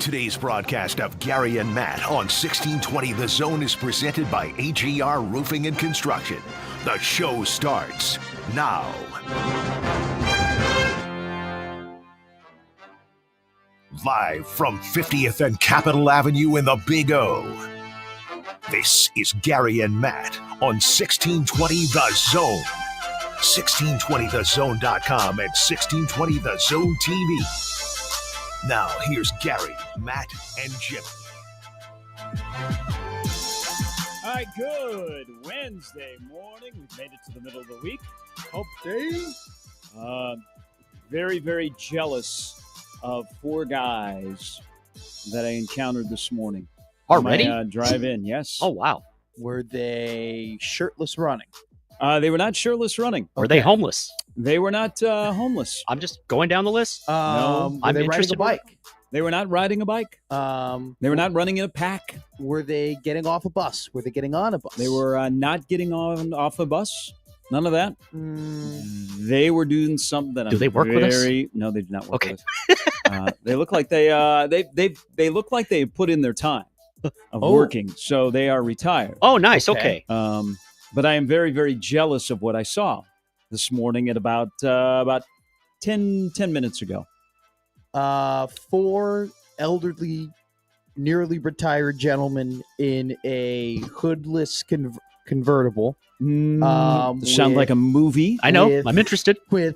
Today's broadcast of Gary and Matt on 1620 The Zone is presented by AGR Roofing and Construction. The show starts now. Live from 50th and Capitol Avenue in the Big O. This is Gary and Matt on 1620 The Zone. 1620thezone.com and 1620 The Zone TV. Now, here's Gary, Matt, and Jimmy. All right, good Wednesday morning. We've made it to the middle of the week. Hump day. Very, very jealous of four guys that I encountered this morning. Already? My drive in, yes. Oh, wow. Were they shirtless running? They were not shirtless running. Were they homeless? They were not homeless. I'm just going down the list. No. Were they riding a bike? They were not riding a bike. They were not running in a pack. Were they getting off a bus? Were they getting on a bus? They were not getting off a bus. None of that. They were doing something that Do they work with us? No, they did not work with us. They look like they look like they put in their time of working, so they are retired. Oh, nice. Okay. But I am very, very jealous of what I saw this morning at about 10 minutes ago. Four elderly, nearly retired gentlemen in a hoodless convertible. Sound like a movie. I know. I'm interested. With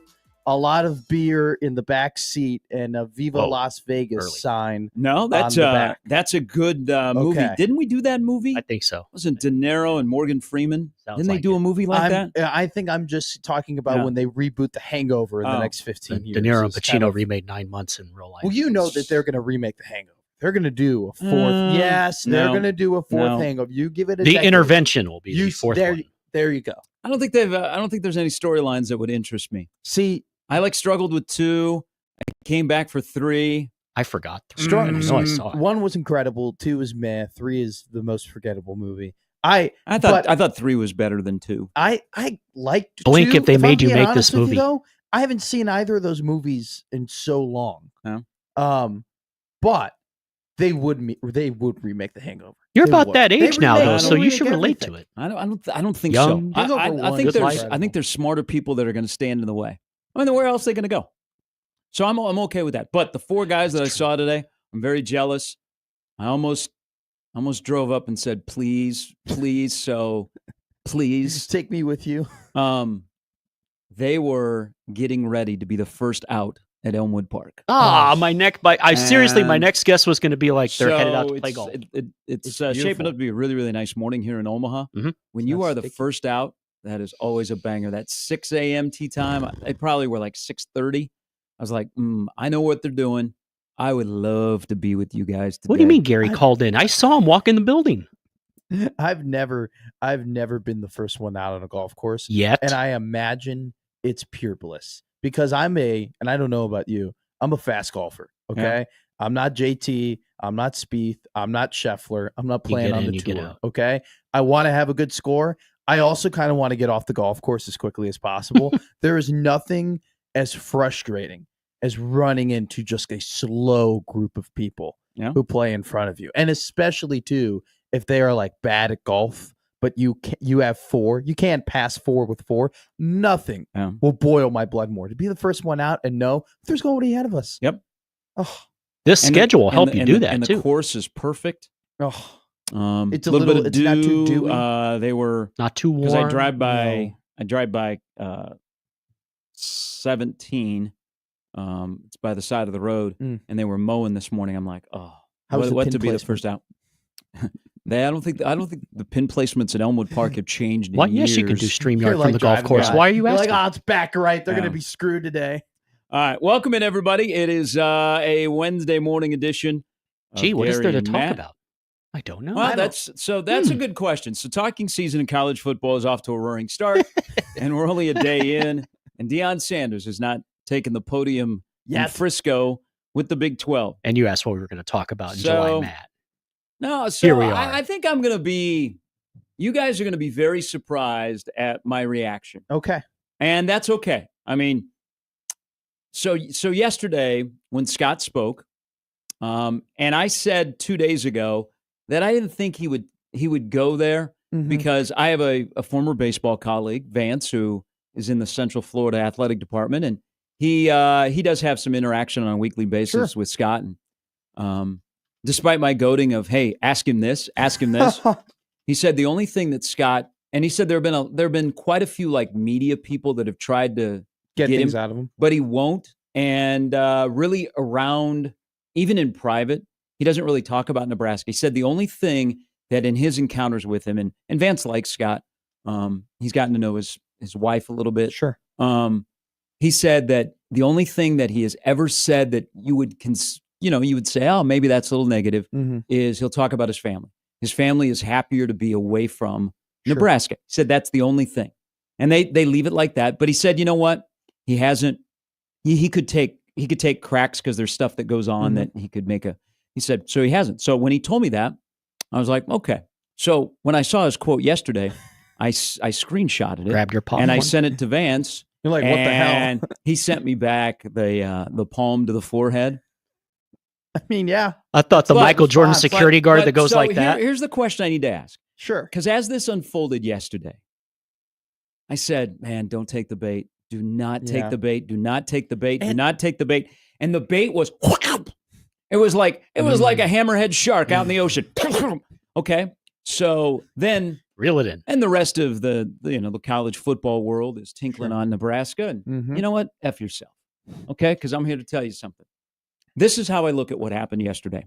a lot of beer in the back seat and a Viva Las Vegas sign. No, that's a good movie. Okay. Didn't we do that movie? I think so. Wasn't De Niro and Morgan Freeman? Sounds Didn't they like do it. a movie like that? I think I'm just talking about when they reboot The Hangover in the next 15 years. De Niro and It's Pacino kind of- remade 9 months in real life. Well, you know that they're going to remake The Hangover. They're going to do a fourth. Yes, they're going to do a fourth Hangover. You give it a The decade. Intervention will be the fourth one. There you go. I don't think there's any storylines that would interest me. See, I struggled with 2. I came back for 3. I forgot. I saw it. 1 was incredible. 2 is meh. 3 is the most forgettable movie. I thought 3 was better than 2. I liked Blink 2. if they I'm made you being make honest this with movie. You, though, I haven't seen either of those movies in so long. No. But they would remake The Hangover. You're They about would. that They age now, remake- though, they so you remake should relate to everything. it. I don't think Young. so. Hangover I one think is there's incredible. I think there's smarter people that are going to stand in the way. I mean, where else are they going to go? So I'm okay with that. But the 4 guys that I saw today, I'm very jealous. I almost drove up and said, please, so please. Take me with you. They were getting ready to be the first out at Elmwood Park. My neck bite. Seriously, my next guess was going to be like they're headed out to play golf. It's shaping up to be a really, really nice morning here in Omaha. Mhm. When you are the first out, that is always a banger. That 6 a.m. tee time, they probably were like 6:30. I was like, I know what they're doing. I would love to be with you guys today. What do you mean Gary called in? I saw him walk in the building. I've never been the first one out on a golf course Yet. and I imagine it's pure bliss because and I don't know about you, I'm a fast golfer. Okay. Yeah. I'm not JT. I'm not Spieth. I'm not Scheffler. I'm not playing get on in, the you get tour. out. Okay. I want to have a good score. I also kind of want to get off the golf course as quickly as possible. There is nothing as frustrating as running into just a slow group of people who play in front of you. And especially too, if they are like bad at golf, but you have 4, you can't pass 4 with 4. Nothing will boil my blood more to be the first one out and know there's nobody ahead of us. Yep. Oh, This schedule will help you do that and too. the course is perfect. oh. It's a little bit of it's not too dew. dewy. They were Not too warm. because I drive by 17. It's by the side of the road, and they were mowing this morning. I'm like, How's the what pin to be the placement? first out? I don't think the pin placements at Elmwood Park have changed in Well, years. yes, you can do You're StreamYard like from the golf driving course. by. Why are you You're asking? like, it's back right. They're Yeah. going to be screwed today. All right, welcome in everybody. It is a Wednesday morning edition. of Gee, what is Gary there to and talk Matt. about? I don't know. Well, that's a good question. So, talking season in college football is off to a roaring start, and we're only a day in. And Deion Sanders has not taken the podium in Frisco with the Big 12. And you asked what we were going to talk about in So- July, Matt. No, so Here we are. I think I'm going to be. You guys are going to be very surprised at my reaction, Okay. and that's okay. I mean, so yesterday when Scott spoke, And I said 2 days ago that I didn't think he would go there because I have a former baseball colleague, Vance, who is in the Central Florida Athletic Department, and he does have some interaction on a weekly basis with Scott. And despite my goading of, hey, ask him this, he said the only thing that Scott, and he said there have been quite a few like media people that have tried to get things him, out of him, but he won't. And really around, even in private, he doesn't really talk about Nebraska. He said the only thing that in his encounters with him, and Vance likes Scott, he's gotten to know his wife a little bit. Sure. He said that the only thing that he has ever said that you would say, oh, maybe that's a little negative, is he'll talk about his family. His family is happier to be away from Nebraska. He said that's the only thing. And they leave it like that. But he said, you know what? He hasn't, he could take cracks because there's stuff that goes on that he could make he said, so he hasn't. So when he told me that, I was like, okay. So when I saw his quote yesterday, I screenshotted it. Grabbed your palm. And I sent it to Vance. You're like, what the hell? And he sent me back the palm to the forehead. I mean, yeah. I thought the Michael Jordan security guard that goes like that. Here's the question I need to ask. Sure. Because as this unfolded yesterday, I said, man, don't take the bait. Do not take the bait. Do not take the bait. Do not take the bait. And the bait was, it was like a hammerhead shark out in the ocean. Okay. So then reel it in. And the rest of the college football world is tinkling on Nebraska. And you know what? F yourself. Okay? Because I'm here to tell you something. This is how I look at what happened yesterday.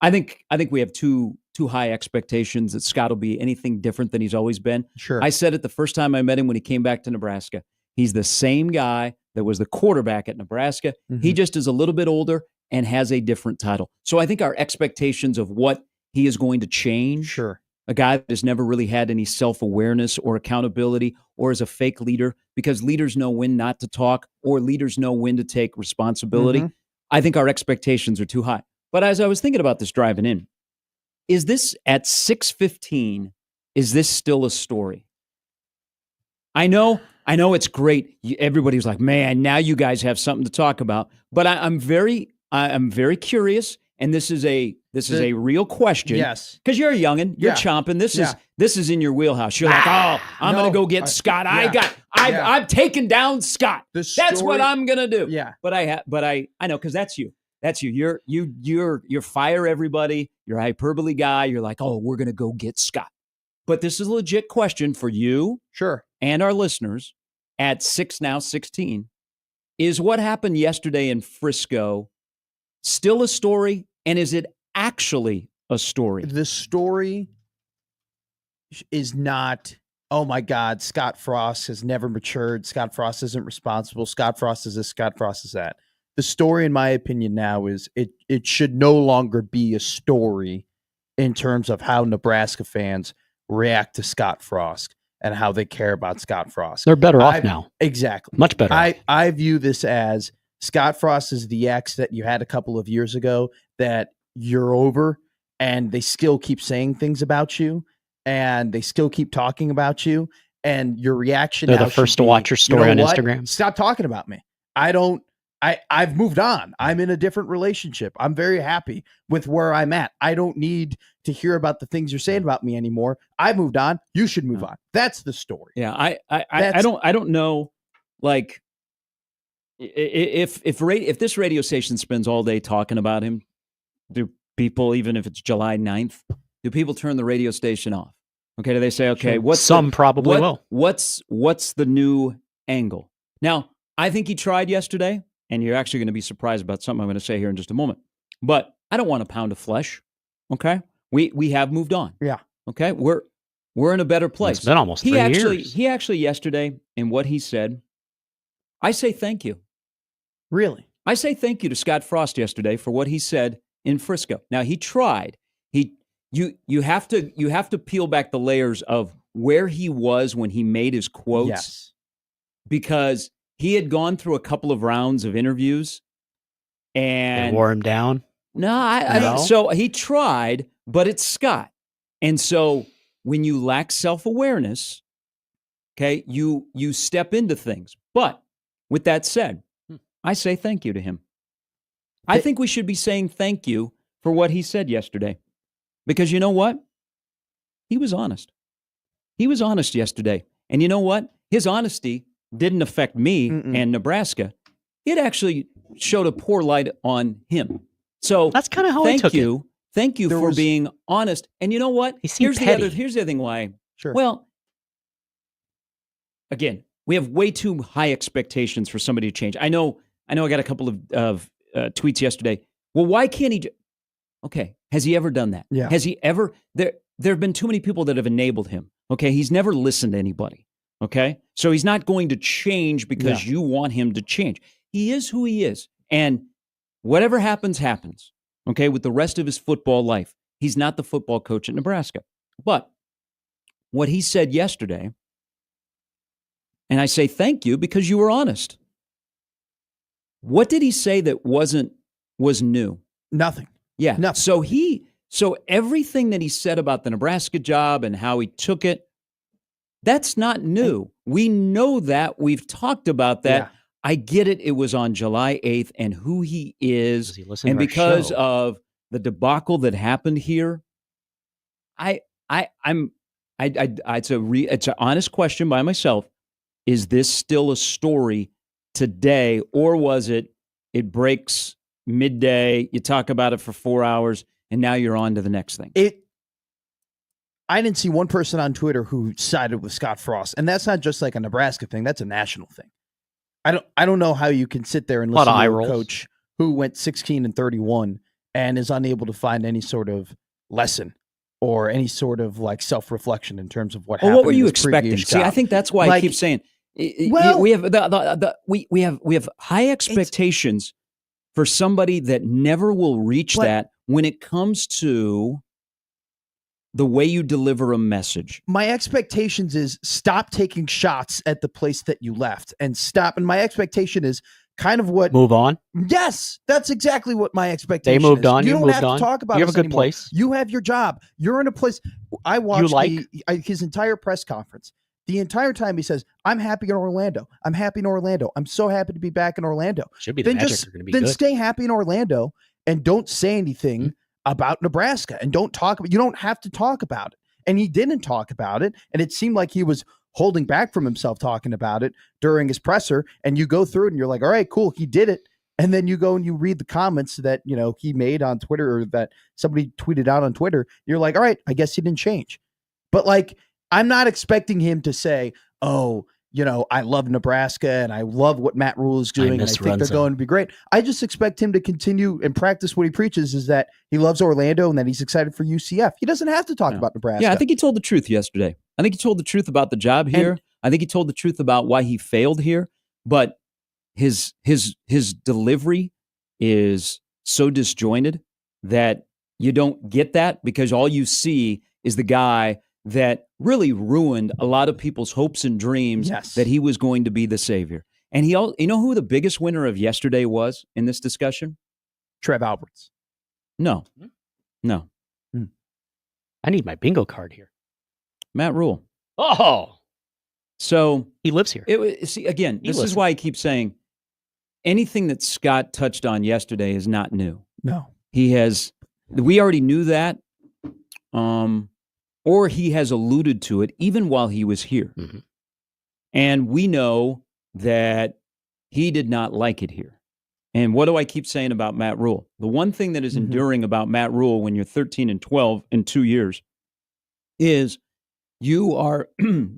I think we have too high expectations that Scott will be anything different than he's always been. Sure. I said it the first time I met him when he came back to Nebraska. He's the same guy that was the quarterback at Nebraska. He just is a little bit older and has a different title. So I think our expectations of what he is going to change. Sure. A guy that has never really had any self-awareness or accountability or is a fake leader, because leaders know when not to talk or leaders know when to take responsibility. I think our expectations are too high. But as I was thinking about this driving in, is this at 6:15, is this still a story? I know it's great. Everybody was like, man, now you guys have something to talk about. But I'm very curious, and this is a real question. Yes. Because you're a youngin', you're chomping. This is in your wheelhouse. You're like, oh, I'm gonna go get Scott. I've taken down Scott. That's what I'm gonna do. Yeah. But I know, because that's you. That's you. You're fire everybody. You're a hyperbole guy. You're like, oh, we're gonna go get Scott. But this is a legit question for you, sure, and our listeners at 6:16. Is what happened yesterday in Frisco still a story, and is it actually a story? The story is not, oh my God, Scott Frost has never matured. Scott Frost isn't responsible. Scott Frost is this, Scott Frost is that. The story, in my opinion, now is it should no longer be a story in terms of how Nebraska fans react to Scott Frost and how they care about Scott Frost. They're better off now. Exactly. Much better. I view this as Scott Frost is the ex that you had a couple of years ago that you're over, and they still keep saying things about you, and they still keep talking about you, and your reaction. They're the first to watch your story on Instagram. Stop talking about me. I've moved on. I'm in a different relationship. I'm very happy with where I'm at. I don't need to hear about the things you're saying about me anymore. I moved on. You should move on. That's the story. Yeah, I don't know. Like, if this radio station spends all day talking about him, do people, even if it's July 9th, do people turn the radio station off? Okay, do they say, okay, sure. Probably will. What's the new angle? Now, I think he tried yesterday, and you're actually going to be surprised about something I'm going to say here in just a moment. But I don't want a pound of flesh. Okay, we have moved on. Yeah. Okay, we're in a better place. It's been almost 3 years. He actually yesterday, in what he said, I say thank you. Really? I say thank you to Scott Frost yesterday for what he said in Frisco. Now, he tried. You have to peel back the layers of where he was when he made his quotes. Yes. Because he had gone through a couple of rounds of interviews and wore him down. No, so he tried, but it's Scott. And so when you lack self-awareness, okay, you step into things. But with that said, I say thank you to him. I think we should be saying thank you for what he said yesterday. Because you know what? He was honest. He was honest yesterday. And you know what? His honesty didn't affect me and Nebraska. It actually showed a poor light on him. So that's kind of how I took it. Thank you for being honest. And you know what? Here's the other thing why. Sure. Well, again, we have way too high expectations for somebody to change. I know I got a couple of tweets yesterday. Well, why can't he? Okay. Has he ever done that? Yeah. Has he ever? There have been too many people that have enabled him. Okay. He's never listened to anybody. Okay. So he's not going to change because you want him to change. He is who he is. And whatever happens, happens. Okay. With the rest of his football life, he's not the football coach at Nebraska. But what he said yesterday, and I say thank you because you were honest. What did he say that was new? Nothing. Yeah. Nothing. So everything that he said about the Nebraska job and how he took it, that's not new. We know that. We've talked about that. Yeah. I get it. It was on July 8th and who he is. And because of the debacle that happened here, it's an honest question by myself. Is this still a story today, or was it breaks midday, you talk about it for 4 hours, and now you're on to the next thing? I didn't see one person on Twitter who sided with Scott Frost, and that's not just like a Nebraska thing, that's a national thing. I don't know how you can sit there and listen to a coach who went 16-31 and is unable to find any sort of lesson or any sort of like self-reflection in terms of what happened. What were you expecting? See, I think that's why I keep saying we have high expectations for somebody that never will reach that when it comes to the way you deliver a message. My expectations is stop taking shots at the place that you left and stop. And my expectation is kind of what move on. Yes, that's exactly what my expectation is. They moved on. You don't have to talk about. You have a good place. You have your job. You're in a place. I watched his entire press conference. The entire time he says, "I'm happy in Orlando. I'm happy in Orlando. I'm so happy to be back in Orlando." Should be the Magic are going to be good. Then stay happy in Orlando and don't say anything about Nebraska and don't talk about. You don't have to talk about it. And he didn't talk about it, and it seemed like he was holding back from himself talking about it during his presser. And you go through it, and you're like, "All right, cool, he did it." And then you go and you read the comments that he made on Twitter or that somebody tweeted out on Twitter. You're like, "All right, I guess he didn't change." But like, I'm not expecting him to say, "Oh, I love Nebraska and I love what Matt Rule is doing. And I think they're going to be great." I just expect him to continue and practice what he preaches, is that he loves Orlando and that he's excited for UCF. He doesn't have to talk about Nebraska. Yeah, I think he told the truth yesterday. I think he told the truth about the job here. I think he told the truth about why he failed here. But his delivery is so disjointed that you don't get that, because all you see is the guy that really ruined a lot of people's hopes and dreams that he was going to be the savior. And you know who the biggest winner of yesterday was in this discussion? Trev Alberts. No. I need my bingo card here. Matt Rule. Oh. So he lives here. See, again, this is why I keep saying anything that Scott touched on yesterday is not new. No. We already knew that. Or he has alluded to it even while he was here. Mm-hmm. And we know that he did not like it here. And what do I keep saying about Matt Rule? The one thing that is enduring about Matt Rule when you're 13-12 in 2 years is you are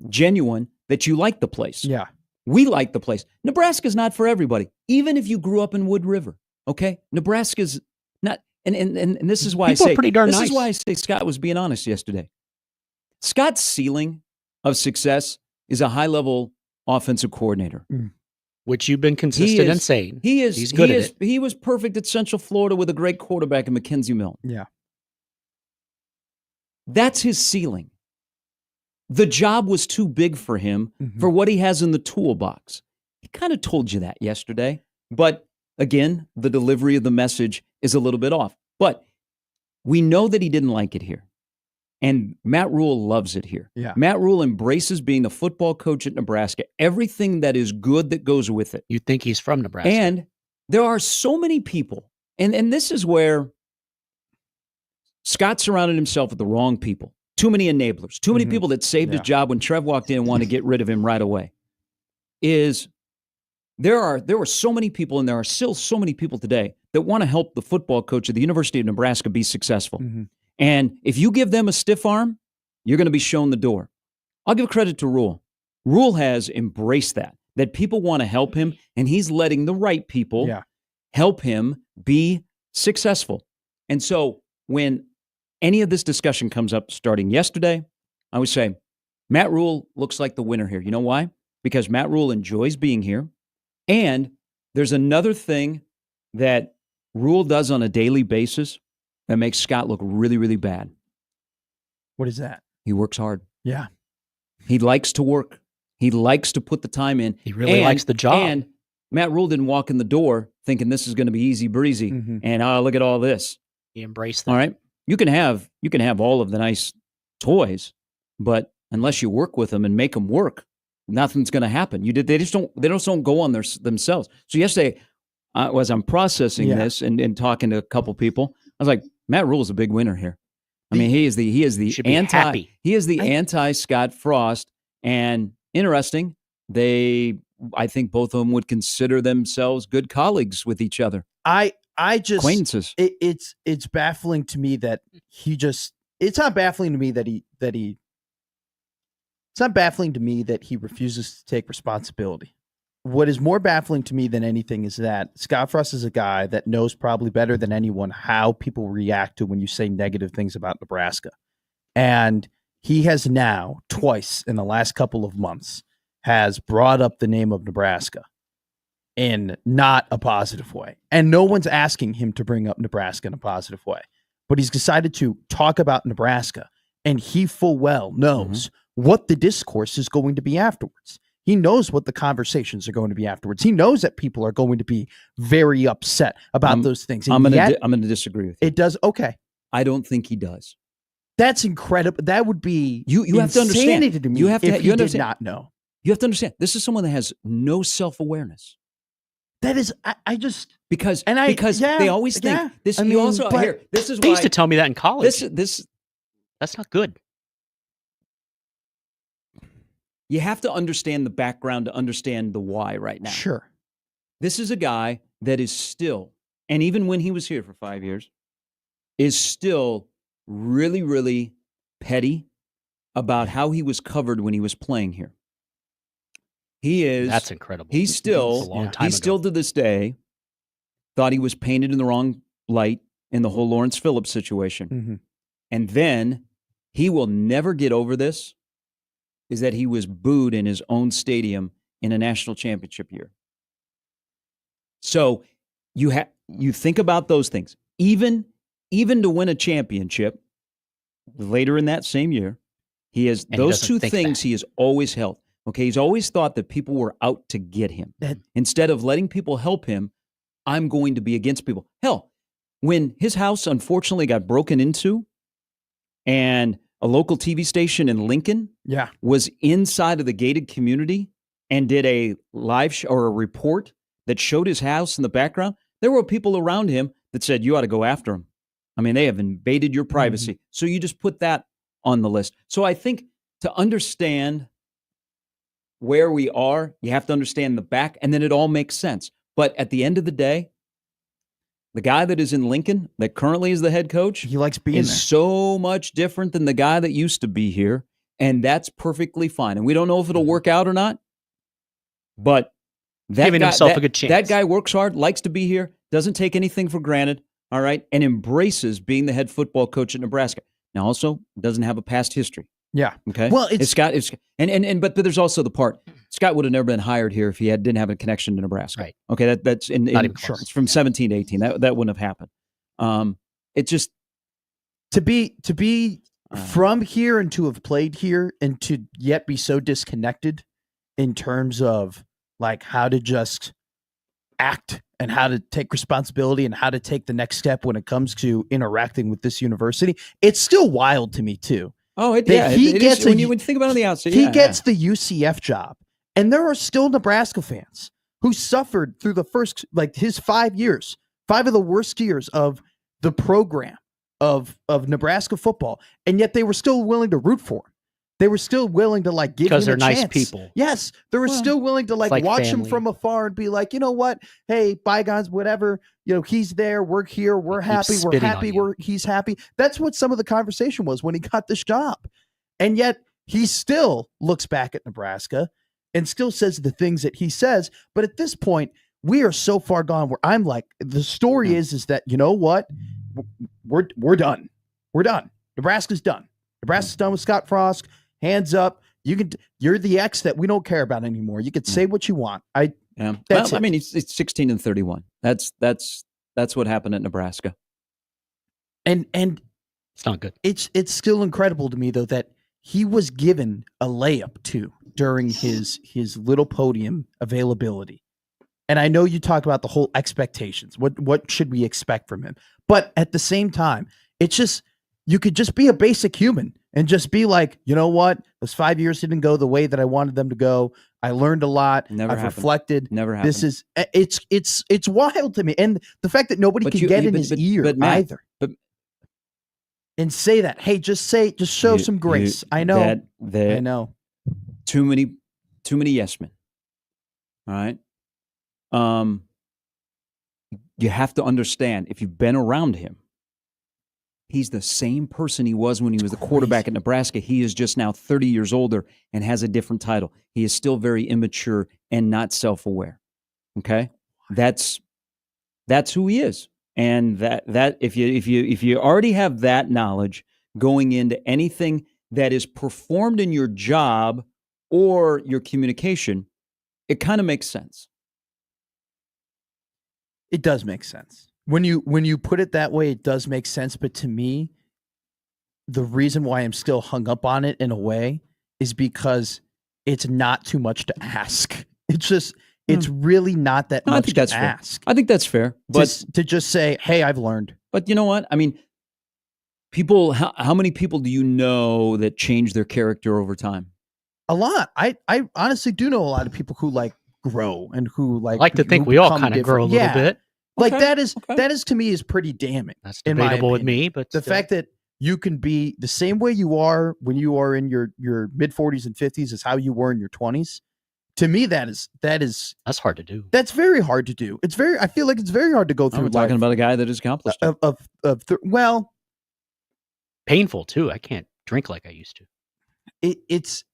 genuine that you like the place. Yeah. We like the place. Nebraska's not for everybody, even if you grew up in Wood River. Okay? Nebraska's not, and this is why People I say, are pretty darn this nice. is why I say Scott was being honest yesterday. Scott's ceiling of success is a high-level offensive coordinator. Which you've been consistent in saying. He's good at it. He was perfect at Central Florida with a great quarterback in Mackenzie Milton. Yeah. That's his ceiling. The job was too big for him for what he has in the toolbox. He kind of told you that yesterday. But again, the delivery of the message is a little bit off. But we know that he didn't like it here. And Matt Rule loves it here. Yeah. Matt Rule embraces being the football coach at Nebraska, everything that is good that goes with it. You think he's from Nebraska. And there are so many people And this is where Scott surrounded himself with the wrong people. Too many enablers. Too many people that saved his job when Trev walked in and wanted to get rid of him right away. There were so many people, and there are still so many people today that want to help the football coach at the University of Nebraska be successful. And if you give them a stiff arm, you're going to be shown the door. I'll give credit to Rule. Rule has embraced that people want to help him, and he's letting the right people help him be successful. And so when any of this discussion comes up starting yesterday, I would say, Matt Rule looks like the winner here. You know why? Because Matt Rule enjoys being here. And there's another thing that Rule does on a daily basis that makes Scott look really, really bad. What is that? He works hard. Yeah. He likes to work. He likes to put the time in. He really likes the job. And Matt Rule didn't walk in the door thinking this is going to be easy breezy. And look at all this. He embraced that. All right. You can have all of the nice toys, but unless you work with them and make them work, nothing's going to happen. They just don't go on themselves. So yesterday, as I'm processing this and talking to a couple people, I was like, Matt Rule is a big winner here. I mean, he is the anti Scott Frost, and interesting. I think both of them would consider themselves good colleagues with each other. I just acquaintances. It's baffling to me that it's not baffling to me that it's not baffling to me that he refuses to take responsibility. What is more baffling to me than anything is that Scott Frost is a guy that knows probably better than anyone how people react to when you say negative things about Nebraska. And he has now twice in the last couple of months has brought up the name of Nebraska in not a positive way. And no one's asking him to bring up Nebraska in a positive way. But he's decided to talk about Nebraska, and he full well knows what the discourse is going to be afterwards. He knows what the conversations are going to be afterwards. He knows that people are going to be very upset about those things. I'm going to disagree with you. It does. Okay. I don't think he does. That's incredible. That would be you have to understand. To me you have to, if you did not know. You have to understand. This is someone that has no self-awareness. That is, I just because they always think this. This is they why used to tell me that in college. That's not good. You have to understand the background to understand the why right now. Sure. This is a guy that is still, and even when he was here for 5 years, is still really, really petty about how he was covered when he was playing here. He is. That's incredible. He still to this day thought he was painted in the wrong light in the whole Lawrence Phillips situation. And then he will never get over this, is that he was booed in his own stadium in a national championship year. So you think about those things. Even to win a championship later in that same year, he has those two things he has always held. Okay, he's always thought that people were out to get him. Instead of letting people help him, I'm going to be against people. Hell, when his house unfortunately got broken into and a local TV station in Lincoln was inside of the gated community and did a live or a report that showed his house in the background, there were people around him that said, you ought to go after him. I mean, they have invaded your privacy. So you just put that on the list. So I think to understand where we are, you have to understand the back, and then it all makes sense. But at the end of the day, the guy that is in Lincoln, that currently is the head coach, he likes being is there. So much different than the guy that used to be here, and that's perfectly fine. And we don't know if it'll work out or not, but himself a good chance. That guy works hard, likes to be here, doesn't take anything for granted, all right, and embraces being the head football coach at Nebraska. Now, also doesn't have a past history. Yeah. Okay. Well, but there's also the part Scott would have never been hired here if he didn't have a connection to Nebraska. Right. Okay. That's Not even close. It's from 17 to 18. That wouldn't have happened. It's just to be from here and to have played here and to yet be so disconnected in terms of like how to just act and how to take responsibility and how to take the next step when it comes to interacting with this university. It's still wild to me too. Oh, it is. When you think about it on the outside, he gets the UCF job, and there are still Nebraska fans who suffered through the first, like his 5 years, 5 of the worst years of the program of Nebraska football, and yet they were still willing to root for him. They were still willing to give him a chance. Because they're nice people. Yes, they were still willing to like watch family. him from afar and be like, you know what? Hey, bygones, whatever. He's there. We're here. We're happy. We're happy. He's happy. That's what some of the conversation was when he got this job, and yet he still looks back at Nebraska and still says the things that he says. But at this point, we are so far gone where I'm like, the story is that, you know what? We're done. We're done. Nebraska's done. Nebraska's done with Scott Frost. Hands up. You're the X that we don't care about anymore. You can say what you want. I mean, it's 16-31. That's what happened at Nebraska. And it's not good. It's still incredible to me though that he was given a layup too during his little podium availability. And I know you talk about the whole expectations. What should we expect from him? But at the same time, it's just, you could just be a basic human and just be like, you know what? Those 5 years didn't go the way that I wanted them to go. I learned a lot. I've reflected. Never happened. This is, it's wild to me. And the fact that nobody can get in his ear either. And say that, hey, just show some grace. I know. I know. Too many yes men. All right. You have to understand, if you've been around him, he's the same person he was when he was the quarterback at Nebraska. He is just now 30 years older and has a different title. He is still very immature and not self-aware. Okay? That's who he is. And that if you already have that knowledge going into anything that is performed in your job or your communication, it kind of makes sense. It does make sense. When you put it that way, it does make sense. But to me, the reason why I'm still hung up on it in a way is because it's not too much to ask. It's really not that much to ask. I think that's fair. But to just say, hey, I've learned. But you know what? I mean, people, how many people do you know that change their character over time? A lot. I honestly do know a lot of people who grow and who I like to think we all kind of grow a little bit. Okay. That is to me is pretty damning. That's debatable with me, but the fact that you can be the same way you are when you are in your mid 40s and 50s is how you were in your 20s. To me, that's hard to do. That's very hard to do. I feel like it's very hard to go through. We're talking about a guy that has accomplished it. Well, painful too. I can't drink like I used to. It's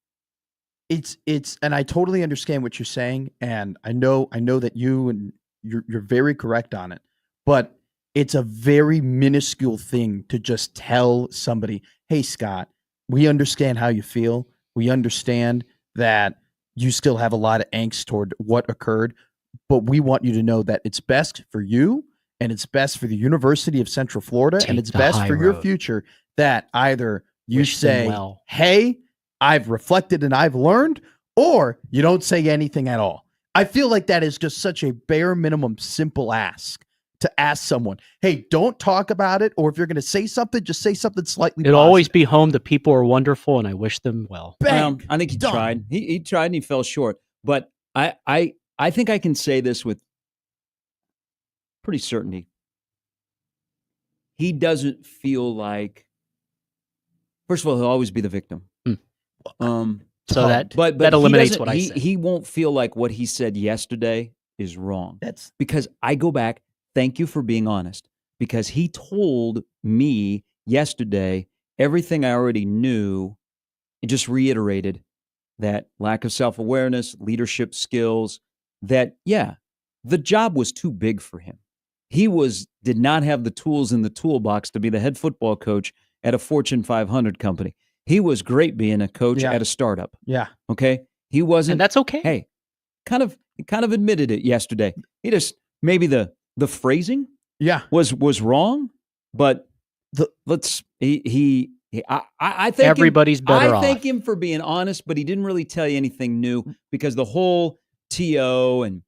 and I totally understand what you're saying, and I know that you're very correct on it, but it's a very minuscule thing to just tell somebody, hey, Scott, we understand how you feel. We understand that you still have a lot of angst toward what occurred, but we want you to know that it's best for you and it's best for the University of Central Florida and it's best for your future that either you say, hey, I've reflected and I've learned, or you don't say anything at all. I feel like that is just such a bare minimum simple ask to ask someone, hey, don't talk about it, or if you're going to say something, just say something slightly It'll always be home. The people are wonderful and I wish them well. Bang, I think he tried. He tried and he fell short. But I think I can say this with pretty certainty. He doesn't feel like, first of all, he'll always be the victim. So that eliminates what I said. He won't feel like what he said yesterday is wrong. That's because I go back. Thank you for being honest. Because he told me yesterday everything I already knew. It just reiterated that lack of self-awareness, leadership skills. That the job was too big for him. He did not have the tools in the toolbox to be the head football coach at a Fortune 500 company. He was great being a coach at a startup. Yeah. Okay. He wasn't. And that's okay. Hey, kind of admitted it yesterday. He just, maybe the phrasing was wrong, but I think everybody's better off. I thank him for being honest, but he didn't really tell you anything new because the whole TO and,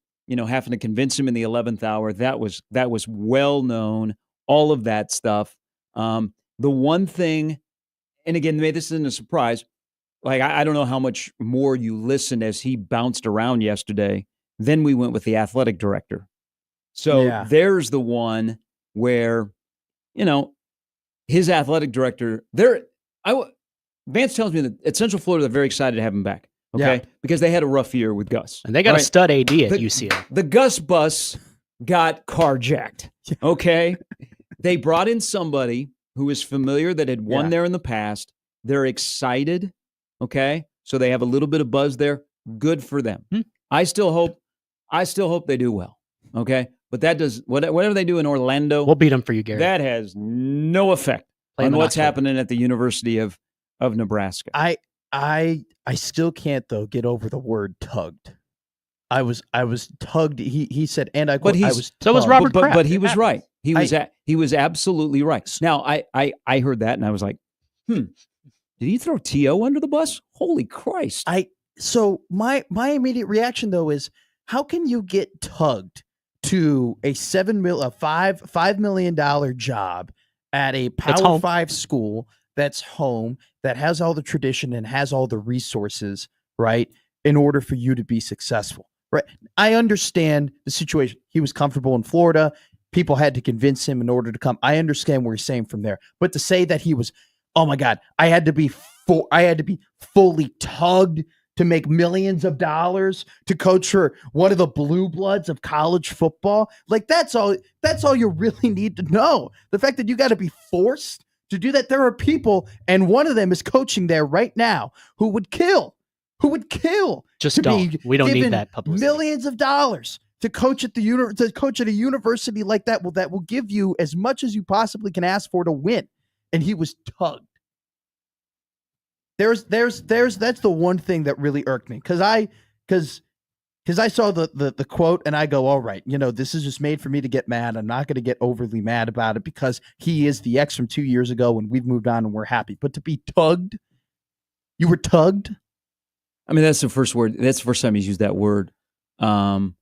having to convince him in the 11th hour, that was well known, all of that stuff. The one thing, and again, maybe this isn't a surprise. Like, I don't know how much more you listened as he bounced around yesterday. Then we went with the athletic director. So there's the one where, his athletic director, Vance tells me that at Central Florida, they're very excited to have him back. Okay. Because they had a rough year with Gus. And they got a stud AD at UCLA. The Gus bus got carjacked. Okay. They brought in somebody who is familiar that had won there in the past. They're excited. Okay. So they have a little bit of buzz there. Good for them. I still hope they do well. Okay. But that does whatever they do in Orlando. We'll beat them for you, Gary. That has no effect on what's happening at the University of Nebraska. I still can't though get over the word tugged. I was tugged. He said, and I quote, I was so was Robert Kraft. But he was right. He was absolutely right. Now I heard that and I was like, did he throw T.O. under the bus? Holy Christ. So my immediate reaction though is, how can you get tugged to a $5 million job at a Power 5 school that's home, that has all the tradition and has all the resources, right, in order for you to be successful, right? I understand the situation. He was comfortable in Florida. People had to convince him in order to come. I understand where he's saying from there. But to say that he was, oh my God, I had to be fully tugged to make millions of dollars to coach for one of the blue bloods of college football. Like that's all you really need to know. The fact that you got to be forced to do that. There are people, and one of them is coaching there right now, who would kill. Just don't. We don't need that publicity. Millions of dollars to coach at a university like that. Well, that will give you as much as you possibly can ask for to win. And he was tugged. That's the one thing that really irked me, because I saw the quote and I go, all right, this is just made for me to get mad. I'm not going to get overly mad about it because he is the ex from 2 years ago and we've moved on and we're happy. But to be tugged, you were tugged. I mean, that's the first word. That's the first time he's used that word. But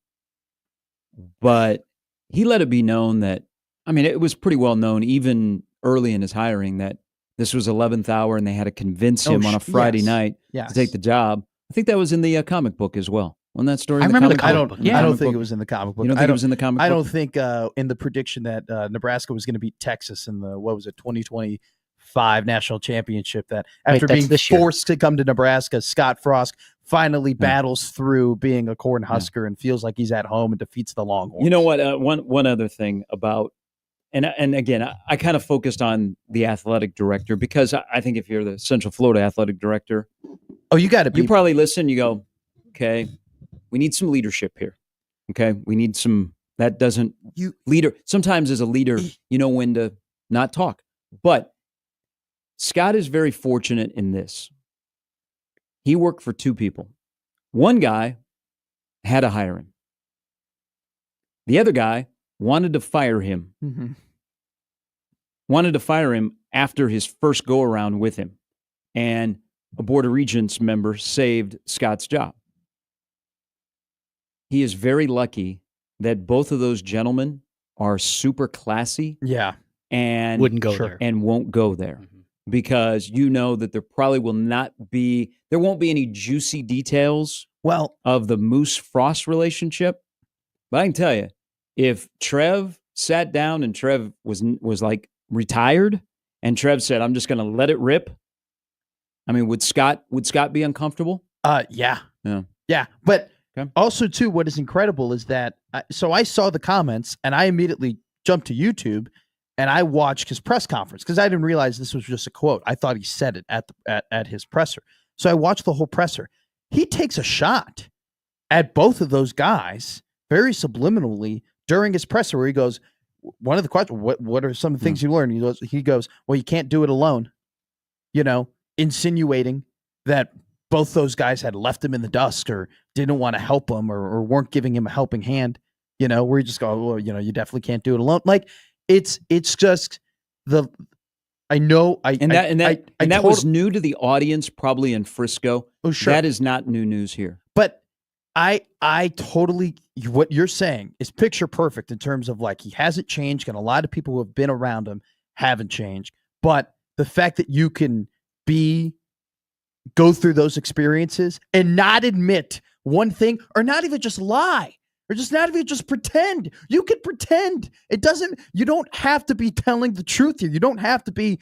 he let it be known that, it was pretty well known even early in his hiring that this was 11th hour and they had to convince him on a Friday night to take the job. I think that was in the comic book as well. Wasn't that story? I remember the comic book. I don't think it was in the comic book. You don't think it was in the comic book? I don't think in the prediction that Nebraska was going to beat Texas in the 2025 national championship, that after being forced to come to Nebraska, Scott Frost finally battles through being a Cornhusker and feels like he's at home and defeats the Longhorns. You know what? One other thing about, and again, I kind of focused on the athletic director because I think if you're the Central Florida athletic director, you got to be. You probably listen. You go, okay, we need some leadership here. Okay, we need some. That doesn't leader. Sometimes as a leader, you know when to not talk. But Scott is very fortunate in this. He worked for two people. One guy had to hire him. The other guy wanted to fire him. Mm-hmm. Wanted to fire him after his first go around with him. And a Board of Regents member saved Scott's job. He is very lucky that both of those gentlemen are super classy. Yeah. And wouldn't go there. And won't go there. Because that there probably there won't be any juicy details of the Moose Frost relationship. But I can tell you, if Trev sat down and Trev was like retired and Trev said, I'm just going to let it rip. Would Scott be uncomfortable? Yeah. But also too, what is incredible is that, so I saw the comments and I immediately jumped to YouTube and I watched his press conference because I didn't realize this was just a quote. I thought he said it at his presser. So I watched the whole presser. He takes a shot at both of those guys very subliminally during his presser, where he goes, one of the questions, what are some of the things you learned? He goes, well, you can't do it alone, insinuating that both those guys had left him in the dust or didn't want to help him or weren't giving him a helping hand, where you just go, well, you definitely can't do it alone. Like it's just I know. That was new to the audience, probably in Frisco. Oh, sure. That is not new news here. But I totally, what you're saying is picture perfect in terms of like, he hasn't changed, and a lot of people who have been around him haven't changed. But the fact that you can go through those experiences and not admit one thing, or not even just lie, or just not even just pretend. You can pretend. You don't have to be telling the truth here. You don't have to be,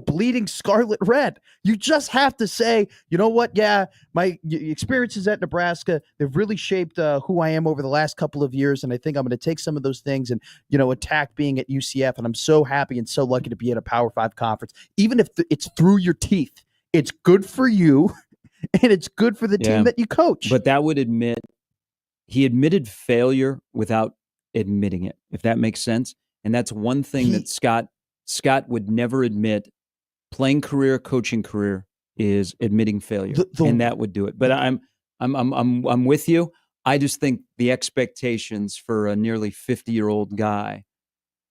bleeding scarlet red. You just have to say, you know what? Yeah, my experiences at Nebraska, they've really shaped who I am over the last couple of years. And I think I'm going to take some of those things and, attack being at UCF. And I'm so happy and so lucky to be at a Power 5 conference. Even if it's through your teeth, it's good for you and it's good for the team that you coach. But that would he admitted failure without admitting it, if that makes sense. And that's one thing that Scott would never admit. Playing career, coaching career is admitting failure, and that would do it. But I'm with you. I just think the expectations for a nearly 50-year-old guy,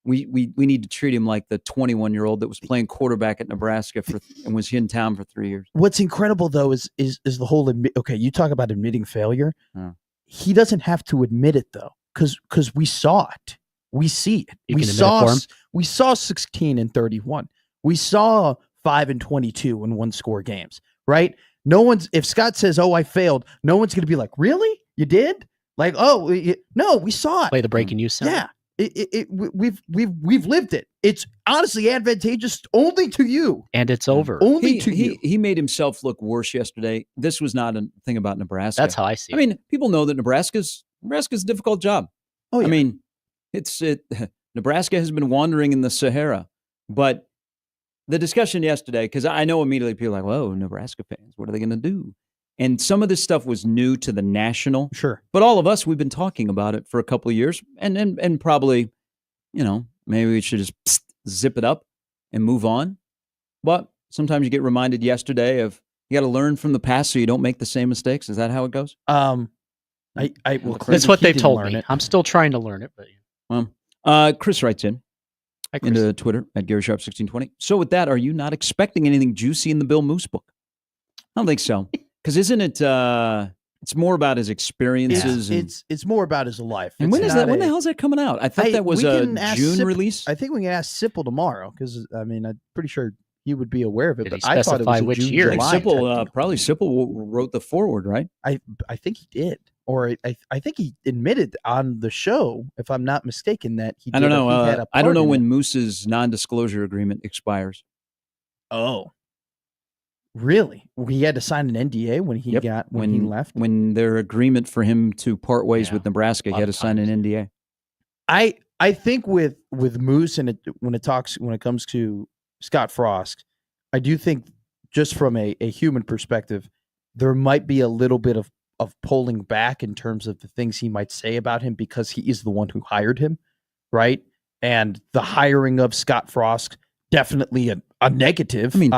we need to treat him like the 21-year-old that was playing quarterback at Nebraska and was in town for 3 years. What's incredible though is the whole you talk about admitting failure. He doesn't have to admit it though, because we saw it. We see it. We saw 16-31. We saw 5-22 in one-score games, right? If Scott says, "Oh, I failed," no one's going to be like, "Really? You did?" Like, "Oh, no, we saw it." Play the breaking news sound. Yeah, we've lived it. It's honestly advantageous only to you, and it's over. Only to you. He made himself look worse yesterday. This was not a thing about Nebraska. That's how I see it. I mean, people know that Nebraska's a difficult job. Oh, yeah. I mean, Nebraska has been wandering in the Sahara, but the discussion yesterday, because I know immediately people are like, "Whoa, Nebraska fans, what are they going to do?" And some of this stuff was new to the national. Sure. But all of us, we've been talking about it for a couple of years, and probably, maybe we should just zip it up and move on. But sometimes you get reminded yesterday of you got to learn from the past so you don't make the same mistakes. Is that how it goes? That's what they've told me. I'm still trying to learn it, but Chris writes into Twitter at GarySharp1620. So with that, are you not expecting anything juicy in the Bill Moose book? I don't think so. Because isn't it? It's more about his experiences. It's more about his life. And when the hell is that coming out? I thought that was a June release. I think we can ask Sipple tomorrow because I'm pretty sure he would be aware of it. Did but he I thought it was which June, year? July. Sipple wrote the foreword, right? I think he did, or I think he admitted on the show, if I'm not mistaken, that he. I don't know. I don't know when Moose's non-disclosure agreement expires. Oh. Really? He had to sign an NDA when he he left? When their agreement for him to part ways with Nebraska, he had to sign an NDA. I think with Moose and when it comes to Scott Frost, I do think just from a human perspective, there might be a little bit of pulling back in terms of the things he might say about him because he is the one who hired him, right? And the hiring of Scott Frost definitely a negative. I mean,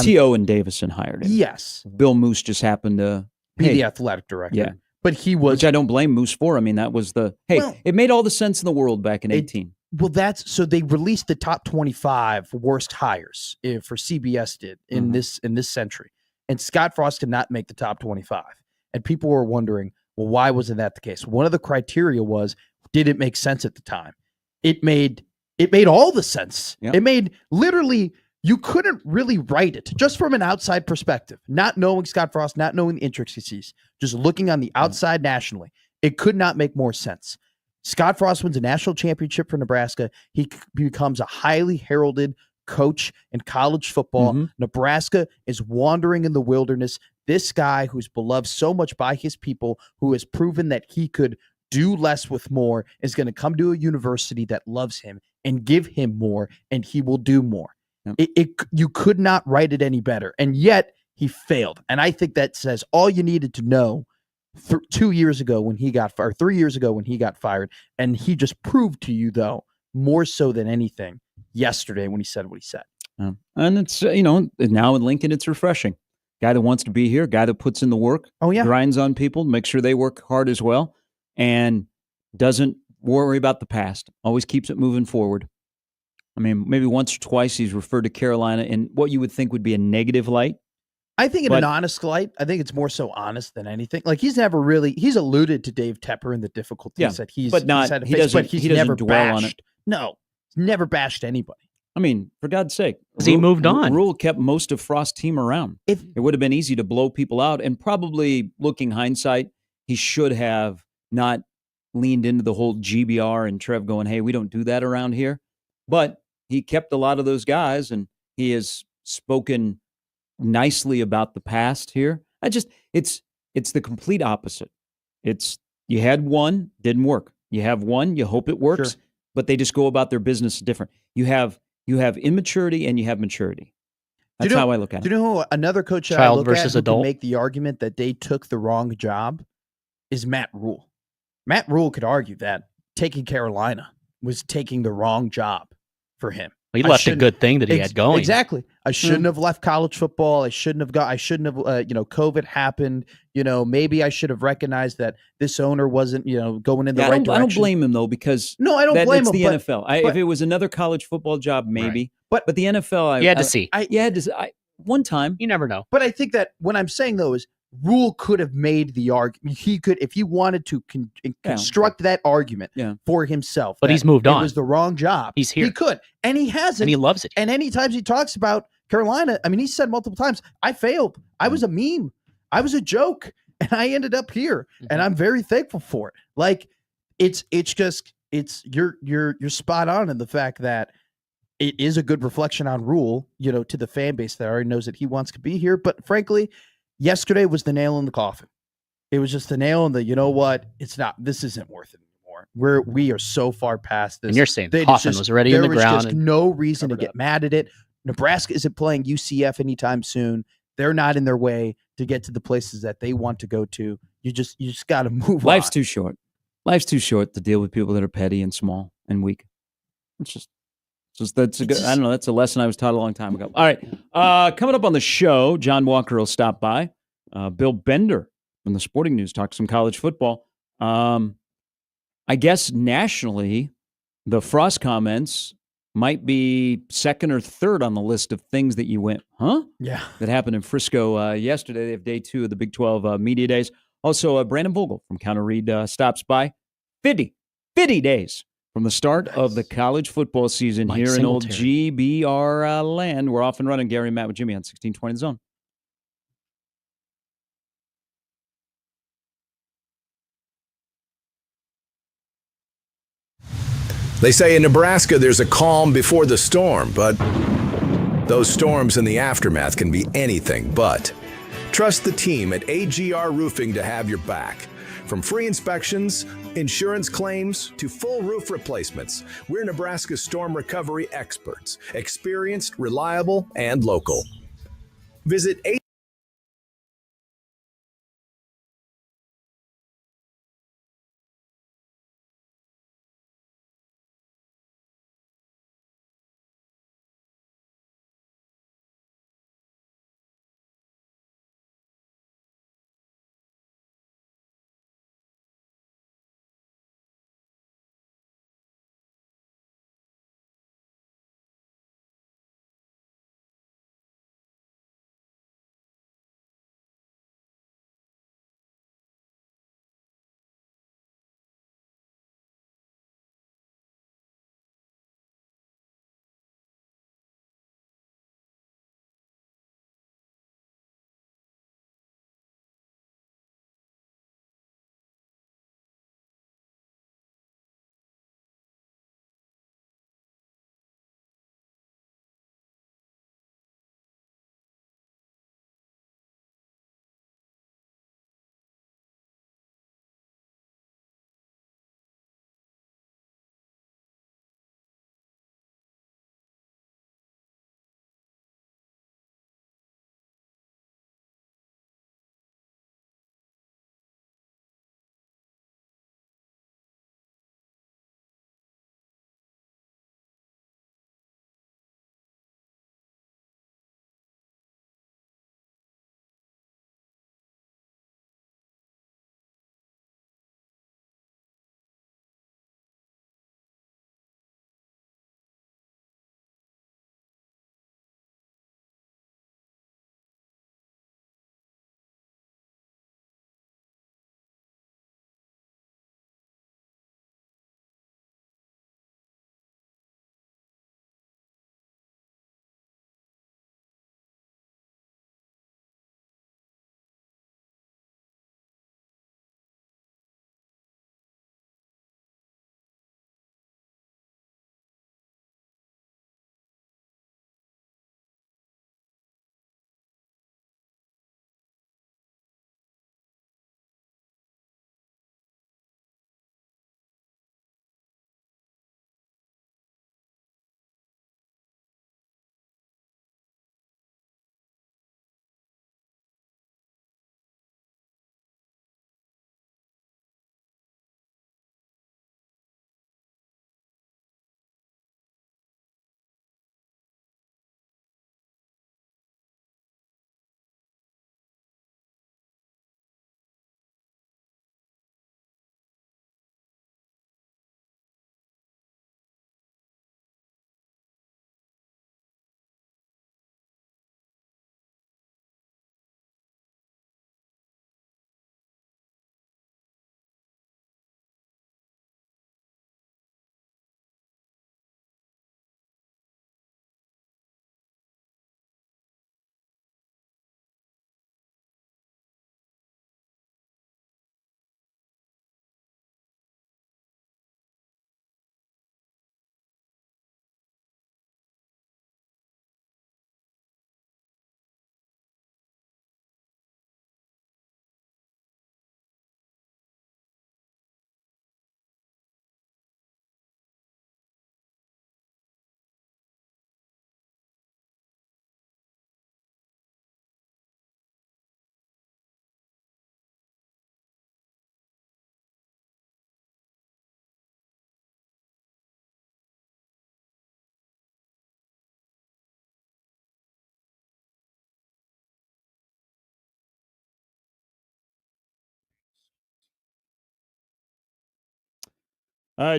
T.O. and Davison hired him. Yes. Bill Moose just happened to be the athletic director. Yeah. But he was... Which I don't blame Moose for. I mean, that was it made all the sense in the world back in 2018. Well, so they released the top 25 worst hires for CBS did in this century. And Scott Frost did not make the top 25. And people were wondering, well, why wasn't that the case? One of the criteria was, did it make sense at the time? It made all the sense. Yeah. It made literally, you couldn't really write it just from an outside perspective, not knowing Scott Frost, not knowing the intricacies, just looking on the outside nationally. It could not make more sense. Scott Frost wins a national championship for Nebraska. He becomes a highly heralded coach in college football. Nebraska is wandering in the wilderness. This guy who's beloved so much by his people, who has proven that he could do less with more, is going to come to a university that loves him and give him more, and he will do more. Yep. You could not write it any better, and yet he failed. And I think that says all you needed to know 2 years ago when he got fired, 3 years ago when he got fired, and he just proved to you, though, more so than anything yesterday when he said what he said. And it's, now in Lincoln, it's refreshing. Guy that wants to be here, guy that puts in the work, grinds on people, makes sure they work hard as well, and doesn't worry about the past, always keeps it moving forward. I mean, maybe once or twice he's referred to Carolina in what you would think would be a negative light. I think in an honest light, I think it's more so honest than anything. Like he's alluded to Dave Tepper and the difficulties that he's had to face, but he's never dwell on it. No, he's never bashed anybody. I mean, for God's sake, he moved on. Rule kept most of Frost's team around. It would have been easy to blow people out, and probably looking hindsight, he should have not leaned into the whole GBR and Trev going, hey, we don't do that around here. But he kept a lot of those guys, and he has spoken nicely about the past here. It's the complete opposite. It's you had one, didn't work. You have one, you hope it works, Sure. but they just go about their business different. You have immaturity and you have maturity. That's how I look at it. Do you know who another coach that I look at who can make the argument that they took the wrong job is Matt Rule. Matt Rule could argue that taking Carolina was taking the wrong job for him. He left a good thing that he had going. Exactly. I shouldn't have left college football. I shouldn't have COVID happened. Maybe I should have recognized that this owner wasn't, going in the right direction. I don't blame him though, because no, I don't blame him. It's the NFL. If it was another college football job, maybe. Right. But the NFL, you had to see. One time. You never know. But I think that what I'm saying though is Rule could have made the argument. He could, if he wanted to construct that argument for himself. But he's moved on. It was the wrong job. He's here. He could. And he hasn't. And he loves it. And any times he talks about Carolina, I mean, he said multiple times, I failed. I was a meme. I was a joke. And I ended up here. And I'm very thankful for it. Like, you're spot on in the fact that it is a good reflection on Rule, to the fan base that already knows that he wants to be here. But frankly, yesterday was the nail in the coffin. It was just the nail in the, this isn't worth it anymore. We are so far past this. And you're saying the coffin was already in the ground. There was just no reason to get mad at it. Nebraska isn't playing UCF anytime soon. They're not in their way to get to the places that they want to go to. You just got to move on. Life's too short. Life's too short to deal with people that are petty and small and weak. That's a lesson I was taught a long time ago. All right. Coming up on the show, John Walker will stop by. Bill Bender from the Sporting News talks some college football. I guess nationally, the Frost comments might be second or third on the list of things that you went, huh? Yeah. That happened in Frisco yesterday. They have day 2 of the Big 12 Media Days. Also, Brandon Vogel from Counter Read stops by. 50 days from the start of the college football season here in old GBR land. We're off and running. Gary and Matt with Jimmy on 1620 The Zone. They say in Nebraska there's a calm before the storm, but those storms in the aftermath can be anything but. Trust the team at AGR Roofing to have your back. From free inspections, insurance claims, to full roof replacements, we're Nebraska's storm recovery experts. Experienced, reliable, and local. Visit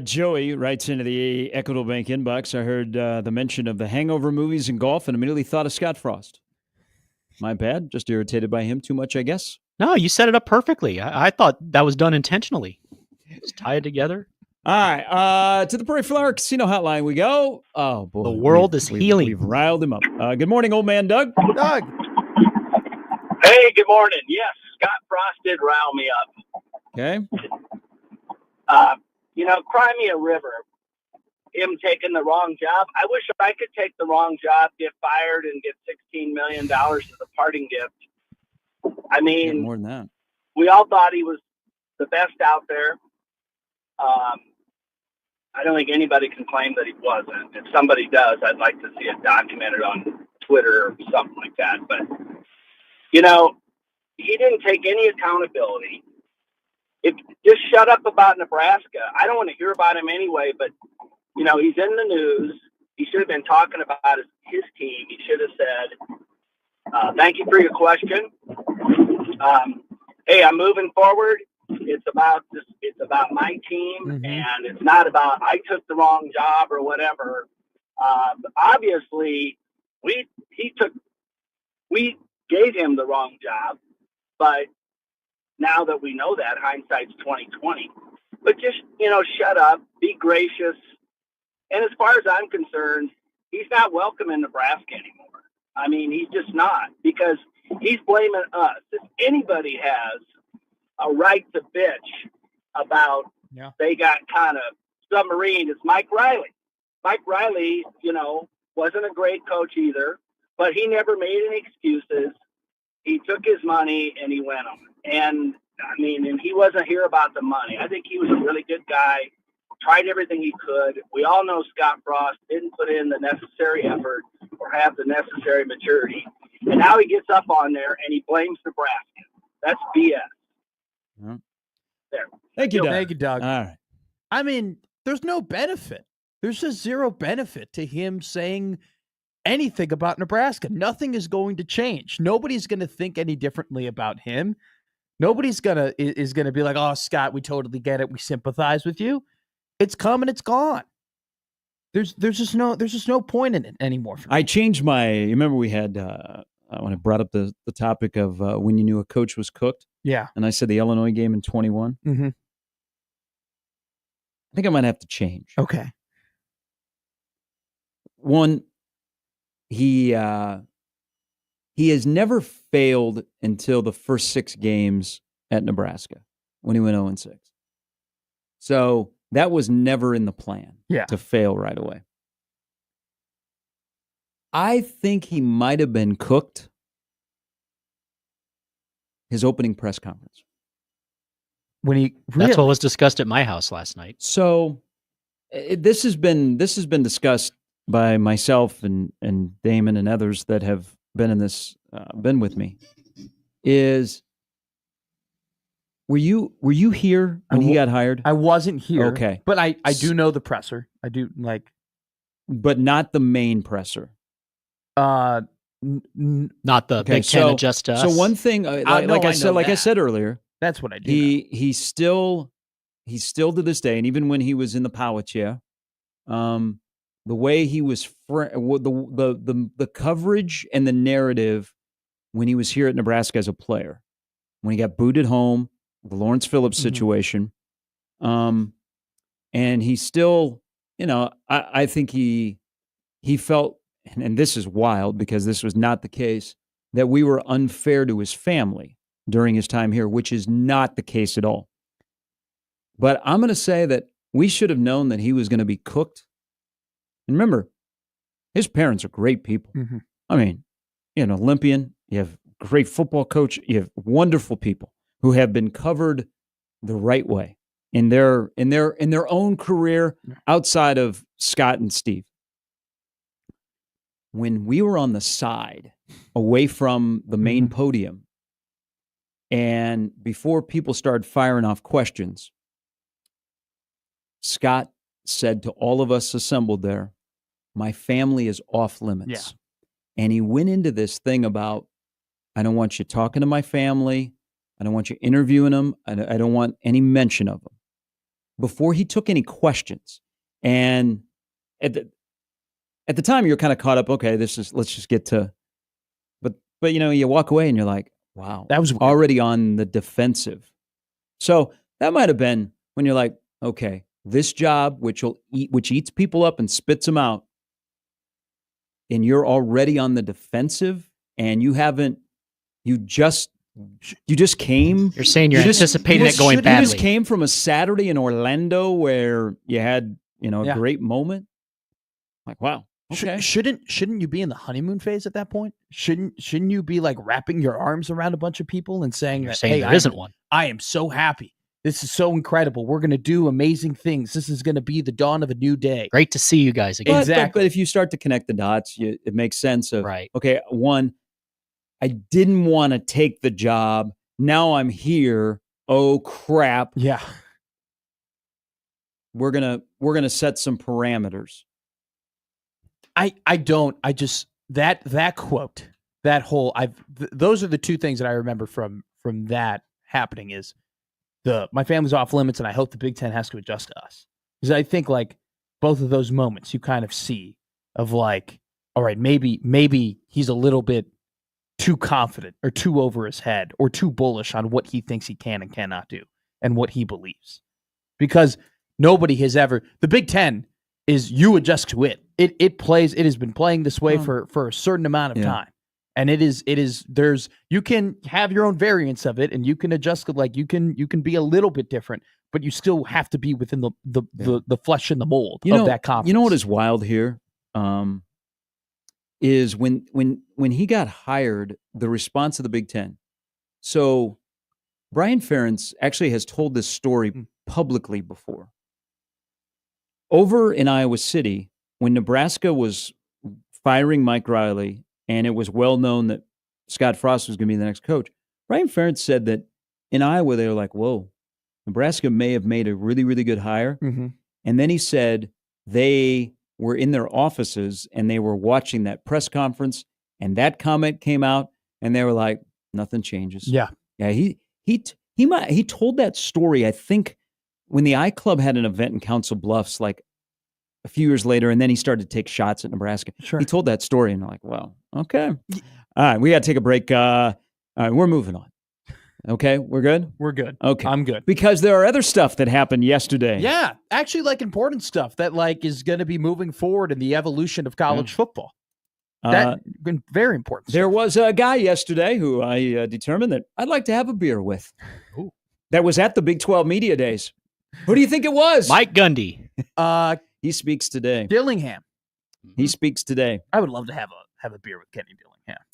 Joey writes into the Equitable Bank inbox, I heard the mention of the Hangover movies and golf and immediately thought of Scott Frost. My bad. Just irritated by him too much, I guess. No, you set it up perfectly. I thought that was done intentionally. Just tie it together. All right. To the Prairie Flower Casino Hotline we go. Oh, boy. The world is healing. We've riled him up. Good morning, old man Doug. Doug. Hey, good morning. Yes, Scott Frost did rile me up. Okay. Cry me a river. Him taking the wrong job. I wish I could take the wrong job, get fired, and get $16 million as a parting gift. I mean, more than that. We all thought he was the best out there. I don't think anybody can claim that he wasn't. If somebody does, I'd like to see it documented on Twitter or something like that. But, he didn't take any accountability. Just shut up about Nebraska. I don't want to hear about him anyway, but, he's in the news. He should have been talking about his team. He should have said, thank you for your question. Hey, I'm moving forward. It's about my team, and it's not about I took the wrong job or whatever. Obviously, we gave him the wrong job, but now that we know that, hindsight's 20/20. But just shut up, be gracious. And as far as I'm concerned, he's not welcome in Nebraska anymore. I mean, he's just not, because he's blaming us. If anybody has a right to bitch about they got kind of submarine, it's Mike Riley. Mike Riley, wasn't a great coach either, but he never made any excuses. He took his money and he went on. And he wasn't here about the money. I think he was a really good guy, tried everything he could. We all know Scott Frost didn't put in the necessary effort or have the necessary maturity. And now he gets up on there and he blames Nebraska. That's BS. There. Thank you, Doug. Thank you, Doug. All right. I mean, there's no benefit. There's just zero benefit to him saying anything about Nebraska. Nothing is going to change. Nobody's going to think any differently about him. Nobody's is gonna be like, oh, Scott, we totally get it. We sympathize with you. It's come and it's gone. There's just no point in it anymore. For me. I changed my. You remember we had when I brought up the topic of when you knew a coach was cooked. Yeah. And I said the Illinois game in 21. Mm-hmm. I think I might have to change. Okay. One, he has never failed until the first 6 games at Nebraska when he went 0-6. So that was never in the plan to fail right away. I think he might have been cooked his opening press conference. That's what was discussed at my house last night. So this has been discussed by myself and Damon and others that have been in this, been with me. Were you here when he got hired? I wasn't here. Okay, but I do know the presser. I do but not the main presser. Not the Big Ten adjust us. So one thing, I said earlier, that's what I do. He still to this day, and even when he was in the power chair, the way he was the coverage and the narrative when he was here at Nebraska as a player, when he got booed at home, the Lawrence Phillips situation, and he still, I think he felt. And this is wild because this was not the case, that we were unfair to his family during his time here, which is not the case at all. But I'm going to say that we should have known that he was going to be cooked. And remember, his parents are great people. Mm-hmm. I mean, you're an Olympian, you have a great football coach, you have wonderful people who have been covered the right way in their own career outside of Scott and Steve. When we were on the side, away from the main podium, and before people started firing off questions, Scott said to all of us assembled there, my family is off limits. Yeah. And he went into this thing about, I don't want you talking to my family. I don't want you interviewing them. I don't want any mention of them. before he took any questions. And at the time, you're kind of caught up. Okay, let's just get to. But you walk away and you're like, wow, That was weird. already on the defensive. So that might have been when you're like, okay, this job, which eats people up and spits them out, and you're already on the defensive, and you just came. You're saying you're anticipating it going badly. You just came from a Saturday in Orlando where you had a great moment. Like, wow. Okay. Shouldn't you be in the honeymoon phase at that point? Shouldn't you be like wrapping your arms around a bunch of people and saying that, hey, there isn't one. I am so happy. This is so incredible. We're going to do amazing things. This is going to be the dawn of a new day. Great to see you guys again. Exactly. But if you start to connect the dots, it makes sense of, right. Okay, one, I didn't want to take the job. Now I'm here. Oh crap. Yeah. We're gonna set some parameters. I just that quote, that whole those are the two things that I remember from that happening is my family's off limits and I hope the Big Ten has to adjust to us. Because I think like both of those moments you kind of see of like, all right, maybe he's a little bit too confident or too over his head or too bullish on what he thinks he can and cannot do and what he believes. Because nobody has ever, the Big Ten is you adjust to it. It has been playing this way for a certain amount of time. And you can have your own variants of it and you can adjust it, like you can be a little bit different, but you still have to be within the flesh and the mold of that conference. You know what is wild here? Is when he got hired, the response of the Big Ten. So Brian Ferentz actually has told this story publicly before. Over in Iowa City, when Nebraska was firing Mike Riley, and it was well known that Scott Frost was going to be the next coach, Brian Ferentz said that in Iowa, they were like, whoa, Nebraska may have made a really, really good hire. Mm-hmm. And then he said they were in their offices and they were watching that press conference, and that comment came out, and they were like, nothing changes. Yeah. Yeah. He told that story, I think, when the iClub had an event in Council Bluffs, like a few years later, and then he started to take shots at Nebraska. Sure. He told that story, and I'm like, wow, okay. All right, we got to take a break. All right, we're moving on. Okay, we're good? We're good. Okay. I'm good. Because there are other stuff that happened yesterday. Yeah, actually, like important stuff that like is going to be moving forward in the evolution of college football. That been very important. There was a guy yesterday who I determined that I'd like to have a beer with. Ooh. That was at the Big 12 Media Days. Who do you think it was? Mike Gundy. He speaks today. Dillingham. He speaks today. I would love to have a beer with Kenny Dillingham.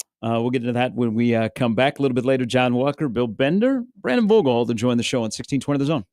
We'll get into that when we come back a little bit later. John Walker, Bill Bender, Brandon Vogel to join the show on 1620 The Zone.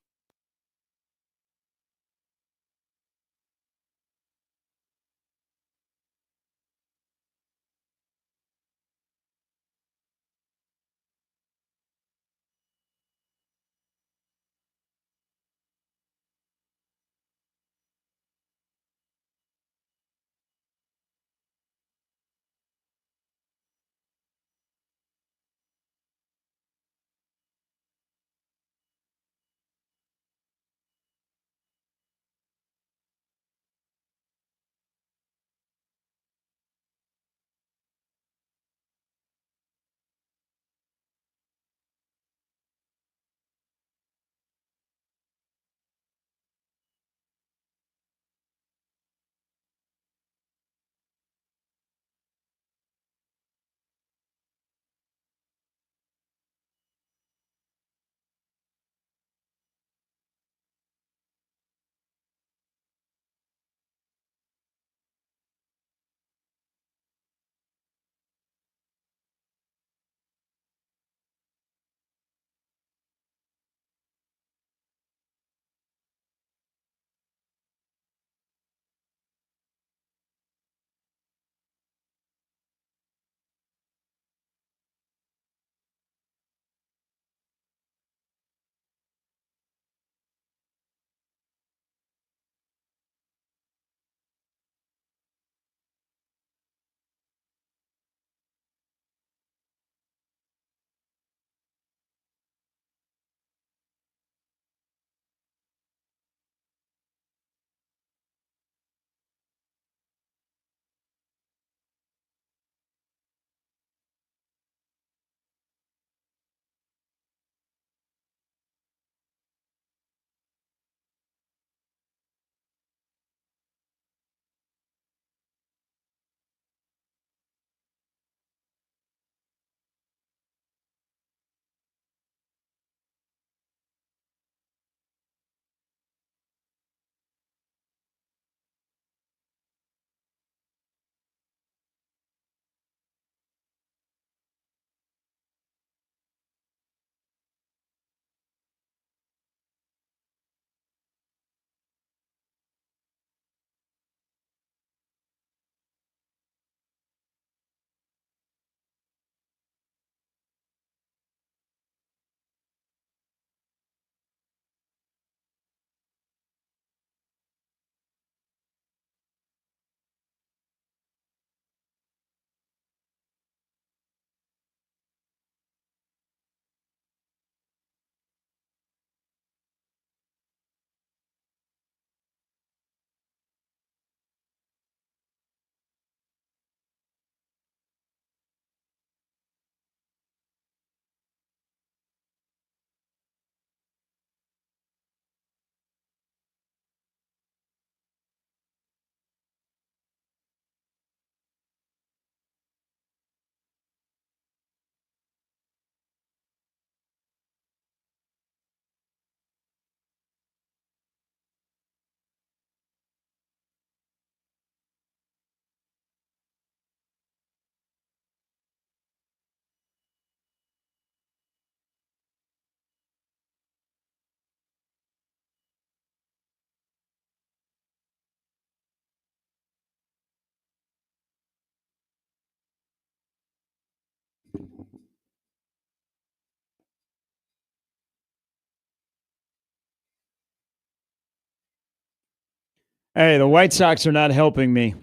Hey, the White Sox are not helping me.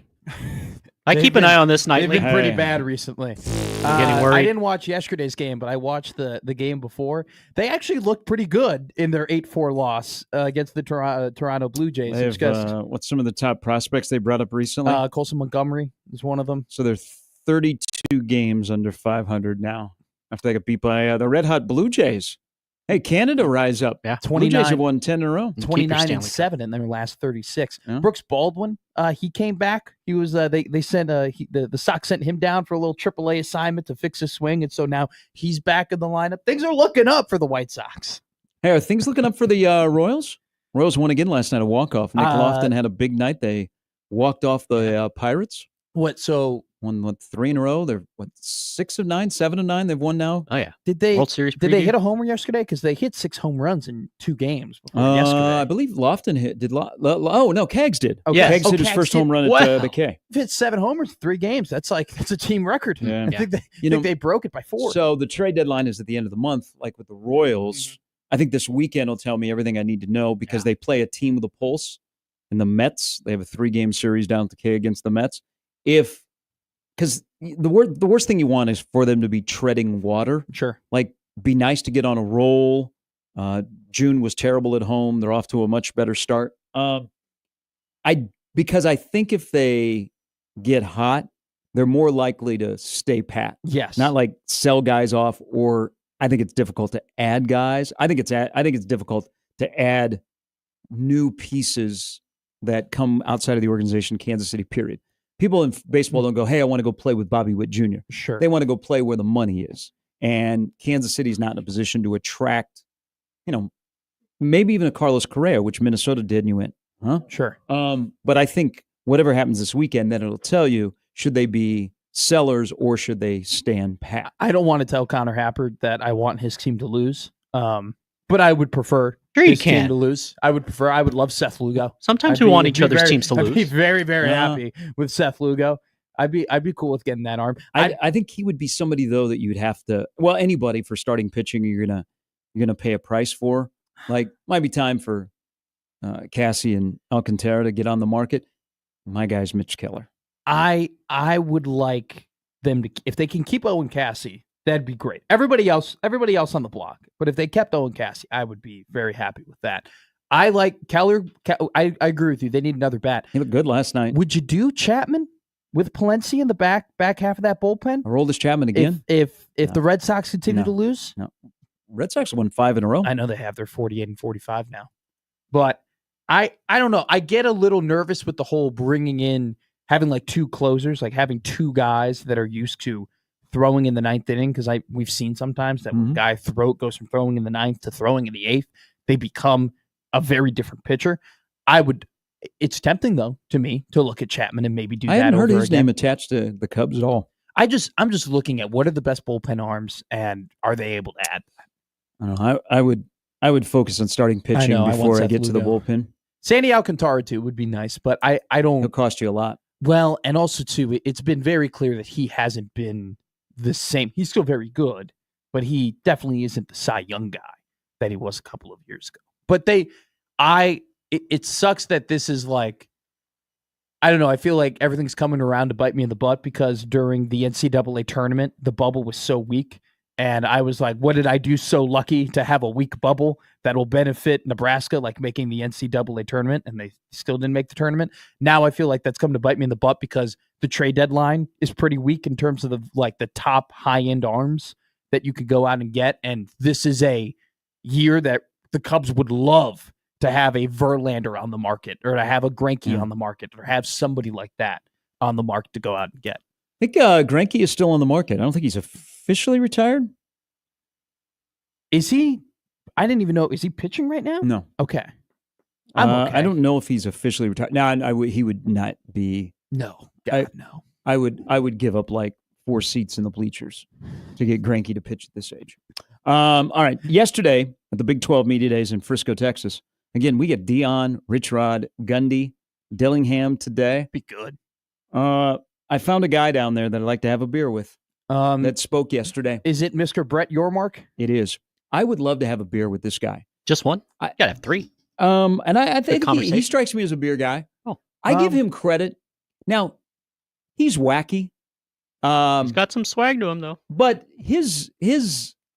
I keep an eye on this nightly. They've been pretty bad recently. Getting worried. I didn't watch yesterday's game, but I watched the game before. They actually looked pretty good in their 8-4 loss against the Toronto Blue Jays. They have, what's some of the top prospects they brought up recently? Colson Montgomery is one of them. So they're 32 games under 500 now after they got beat by the Red Hot Blue Jays. Hey, Canada rise up. Yeah, Blue Jays have won 10 in a row. 29-7 in their last 36. Yeah. Brooks Baldwin, he came back. He was they sent the Sox sent him down for a little AAA assignment to fix his swing, and so now he's back in the lineup. Things are looking up for the White Sox. Hey, are things looking up for the Royals? Royals won again last night, a walk-off. Nick Lofton had a big night. They walked off the Pirates. Won 3 in a row. They're 6 of 9, 7 of 9. They've won now. Oh yeah. Did they World Series? Did they hit a homer yesterday? Because they hit 6 home runs in 2 games before yesterday. I believe Lofton hit. Oh no, Keggs did. Okay. Keggs hit his first home run at the K. Hit 7 homers in 3 games. That's a team record. Yeah. I think they broke it by 4. So the trade deadline is at the end of the month, like with the Royals. Mm-hmm. I think this weekend will tell me everything I need to know because they play a team with a pulse. And the Mets, they have a 3-game series down at the K against the Mets. Because the worst thing you want is for them to be treading water. Sure. Like, be nice to get on a roll. June was terrible at home. They're off to a much better start. Because I think if they get hot, they're more likely to stay pat. Yes. Not like sell guys off, or I think it's difficult to add guys. I think it's difficult to add new pieces that come outside of the organization, Kansas City, period. People in baseball don't go, hey, I want to go play with Bobby Witt Jr. Sure. They want to go play where the money is. And Kansas City's not in a position to attract, maybe even a Carlos Correa, which Minnesota did, and you went, huh? Sure. But I think whatever happens this weekend, then it'll tell you, should they be sellers or should they stand pat? I don't want to tell Connor Happard that I want his team to lose, but I would prefer his team to lose. I would love Seth Lugo. Sometimes we want each other's teams to lose. I'd be very, very happy with Seth Lugo. I'd be cool with getting that arm. I think he would be somebody though that you'd have to. Well, anybody for starting pitching, you're gonna pay a price for. Like, might be time for Cassie and Alcantara to get on the market. My guy's Mitch Keller. I would like them to, if they can keep Owen Cassie, that'd be great. Everybody else on the block. But if they kept Owen Cassie, I would be very happy with that. I like Keller. I agree with you. They need another bat. He looked good last night. Would you do Chapman with Palencia in the back half of that bullpen? I roll this Chapman again. If the Red Sox continue to lose? No. Red Sox won 5 in a row. I know they have. They're 48 and 45 now. But I don't know. I get a little nervous with the whole bringing in, having like 2 closers, like having 2 guys that are used to throwing in the 9th inning, because we've seen sometimes that when a guy goes from throwing in the 9th to throwing in the 8th, they become a very different pitcher. It's tempting though to me to look at Chapman and maybe do that. I haven't heard his name attached to the Cubs at all. I'm just looking at what are the best bullpen arms and are they able to add that? I don't know. I would focus on starting pitching before I get to the bullpen. Sandy Alcantara too would be nice, but I don't. It'll cost you a lot. Well, and also too, it's been very clear that he hasn't been the same. He's still very good, but he definitely isn't the Cy Young guy that he was a couple of years ago. But it sucks that this is like, I don't know. I feel like everything's coming around to bite me in the butt because during the NCAA tournament, the bubble was so weak. And I was like, what did I do so lucky to have a weak bubble that will benefit Nebraska, like making the NCAA tournament, and they still didn't make the tournament. Now I feel like that's come to bite me in the butt because the trade deadline is pretty weak in terms of the top high-end arms that you could go out and get. And this is a year that the Cubs would love to have a Verlander on the market or to have a Greinke on the market or have somebody like that on the market to go out and get. I think Greinke is still on the market. I don't think he's officially retired. Is he? I didn't even know. Is he pitching right now? No. Okay. I'm okay. I don't know if he's officially retired. No, he would not be. No. God, no. I would give up like 4 seats in the bleachers to get Greinke to pitch at this age. All right. Yesterday at the Big 12 Media Days in Frisco, Texas, again, we get Dion, Rich Rod, Gundy, Dillingham today. Be good. I found a guy down there that I'd like to have a beer with that spoke yesterday. Is it Mr. Brett Yormark? It is. I would love to have a beer with this guy. Just one? I gotta have 3. And I think he strikes me as a beer guy. Oh. I give him credit. Now, he's wacky. He's got some swag to him, though. But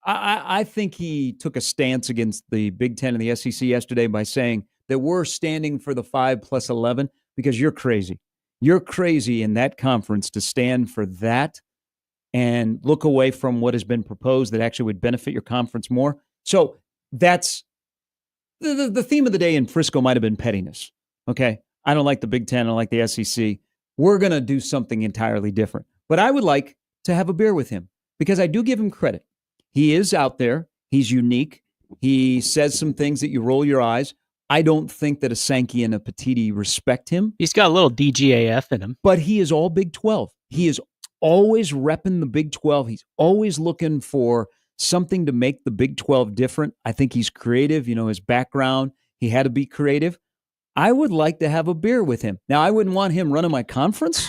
I think he took a stance against the Big Ten and the SEC yesterday by saying that we're standing for the 5+11 because you're crazy. You're crazy in that conference to stand for that and look away from what has been proposed that actually would benefit your conference more. So that's the theme of the day in Frisco might have been pettiness. Okay, I don't like the Big Ten. I don't like the SEC. We're going to do something entirely different. But I would like to have a beer with him because I do give him credit. He is out there. He's unique. He says some things that you roll your eyes. I don't think that a Sankey and a Petiti respect him. He's got a little DGAF in him. But he is all Big 12. He is always repping the Big 12. He's always looking for something to make the Big 12 different. I think he's creative. You know, his background, he had to be creative. I would like to have a beer with him. Now, I wouldn't want him running my conference,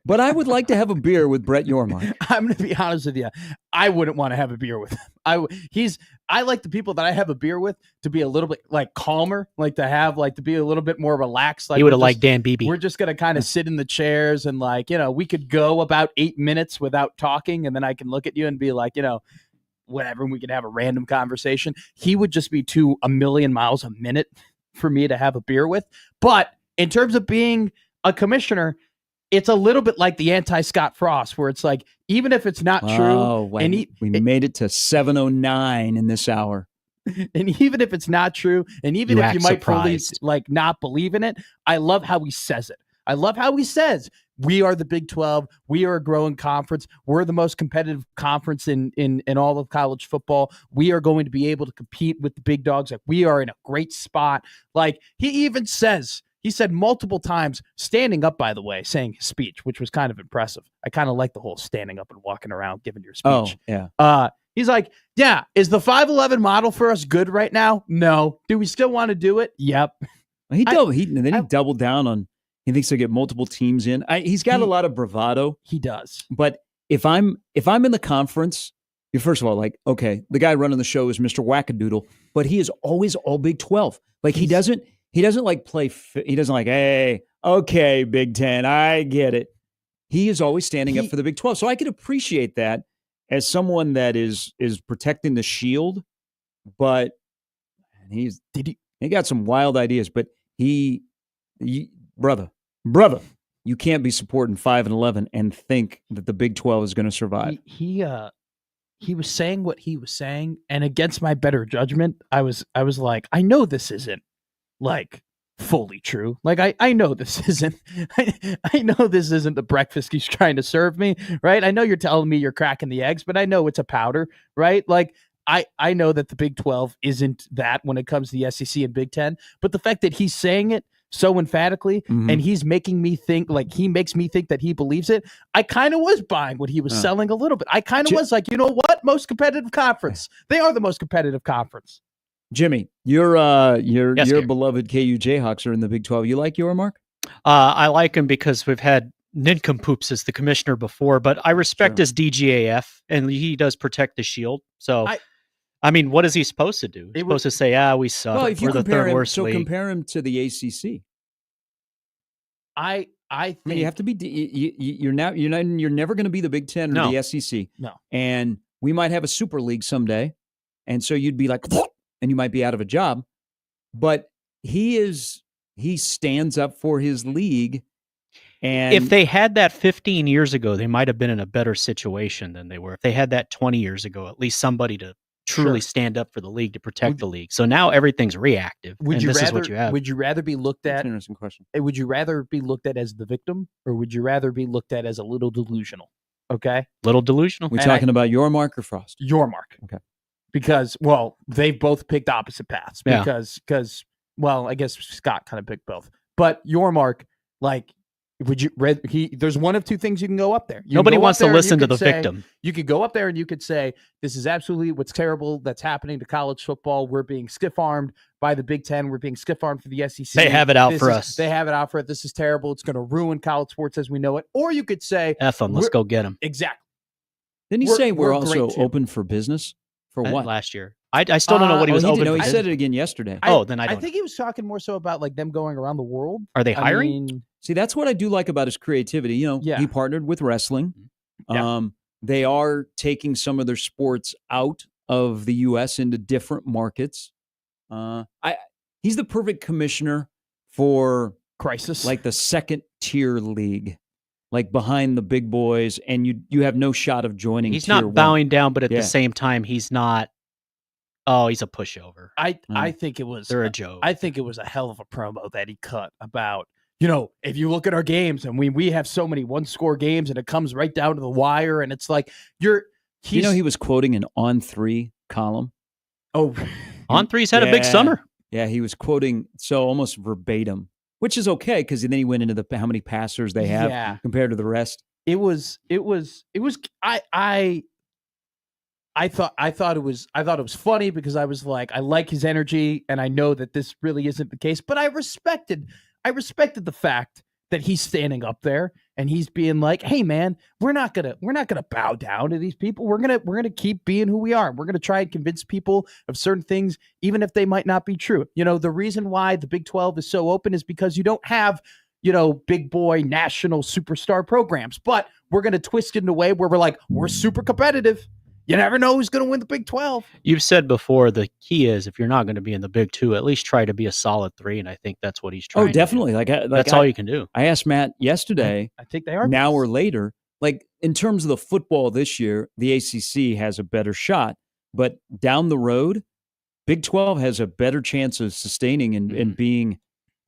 but I would like to have a beer with Brett Yormark. I'm going to be honest with you. I wouldn't want to have a beer with him. I like the people that I have a beer with to be a little bit like calmer, to be a little bit more relaxed. Like he would have liked Dan Beebe. We're just going to kind of sit in the chairs and we could go about 8 minutes without talking. And then I can look at you and be like, whatever. And we could have a random conversation. He would just be too a million miles a minute for me to have a beer with. But in terms of being a commissioner, it's a little bit like the anti-Scott Frost, where it's like, even if it's not true, we made it to 7:09 in this hour. And even if it's not true, and even if you might fully not believe in it, I love how he says it. I love how he says, we are the Big 12. We are a growing conference. We're the most competitive conference in all of college football. We are going to be able to compete with the big dogs. Like, we are in a great spot. Like, he even says, he said multiple times, standing up, by the way, saying his speech, which was kind of impressive. I kind of like the whole standing up and walking around giving your speech. Oh, yeah. He's like, yeah, is the 5'11 model for us good right now? No. Do we still want to do it? Yep. He doubled down on, he thinks he'll get multiple teams in. He's got a lot of bravado. He does. But if I'm in the conference, first of all, okay, the guy running the show is Mr. Wackadoodle, but he is always all Big 12. He doesn't play. He doesn't hey, okay, Big Ten, I get it. He is always standing up for the Big 12. So I could appreciate that as someone that is protecting the shield, but he got some wild ideas, but brother, you can't be supporting 5 and 11 and think that the Big 12 is going to survive. He was saying what he was saying, and against my better judgment, I was like, I know this isn't fully true. I know this isn't. I know this isn't the breakfast he's trying to serve me, right? I know you're telling me you're cracking the eggs, but I know it's a powder, right? I know that the Big 12 isn't that when it comes to the SEC and Big 10, but the fact that he's saying it so emphatically, and he's making me think, he makes me think that he believes it. I kind of was buying what he was selling a little bit. I kind of was like, you know what? Most competitive conference. They are the most competitive conference. Jimmy, your beloved KU Jayhawks are in the Big 12. You like Yormark? I like him because we've had nincompoops as the commissioner before, but I respect his DGAF, and he does protect the shield. So, what is he supposed to do? He's supposed to say, we suck. Well, if you We're the third worst league. Compare him to the ACC. I think you have to be. You're never going to be the Big Ten or the SEC. No, and we might have a super league someday, and so you'd be like, and you might be out of a job. But he stands up for his league. And if they had that 15 years ago, they might have been in a better situation than they were. If they had that 20 years ago, at least somebody to truly stand up for the league, to protect the league. So now everything's reactive. This is what you have. Would you rather be looked at? That's an interesting question. Would you rather be looked at as the victim, or would you rather be looked at as a little delusional? Okay, little delusional. We're talking about Yormark or Frost? Yormark. Okay. Because they've both picked opposite paths. Because I guess Scott kind of picked both. But Yormark, would you there's one of two things you can go up there. Nobody wants to listen to the victim. You could go up there and you could say, this is absolutely what's terrible that's happening to college football. We're being stiff-armed by the Big Ten. We're being stiff-armed for the SEC. They have it out for us. They have it out for it. This is terrible. It's going to ruin college sports as we know it. Or you could say, F them. Let's go get them. Exactly. Didn't he say we're also open for business? For what? Last year. I still don't know what he was he open. did, no, he for. said it again yesterday. Then I don't. I think he was talking more so about like them going around the world. Are they hiring? I mean, See, that's what I do like about his creativity. Yeah. He partnered with wrestling. Yeah. They are taking some of their sports out of the U.S. into different markets. He's the perfect commissioner for crisis, like the second tier league, like behind the big boys, and you have no shot of joining. He's tier not one. bowing down, but at Yeah. the same time, he's not. Oh, he's a pushover. I think it was They're a joke. I think it was a hell of a promo that he cut about, if you look at our games and we have so many one-score games and it comes right down to the wire and it's like he was quoting an On3 column. Oh, On3's had a big summer. Yeah, he was quoting almost verbatim, which is okay because then he went into how many passers they have compared to the rest. It was I thought it was funny because I was like, I like his energy and I know that this really isn't the case, but I respected the fact that he's standing up there and he's being like, hey man, we're not gonna bow down to these people. We're gonna keep being who we are. We're gonna try and convince people of certain things, even if they might not be true. The reason why the Big 12 is so open is because you don't have big boy national superstar programs, but we're going to twist it in a way where we're like, we're super competitive. You never know who's going to win the Big 12. You've said before, the key is if you're not going to be in the Big 2, at least try to be a solid 3, and I think that's what he's trying to definitely. do. That's all you can do. I asked Matt yesterday, I think they are. Now or later, like in terms of the football this year, the ACC has a better shot, but down the road, Big 12 has a better chance of sustaining and being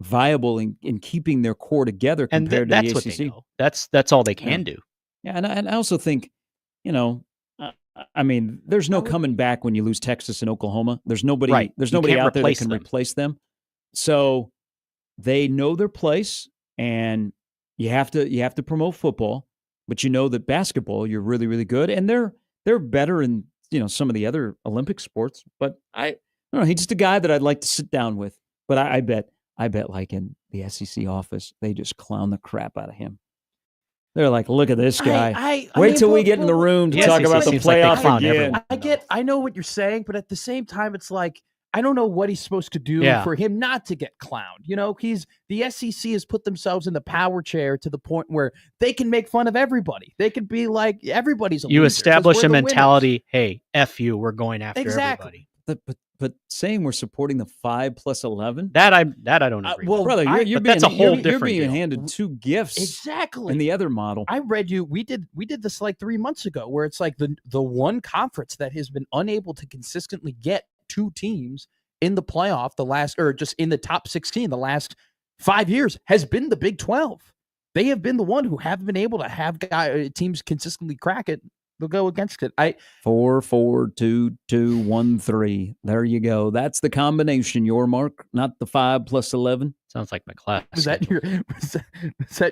viable in keeping their core together compared to the ACC. What they know. That's all they can do. Yeah, and I also think, I mean, there's no coming back when you lose Texas and Oklahoma. There's nobody. Right. There's You nobody can't out there that can them. replace them. So they know their place, and you have to promote football. But you know that basketball, you're really, really good, and they're better in some of the other Olympic sports. But I don't know. He's just a guy that I'd like to sit down with. But I bet like in the SEC office, they just clown the crap out of him. They're like, look at this guy. Wait till we get in the room to talk about the playoff again. I know what you're saying, but at the same time, it's like, I don't know what he's supposed to do for him not to get clowned. The SEC has put themselves in the power chair to the point where they can make fun of everybody. They could be like, everybody's a loser. You establish a mentality, hey, F you, we're going after everybody. But saying we're supporting the 5+11, that I don't agree. Well, brother, that's a whole different. You're being handed two gifts exactly in the other model. I read you. We did this like 3 months ago, where it's like the one conference that has been unable to consistently get 2 teams in the playoff just in the top 16 the last 5 years has been the Big 12. They have been the one who haven't been able to have teams consistently crack it. They'll go against it. 4-4-2-2-1-3. There you go. That's the combination. Your mark, not the 5+11. Sounds like my class. Was that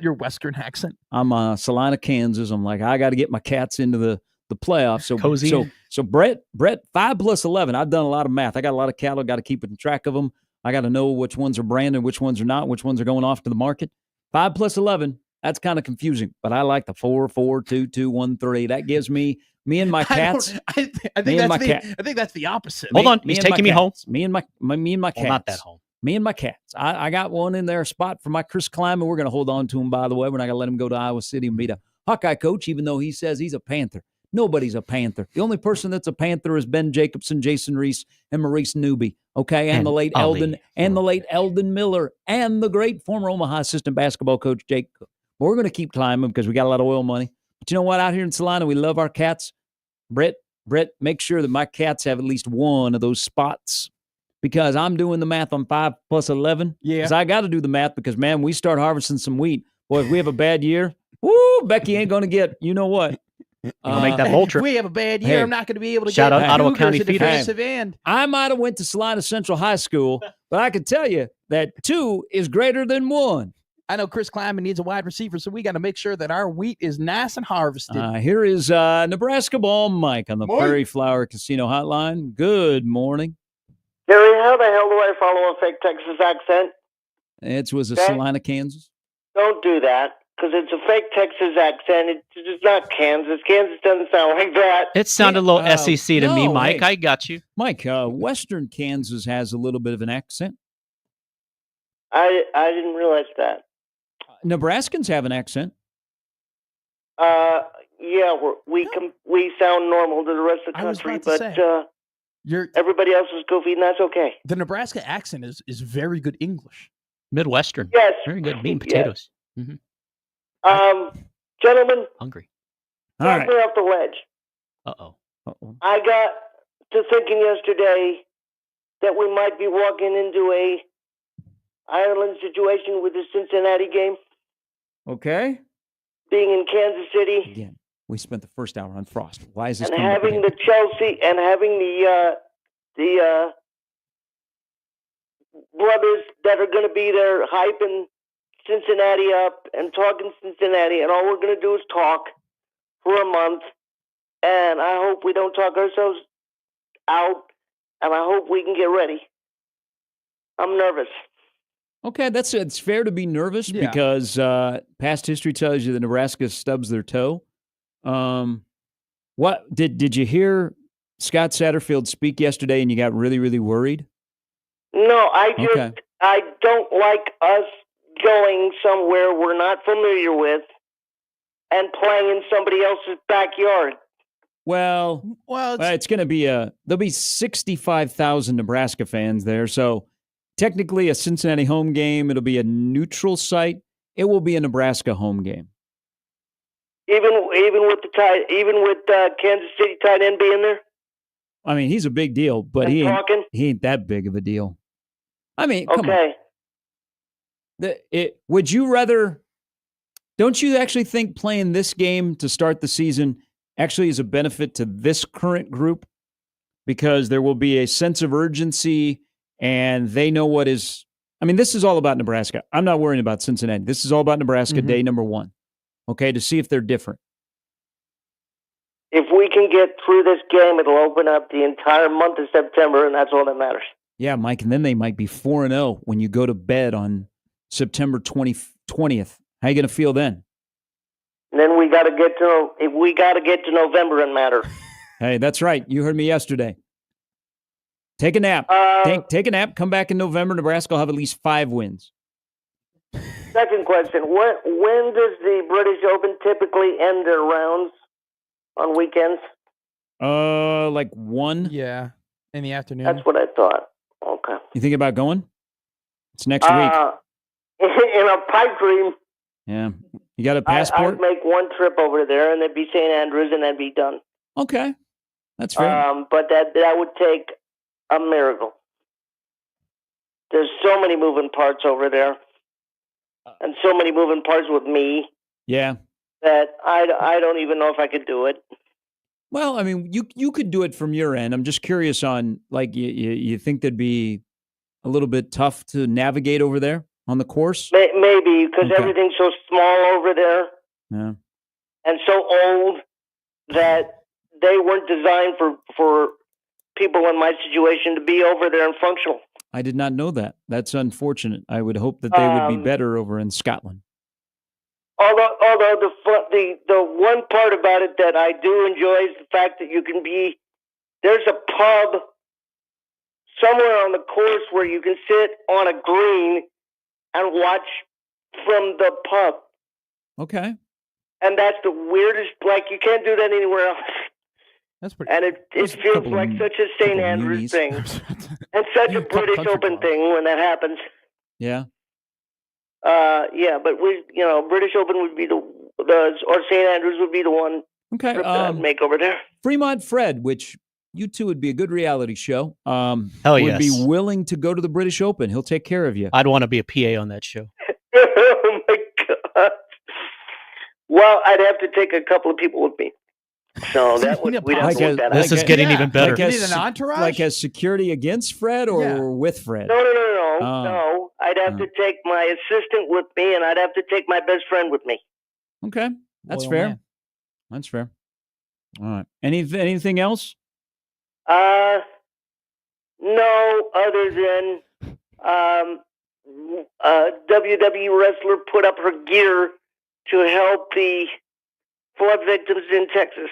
your Western accent? I'm Salina, Kansas. I'm like, I got to get my Cats into the playoffs. So cozy. So Brett, 5+11. I've done a lot of math. I got a lot of cattle. Got to keep track of them. I got to know which ones are branded, which ones are not, which ones are going off to the market. 5+11. That's kind of confusing, but I like the 4-4-2-2-1-3. That gives me and my Cats. I think that's the opposite. Hold on, he's taking me home. Me and my Cats. Not that home. Me and my Cats. I got one in there, a spot for my Chris Kleiman. We're going to hold on to him, by the way. We're not going to let him go to Iowa City and be the Hawkeye coach, even though he says he's a Panther. Nobody's a Panther. The only person that's a Panther is Ben Jacobson, Jason Reese, and Maurice Newby. Okay, and the late Eldon Miller, and the great former Omaha assistant basketball coach Jake Cook. But we're going to keep climbing because we got a lot of oil money. But you know what? Out here in Salina, we love our Cats. Brett, make sure that my Cats have at least one of those spots, because I'm doing the math on 5+11. Yeah. Because I got to do the math because, man, we start harvesting some wheat. Boy, if we have a bad year, woo, Becky ain't going to get, you know what? I'll make that bowl trip. If we have a bad year, I'm not going to be able to shout get out Ottawa County defensive end. I might have went to Salina Central High School, but I can tell you that 2 is greater than 1. I know Chris Kleiman needs a wide receiver, so we got to make sure that our wheat is nice and harvested. Here is Nebraska Ball Mike on the Prairie Flower Casino Hotline. Good morning. Gary, how the hell do I follow a fake Texas accent? It was Salina, Kansas. Don't do that. because it's a fake Texas accent. It's just not Kansas. Kansas doesn't sound like that. It sounded a little SEC to me, no, Mike. hey. I got you. Mike, Western Kansas has a little bit of an accent. I didn't realize that. Nebraskans have an accent. Yeah, we sound normal to the rest of the I was country, about to but say, everybody else is goofy, and that's okay. the Nebraska accent is very good English. Midwestern. Yes. Very good. Meat and Yes. potatoes. Mm-hmm. Gentlemen, Hungry. All talk right. me off the ledge. Uh-oh. I got to thinking yesterday that we might be walking into a Ireland situation with the Cincinnati game, Okay. being in Kansas City, Again, we spent the first hour on Frost. Why is this and coming up having again? the Chelsea and having the brothers that are going to be there hyping Cincinnati up and talking Cincinnati, and all we're going to do is talk for a month. And I hope we don't talk ourselves out, and I hope we can get ready. I'm nervous. Okay, it's fair to be nervous Yeah. because past history tells you that Nebraska stubs their toe. What did you hear Scott Satterfield speak yesterday and you got really, really worried? No, Okay. I don't like us going somewhere we're not familiar with and playing in somebody else's backyard. Well, it's going to be there'll be 65,000 Nebraska fans there. So technically a Cincinnati home game. It'll be a neutral site. It will be a Nebraska home game. Even with Kansas City tight end being there. I mean, he's a big deal, but and he talking? ain't that big of a deal. I mean, come Okay. on. Would you rather? Don't you actually think playing this game to start the season actually is a benefit to this current group? Because there will be a sense of urgency and they know what is. I mean, this is all about Nebraska. I'm not worrying about Cincinnati. This is all about Nebraska day number one. Okay, to see if they're different. If we can get through this game, it'll open up the entire month of September, and that's all that matters. Yeah, Mike, and then they might be 4-0 when you go to bed on September 20th. How are you going to feel then? And then we got to get to November and matter. Hey, that's right. You heard me yesterday. Take a nap. Take a nap. Come back in November. Nebraska will have at least 5 wins. Second question: when does the British Open typically end their rounds on weekends? Like 1. Yeah, in the afternoon. That's what I thought. Okay. You think about going? It's next week. In a pipe dream. Yeah. You got a passport? I'd make one trip over there, and it'd be St. Andrews, and that'd be done. Okay. That's fair. But that would take a miracle. There's so many moving parts over there, and so many moving parts with me. Yeah. That I don't even know if I could do it. Well, I mean, you could do it from your end. I'm just curious on, like, you think that'd be a little bit tough to navigate over there on the course? Maybe, because everything's so small over there. Yeah. And so old that they weren't designed for people in my situation to be over there and functional. I did not know that. That's unfortunate. I would hope that they would be better over in Scotland. Although the one part about it that I do enjoy is the fact that you can be, there's a pub somewhere on the course where you can sit on a green and watch from the pub. Okay. And that's the weirdest, like you can't do that anywhere else. That's pretty. And it feels like such a St. Andrews thing. And such a British Open thing when that happens. Yeah. Yeah, but British Open would be or St. Andrews would be the one. Okay. That I'd make over there. Fremont Fred, which you two would be a good reality show. Hell would yes. be willing to go to the British Open. He'll take care of you. I'd want to be a PA on that show. Oh my God. Well, I'd have to take a couple of people with me. So that would we'd have to work that out. This is getting even better. You need an entourage? Like as security against Fred or with Fred? No. I'd have to take my assistant with me, and I'd have to take my best friend with me. Okay. That's Loyal fair. man. That's fair. All right. Anything else? No, other than WWE wrestler put up her gear to help the flood victims in Texas.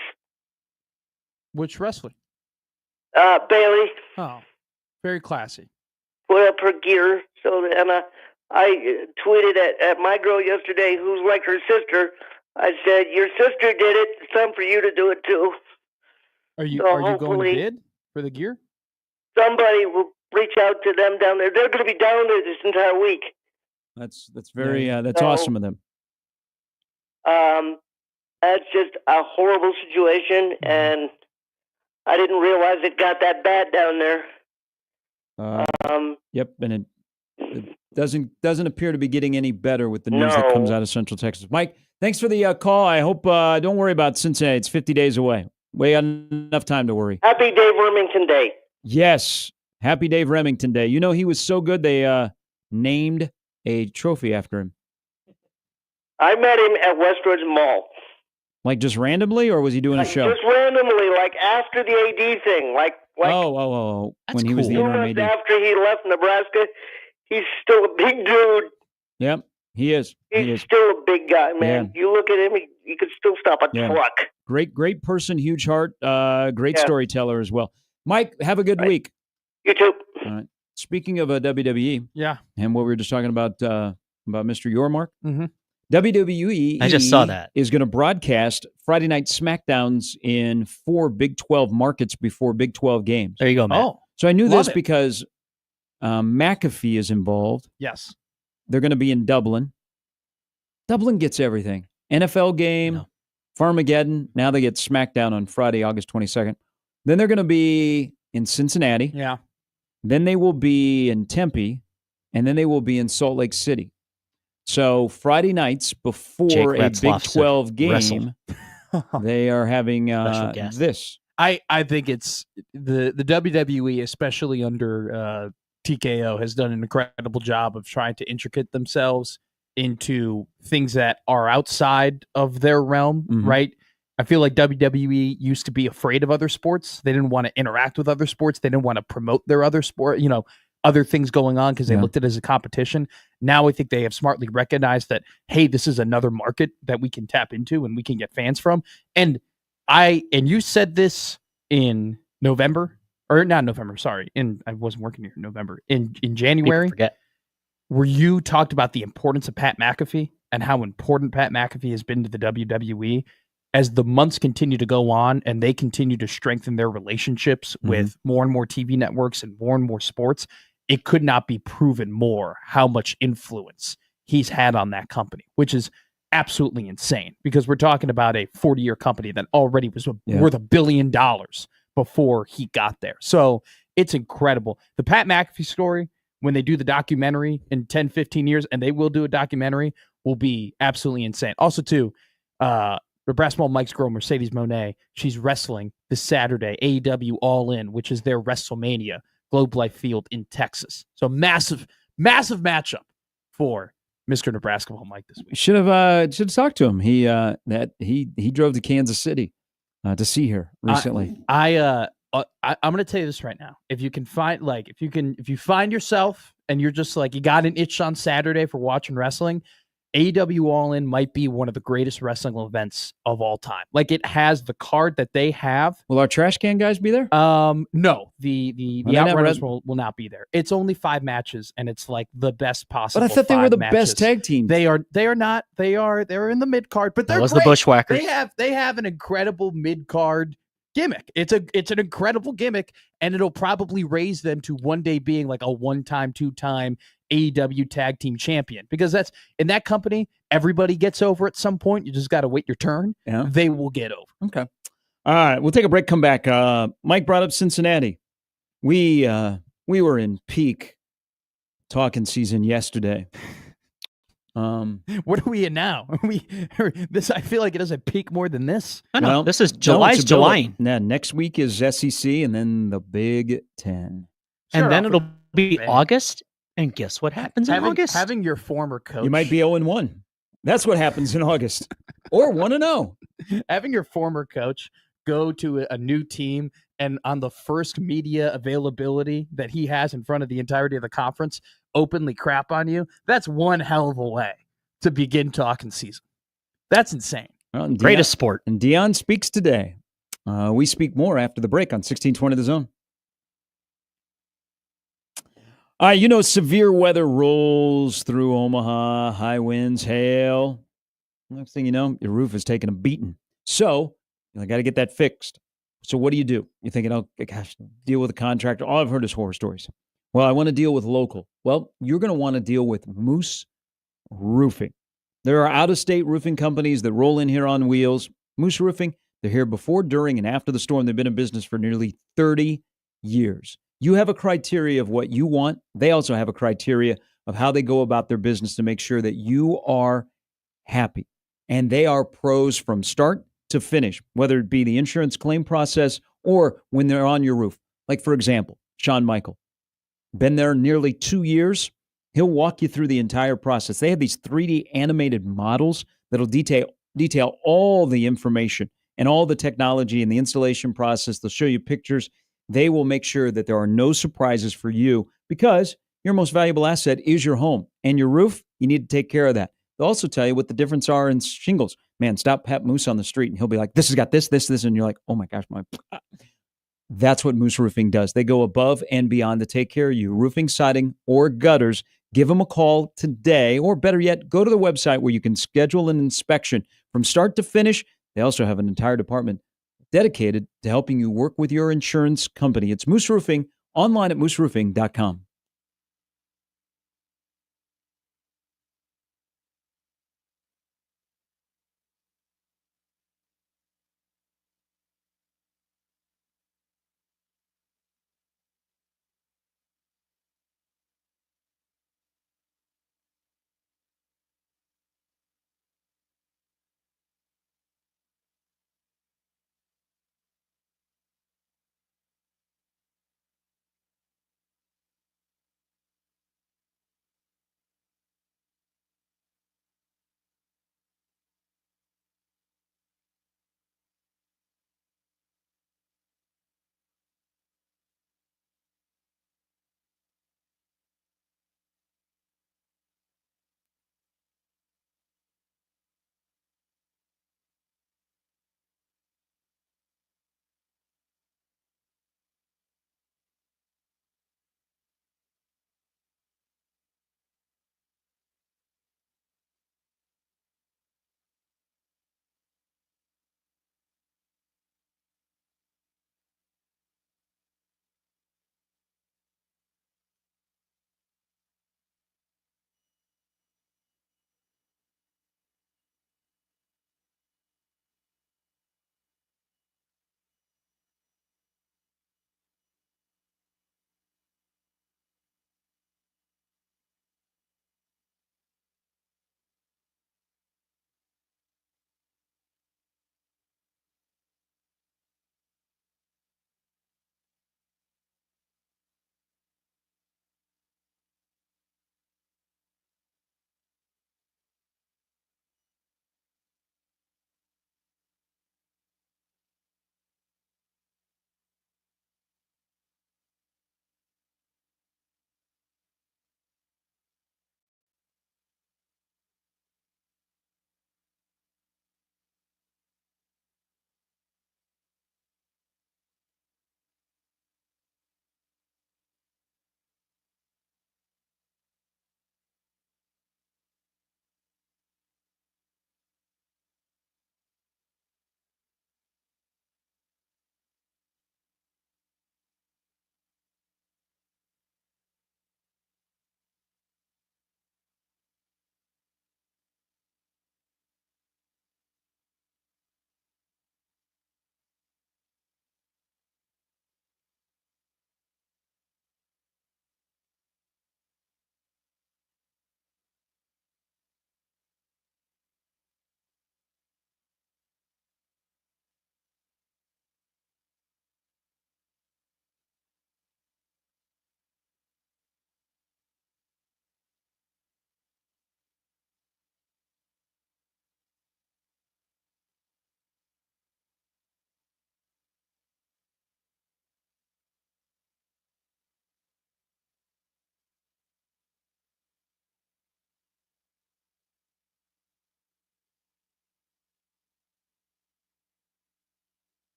Which wrestler? Bailey Oh, very classy. put up her gear. And I tweeted at my girl yesterday, who's like her sister. I said, "Your sister did it. It's time for you to do it too." Are you So going to hopefully bid for the gear? Somebody will reach out to them down there. They're going to be down there this entire week. That's very that's So, awesome of them. That's just a horrible situation, and I didn't realize it got that bad down there. Yep, and it doesn't appear to be getting any better with the news that comes out of Central Texas. Mike, thanks for the call. I hope don't worry about Cincinnati. It's 50 days away. We got enough time to worry. Happy Dave Remington Day. Yes, happy Dave Remington Day. You know he was so good they named a trophy after him. I met him at Westridge Mall. Like just randomly, or was he doing a show? Just randomly, like after the AD thing, like oh, when he was the 2 interim months AD. after he left Nebraska. He's still a big dude. Yep, he is. He's still a big guy, man. Yeah. You look at him, he could still stop a truck. Great person, huge heart, great storyteller as well. Mike, have a good week. You too. All right. Speaking of WWE, and what we were just talking about Mr. Yormark, WWE I just saw that. is going to broadcast Friday night SmackDowns in 4 Big 12 markets before Big 12 games. There you go, Matt. Oh, so I knew love this it. because McAfee is involved. Yes. They're going to be in Dublin. Dublin gets everything. NFL game, Farmageddon. Now they get SmackDown on Friday, August 22nd. Then they're going to be in Cincinnati. Yeah. Then they will be in Tempe. And then they will be in Salt Lake City. So Friday nights before a Big 12 game, they are having this. I think it's the WWE, especially under TKO, has done an incredible job of trying to intricate themselves into things that are outside of their realm, right? I feel like WWE used to be afraid of other sports. They didn't want to interact with other sports. They didn't want to promote their other sport, other things going on because they looked at it as a competition. Now I think they have smartly recognized that, hey, this is another market that we can tap into and we can get fans from. And you said this in November, or not November, sorry. I wasn't working here in November. In January, where you talked about the importance of Pat McAfee and how important Pat McAfee has been to the WWE. As the months continue to go on and they continue to strengthen their relationships with more and more TV networks and more sports, it could not be proven more how much influence he's had on that company, which is absolutely insane because we're talking about a 40-year company that already was worth $1 billion before he got there. So it's incredible. The Pat McAfee story, when they do the documentary in 10, 15 years, and they will do a documentary, will be absolutely insane. Also, too, Brass Mall Mike's girl, Mercedes Monet, she's wrestling this Saturday, AEW All In, which is their WrestleMania, Globe Life Field in Texas. So massive matchup for Mr. Nebraska Mall Mike this week. Should have talked to him. He drove to Kansas City to see her recently. I'm going to tell you this right now. If you can find, if you find yourself and you're just you got an itch on Saturday for watching wrestling, AEW All In might be one of the greatest wrestling events of all time. It has the card that they have. Will our trash can guys be there? No, the Outrunners will not be there. It's only 5 matches, and it's the best possible. But I thought they were the matches. best tag team. They are not. They're in the mid card, but they're was great. The Bushwhackers. They have an incredible mid card gimmick. It's an incredible gimmick, and it'll probably raise them to one day being a 1-time, 2-time AEW tag team champion, because that's in that company, everybody gets over at some point. You just got to wait your turn. Yeah. They will get over. Okay. All right. We'll take a break, come back. Mike brought up Cincinnati. We were in peak talking season yesterday. What are we in now? I feel like it doesn't peak more than this. I know. This is July. Now, next week is SEC and then the Big Ten. And then it'll be August. And guess what happens in August? Having your former coach. You might be 0-1. That's what happens in August. Or 1-0. Having your former coach go to a new team and on the first media availability that he has in front of the entirety of the conference, openly crap on you, that's one hell of a way to begin talking season. That's insane. Well, and Greatest sport. And Dion speaks today. We speak more after the break on 1620 The Zone. All right, severe weather rolls through Omaha, high winds, hail. Next thing you know, your roof is taking a beating. So, I got to get that fixed. So what do? You're thinking, oh, gosh, deal with a contractor. All I've heard is horror stories. Well, I want to deal with local. Well, you're going to want to deal with Moose Roofing. There are out-of-state roofing companies that roll in here on wheels. Moose Roofing, they're here before, during, and after the storm. They've been in business for nearly 30 years. You have a criteria of what you want. They also have a criteria of how they go about their business to make sure that you are happy. And they are pros from start to finish, whether it be the insurance claim process or when they're on your roof. Like, for example, Shawn Michael, been there nearly 2 years. He'll walk you through the entire process. They have these 3D animated models that'll detail all the information and all the technology and the installation process. They'll show you pictures. They will make sure that there are no surprises for you because your most valuable asset is your home and your roof. You need to take care of that. They'll also tell you what the difference are in shingles. Man, stop Pat Moose on the street and he'll be like, this has got this, this, this. And you're like, oh my gosh, That's what Moose Roofing does. They go above and beyond to take care of you. Roofing, siding, or gutters. Give them a call today, or better yet, go to the website where you can schedule an inspection from start to finish. They also have an entire department dedicated to helping you work with your insurance company. It's Moose Roofing, online at mooseroofing.com.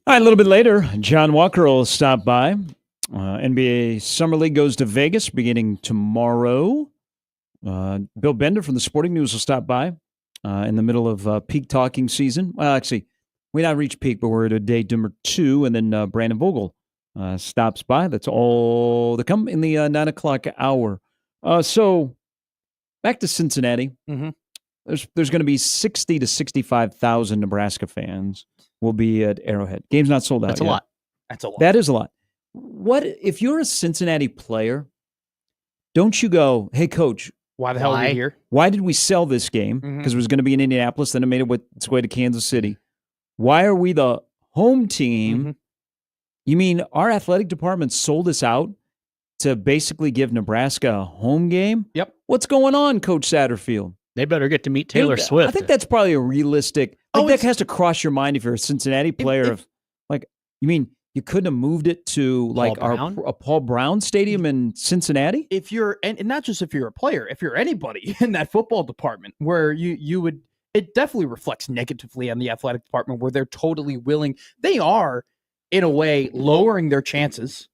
All right, a little bit later, John Walker will stop by. NBA Summer League goes to Vegas beginning tomorrow. Bill Bender from the Sporting News will stop by in the middle of peak talking season. Well, actually, we not reached peak, but we're at a day number 2, and then Brandon Vogel stops by. That's all to come in the 9 o'clock hour. So back to Cincinnati. Mm-hmm. There's going to be 60 to 65,000 Nebraska fans will be at Arrowhead. Game's not sold out. That's a lot. That's a lot. That is a lot. What if you're a Cincinnati player? Don't you go, hey, coach, Why the hell are we here? why did we sell this game? Because it was going to be in Indianapolis, then it made its way to Kansas City. Why are we the home team? You mean our athletic department sold us out to basically give Nebraska a home game? Yep. What's going on, Coach Satterfield? They better get to meet Taylor Swift. I think that's probably a realistic. That has to cross your mind if you're a Cincinnati player. You mean you couldn't have moved it to a Paul Brown Stadium in Cincinnati? If you're, and not just if you're a player, if you're anybody in that football department, where you would, it definitely reflects negatively on the athletic department, where they're totally willing. They are, in a way, lowering their chances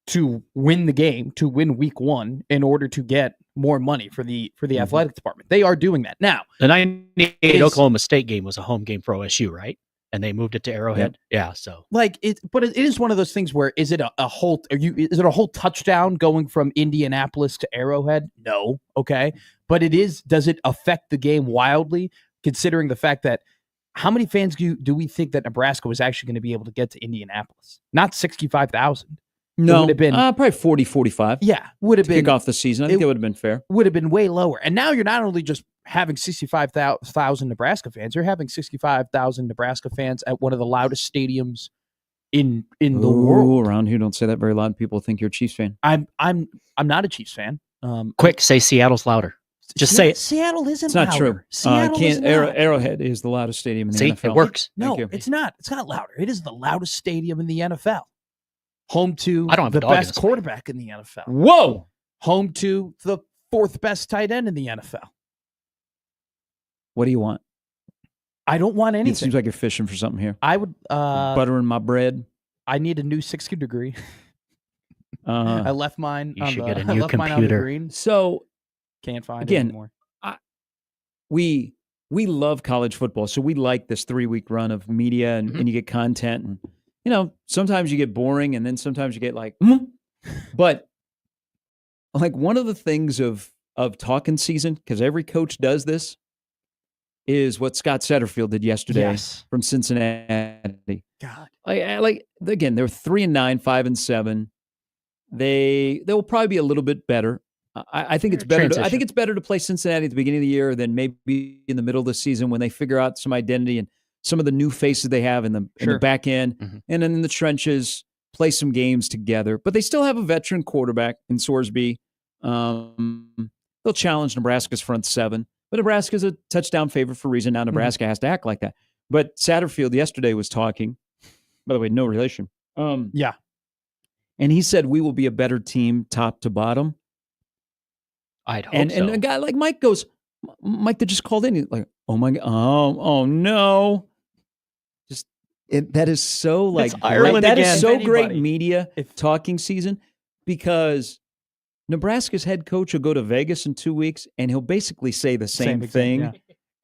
to win the game, to win week 1, in order to get more money for the athletic department. They are doing that now. The 98 Oklahoma State game was a home game for OSU, right? And they moved it to Arrowhead. Yeah, so but it is one of those things where is it a whole touchdown going from Indianapolis to Arrowhead? No, okay, but it is. Does it affect the game wildly, considering the fact that how many fans do we think that Nebraska was actually going to be able to get to Indianapolis? Not 65,000. No, it would have been probably 40, 45. Yeah, would have been kick off the season. I think that would have been fair. Would have been way lower. And now you're not only just having 65,000 Nebraska fans, you're having 65,000 Nebraska fans at one of the loudest stadiums in the world. Around here, don't say that very loud. People think you're a Chiefs fan. I'm not a Chiefs fan. Quick, say Seattle's louder. Just say it. Seattle isn't. It's not louder. true. Seattle is not. Arrowhead is the loudest stadium in the NFL. It works. No, it's not. It's not louder. It is the loudest stadium in the NFL. Home to the best quarterback in the NFL. Whoa! Home to the 4th best tight end in the NFL. What do you want? I don't want anything. It seems like you're fishing for something here. I would butter in my bread. I need a new 60 degree. I left mine. You should get a new computer. Green, so can't find it anymore. We love college football, so we like this 3-week run of media, and you get content, and sometimes you get boring, and then sometimes you get but one of the things of talking season, because every coach does this, is what Scott Satterfield did yesterday from Cincinnati. God, again, they're 3-9, 5-7. They will probably be a little bit better. I think it's better. I think it's better to play Cincinnati at the beginning of the year than maybe in the middle of the season when they figure out some identity and some of the new faces they have in the back end, and then in the trenches, play some games together. But they still have a veteran quarterback in Sorsby. They'll challenge Nebraska's front 7, but Nebraska's a touchdown favorite for a reason. Now Nebraska has to act like that. But Satterfield yesterday was talking. By the way, no relation. Yeah. And he said, we will be a better team top to bottom. I'd hope so. And a guy like Mike goes, Mike that just called in, he's like, oh my God, oh no. That is so that is so great media talking season, because Nebraska's head coach will go to Vegas in 2 weeks and he'll basically say the same thing. Yeah.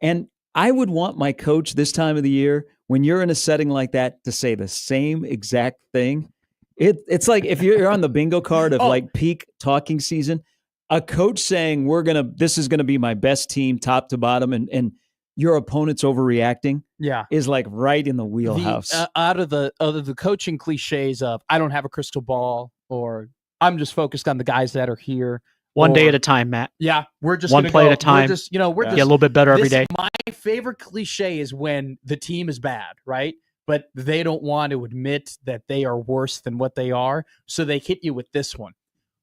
And I would want my coach this time of the year, when you're in a setting like that, to say the same exact thing. It's like if you're on the bingo card of peak talking season, a coach saying this is gonna be my best team top to bottom, and your opponent's overreacting, is right in the wheelhouse. Out of the coaching cliches of I don't have a crystal ball, or I'm just focused on the guys that are here. One day at a time, Matt. Yeah, we're just one play at a time. We're just get a little bit better every day. My favorite cliche is when the team is bad, right? But they don't want to admit that they are worse than what they are, so they hit you with this one.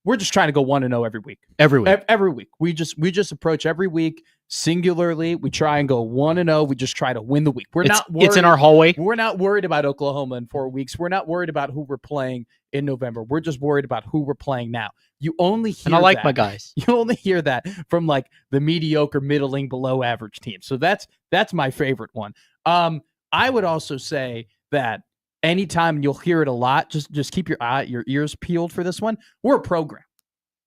We're just trying to go 1-0 every week. Every week. We just approach every week singularly. We try and go 1-0. We just try to win the week. It's in our hallway. We're not worried about Oklahoma in 4 weeks. We're not worried about who we're playing in November. We're just worried about who we're playing now. You only hear and I like my guys. You only hear that from the mediocre, middling, below average team. So that's my favorite one. I would also say that anytime, and you'll hear it a lot. Just keep your ears peeled for this one. We're a program.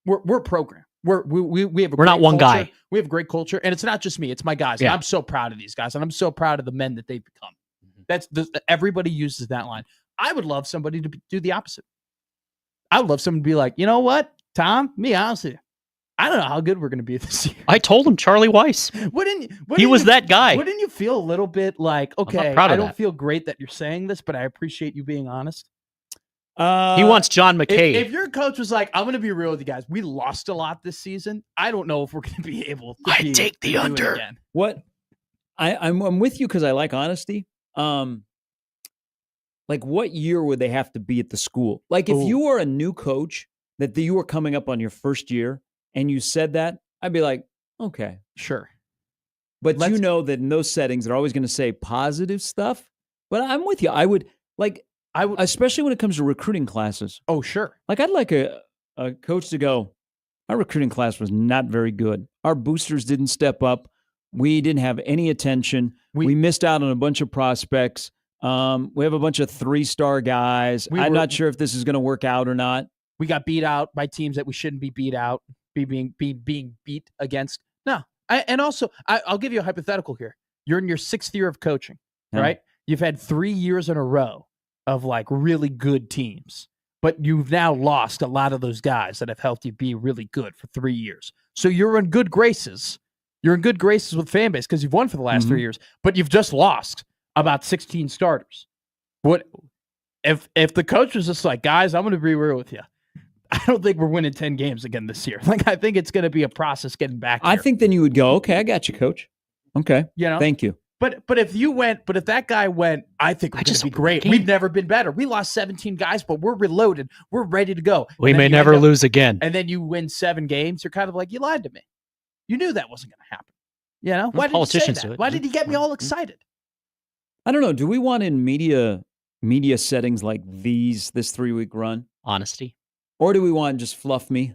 We're a program. We have a We're not great one culture. guy. We have great culture, and it's not just me. It's my guys. Yeah. And I'm so proud of these guys, and I'm so proud of the men that they've become. Everybody uses that line. I would love somebody to do the opposite. I would love someone to be like, you know what, Tom? Me, honestly, I don't know how good we're going to be this year. I told him Charlie Weiss. He was that guy. Wouldn't you feel a little bit like, okay, I don't feel great that you're saying this, but I appreciate you being honest? He wants John McKay. If your coach was like, I'm going to be real with you guys, we lost a lot this season. I don't know if we're going to be able to take the under. Again. What I'm with you because I like honesty. Like, what year would they have to be at the school? Like, if you were a new coach that you were coming up on your first year and you said that, I'd be like, okay, sure. But you know that in those settings, they're always going to say positive stuff. But I'm with you. I would, especially when it comes to recruiting classes. Oh, sure. Like, I'd like a coach to go, our recruiting class was not very good. Our boosters didn't step up. We didn't have any attention. We missed out on a bunch of prospects. We have a bunch of 3-star guys. I'm not sure if this is going to work out or not. We got beat out by teams that we shouldn't be beat out, being beat against. No. I'll give you a hypothetical here. You're in your 6th year of coaching, right? You've had 3 years in a row of like really good teams, but you've now lost a lot of those guys that have helped you be really good for 3 years. So you're in good graces. You're in good graces with fan base because you've won for the last 3 years, but you've just lost about 16 starters. What if the coach was just like, guys, I'm going to be real with you. I don't think we're winning 10 games again this year. Like, I think it's going to be a process getting back here. I think then you would go, okay, I got you, coach. Okay. Thank you. But if that guy went, I think we're going to be great. We've never been better. We lost 17 guys, but we're reloaded. We're ready to go. We may never lose again. And then you win 7 games. You're kind of like, you lied to me. You knew that wasn't going to happen. You know? Why did you say that? Why did he get me all excited? I don't know. Do we want in media settings like this 3-week run? Honesty. Or do we want just fluff me?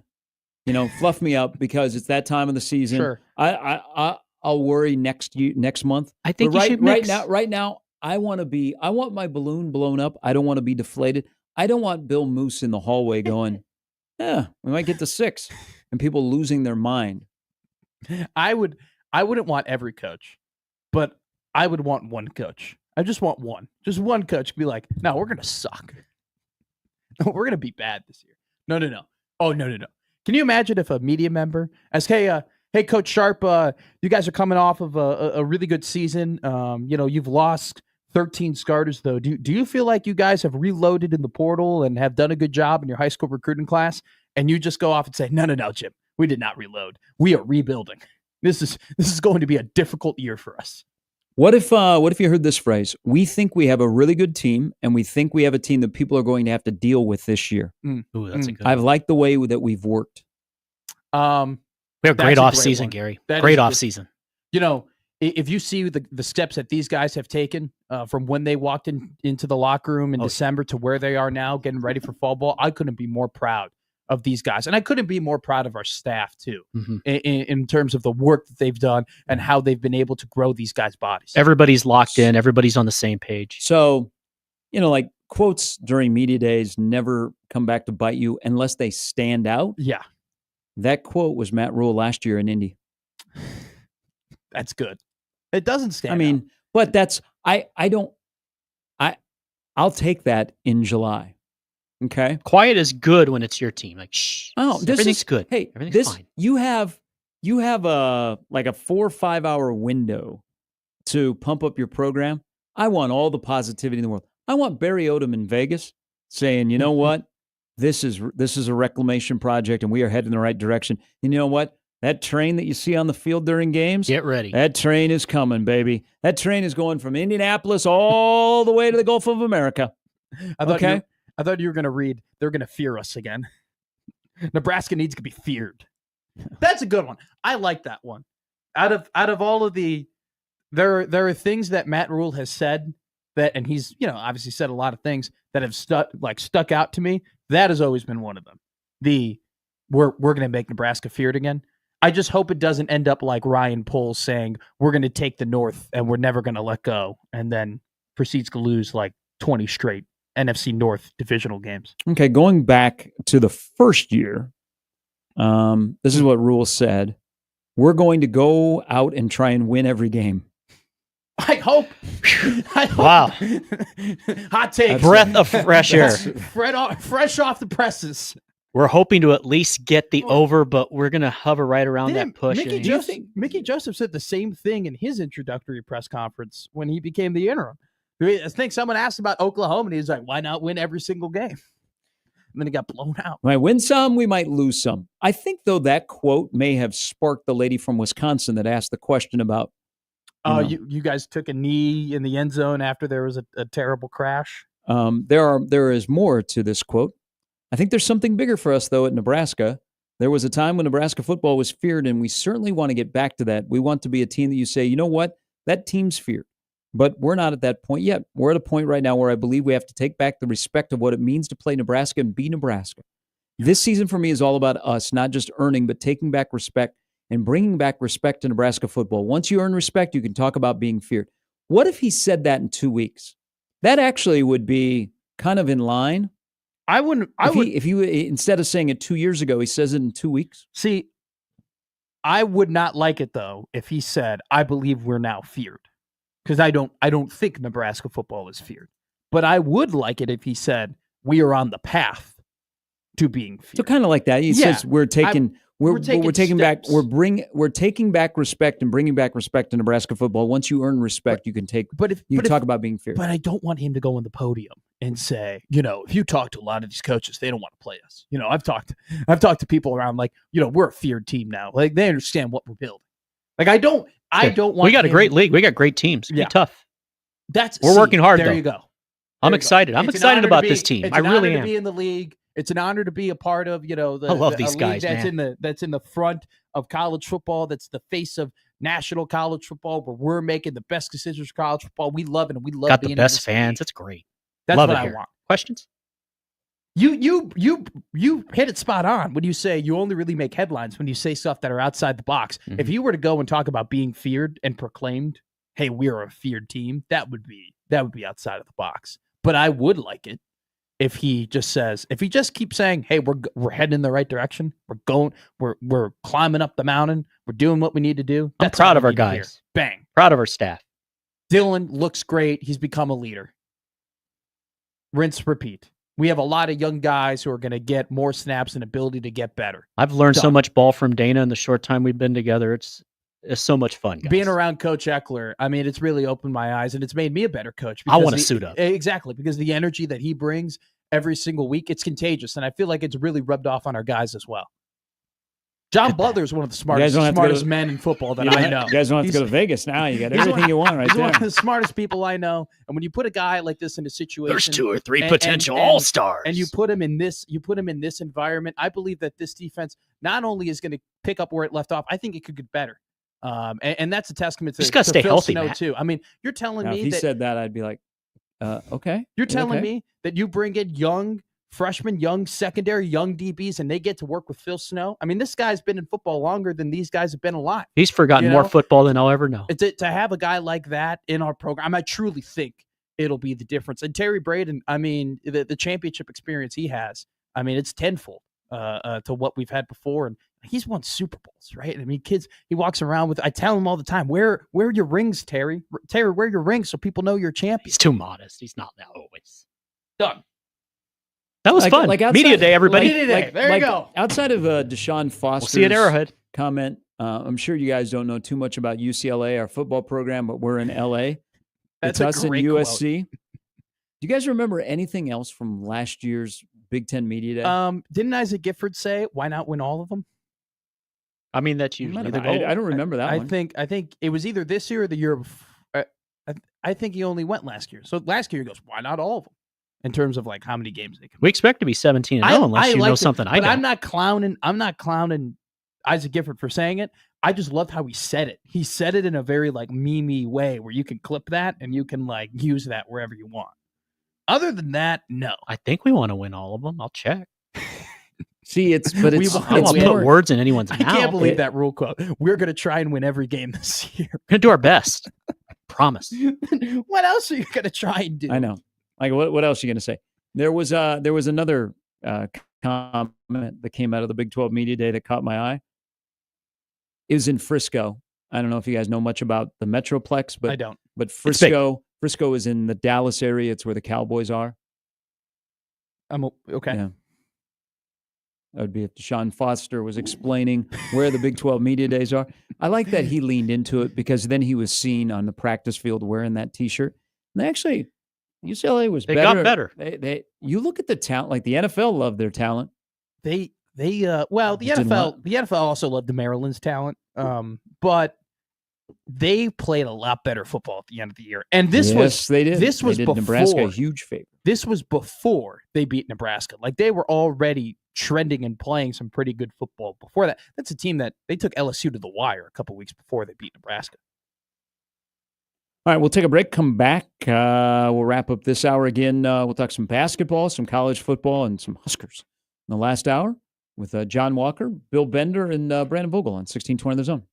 Fluff me up because it's that time of the season. Sure. I'll worry next month. I think but you should mix. Right now, I want my balloon blown up. I don't want to be deflated. I don't want Bill Moose in the hallway going, we might get to 6 and people losing their mind. I wouldn't want every coach, but I would want one coach. I just want one. Just one coach to be like, no, we're going to suck. We're going to be bad this year. No. Oh, no. Can you imagine if a media member asked, hey, Coach Sharp, you guys are coming off of a really good season. You've lost 13 starters, though. Do you feel like you guys have reloaded in the portal and have done a good job in your high school recruiting class? And you just go off and say, no, Jim, we did not reload. We are rebuilding. This is going to be a difficult year for us. What if you heard this phrase? We think we have a really good team, and we think we have a team that people are going to have to deal with this year. Ooh, that's a good I've liked the way that we've worked. We have a great off season, Gary. Great off season. If you see the steps that these guys have taken from when they walked into the locker room in December to where they are now, getting ready for fall ball, I couldn't be more proud of these guys. And I couldn't be more proud of our staff, too, in terms of the work that they've done and how they've been able to grow these guys' bodies. Everybody's locked in. Everybody's on the same page. So, like quotes during media days never come back to bite you unless they stand out. Yeah. That quote was Matt Rule last year in Indy. That's good. It doesn't stand out. But that's, I'll take that in July. Okay. Quiet is good when it's your team. Like, shh. Oh, everything's good. Hey, everything's fine. You have a 4 or 5 hour window to pump up your program. I want all the positivity in the world. I want Barry Odom in Vegas saying, you know what? This is a reclamation project and we are heading in the right direction. And you know what? That train that you see on the field during games, get ready. That train is coming, baby. That train is going from Indianapolis all the way to the Gulf of America. I thought you were going to read, they're going to fear us again. Nebraska needs to be feared. That's a good one. I like that one. Out of all of there are things that Matt Rule has said that, and he's, obviously said a lot of things that have stuck out to me. That has always been one of them. We're going to make Nebraska feared again. I just hope it doesn't end up like Ryan Poles saying, we're going to take the North and we're never going to let go. And then proceeds to lose like 20 straight NFC North divisional games. Okay, going back to the first year, this is what Rule said. We're going to go out and try and win every game. I hope. Wow. Hot take. Breath of fresh air. Fresh off the presses. We're hoping to at least get the over, but we're going to hover right around that push. Mickey Joseph said the same thing in his introductory press conference when he became the interim. I think someone asked about Oklahoma, and he's like, why not win every single game? And then he got blown out. We might win some, we might lose some. I think, though, that quote may have sparked the lady from Wisconsin that asked the question about. You guys took a knee in the end zone after there was a terrible crash. There is more to this quote. I think there's something bigger for us, though, at Nebraska. There was a time when Nebraska football was feared, and we certainly want to get back to that. We want to be a team that you say, you know what, that team's feared. But we're not at that point yet. We're at a point right now where I believe we have to take back the respect of what it means to play Nebraska and be Nebraska. This season for me is all about us, not just earning, but taking back respect and bringing back respect to Nebraska football. Once you earn respect, you can talk about being feared. What if he said that in 2 weeks? That actually would be kind of in line. If you instead of saying it 2 years ago, he says it in 2 weeks. See, I would not like it though if he said, "I believe we're now feared," because I don't think Nebraska football is feared. But I would like it if he said, "We are on the path to being feared." So kind of like that. He says we're taking back respect and bringing back respect to Nebraska football. Once you earn respect, you can talk about being feared. But I don't want him to go on the podium and say, if you talk to a lot of these coaches, they don't want to play us. I've talked to people around like, we're a feared team now. Like they understand what we're building. Like I don't want. We got a great league. We got great teams. Be tough. We're working hard. There though. you go. I'm excited. I'm excited about this team. I really am. To be in the league. It's an honor to be a part of, I love these guys, that's in the front of college football. That's the face of national college football, where we're making the best decisions for college football. We love it, and we love got being the best in this fans. league. It's great. That's love what it I here. want. Questions? You hit it spot on when you say you only really make headlines when you say stuff that are outside the box. Mm-hmm. If you were to go and talk about being feared and proclaimed, "Hey, we are a feared team," that would be outside of the box. But I would like it if he just keeps saying, "Hey, we're heading in the right direction. We're climbing up the mountain. We're doing what we need to do." I'm proud of our guys. Bang. Proud of our staff. Dylan looks great. He's become a leader. Rinse, repeat. We have a lot of young guys who are going to get more snaps and ability to get better. I've learned so much ball from Dana in the short time we've been together. It's so much fun, guys. Being around Coach Eckler, it's really opened my eyes, and it's made me a better coach. I want to suit up. Exactly, because the energy that he brings every single week, it's contagious, and I feel like it's really rubbed off on our guys as well. John Butler is one of the smartest men in football that I know. You guys don't have to go to Vegas now. You got everything you want right there. He's there. one of the smartest people I know. And when you put a guy like this in a situation, there's 2 or 3 potential all-stars. And you put him in this environment, I believe that this defense not only is going to pick up where it left off, I think it could get better. And that's a testament to stay Phil healthy, Snow Matt. too. You're telling me if he that said that, I'd be like, okay. You're telling me that you bring in young freshmen, young secondary, young DBs, and they get to work with Phil Snow? This guy's been in football longer than these guys have been alive. He's forgotten more football than I'll ever know. To have a guy like that in our program, I truly think it'll be the difference. And Terry Braden, the championship experience he has, it's tenfold to what we've had before. And he's won Super Bowls, right? Kids, he walks around with, I tell him all the time, wear your rings, Terry. Terry, wear your rings so people know you're a champion. He's too modest. He's not that always. Done. That was fun. Outside, Media day, everybody. Media day. There you go. Outside of Deshaun Foster's see you at Arrowhead. comment, I'm sure you guys don't know too much about UCLA, our football program, but we're in LA. That's it's us a great and USC. Do you guys remember anything else from last year's Big Ten Media Day? Didn't Isaac Gifford say, "Why not win all of them"? That's usually the goal. I don't remember that one. I think it was either this year or the year before. I think he only went last year. So last year he goes, "Why not all of them?" In terms of how many games they can. We expect to be 17-0 unless you know something I don't. I'm not clowning Isaac Gifford for saying it. I just loved how he said it. He said it in a very meme-y way where you can clip that and you can use that wherever you want. Other than that, no. I think we want to win all of them. I'll check. See, I don't want to put words in anyone's mouth. I can't believe that rule quote. We're going to try and win every game this year. We're going to do our best. Promise. What else are you going to try and do? I know. Like, what else are you going to say? There was another comment that came out of the Big 12 Media Day that caught my eye. It was in Frisco. I don't know if you guys know much about the Metroplex, but I don't. But Frisco is in the Dallas area. It's where the Cowboys are. Okay. Yeah. That would be if Deshaun Foster was explaining where the Big 12 Media Days are. I like that he leaned into it because then he was seen on the practice field wearing that T-shirt. And they actually, UCLA was better. They got better. You look at the talent, like the NFL loved their talent. The NFL also loved the Maryland's talent. But they played a lot better football at the end of the year. And they did. This was before Nebraska a huge favor. This was before they beat Nebraska. Like, they were already trending and playing some pretty good football before that. That's a team that they took LSU to the wire a couple weeks before they beat Nebraska. All right, we'll take a break, come back. We'll wrap up this hour again. We'll talk some basketball, some college football, and some Huskers in the last hour with John Walker, Bill Bender, and Brandon Vogel on 1620 The Zone.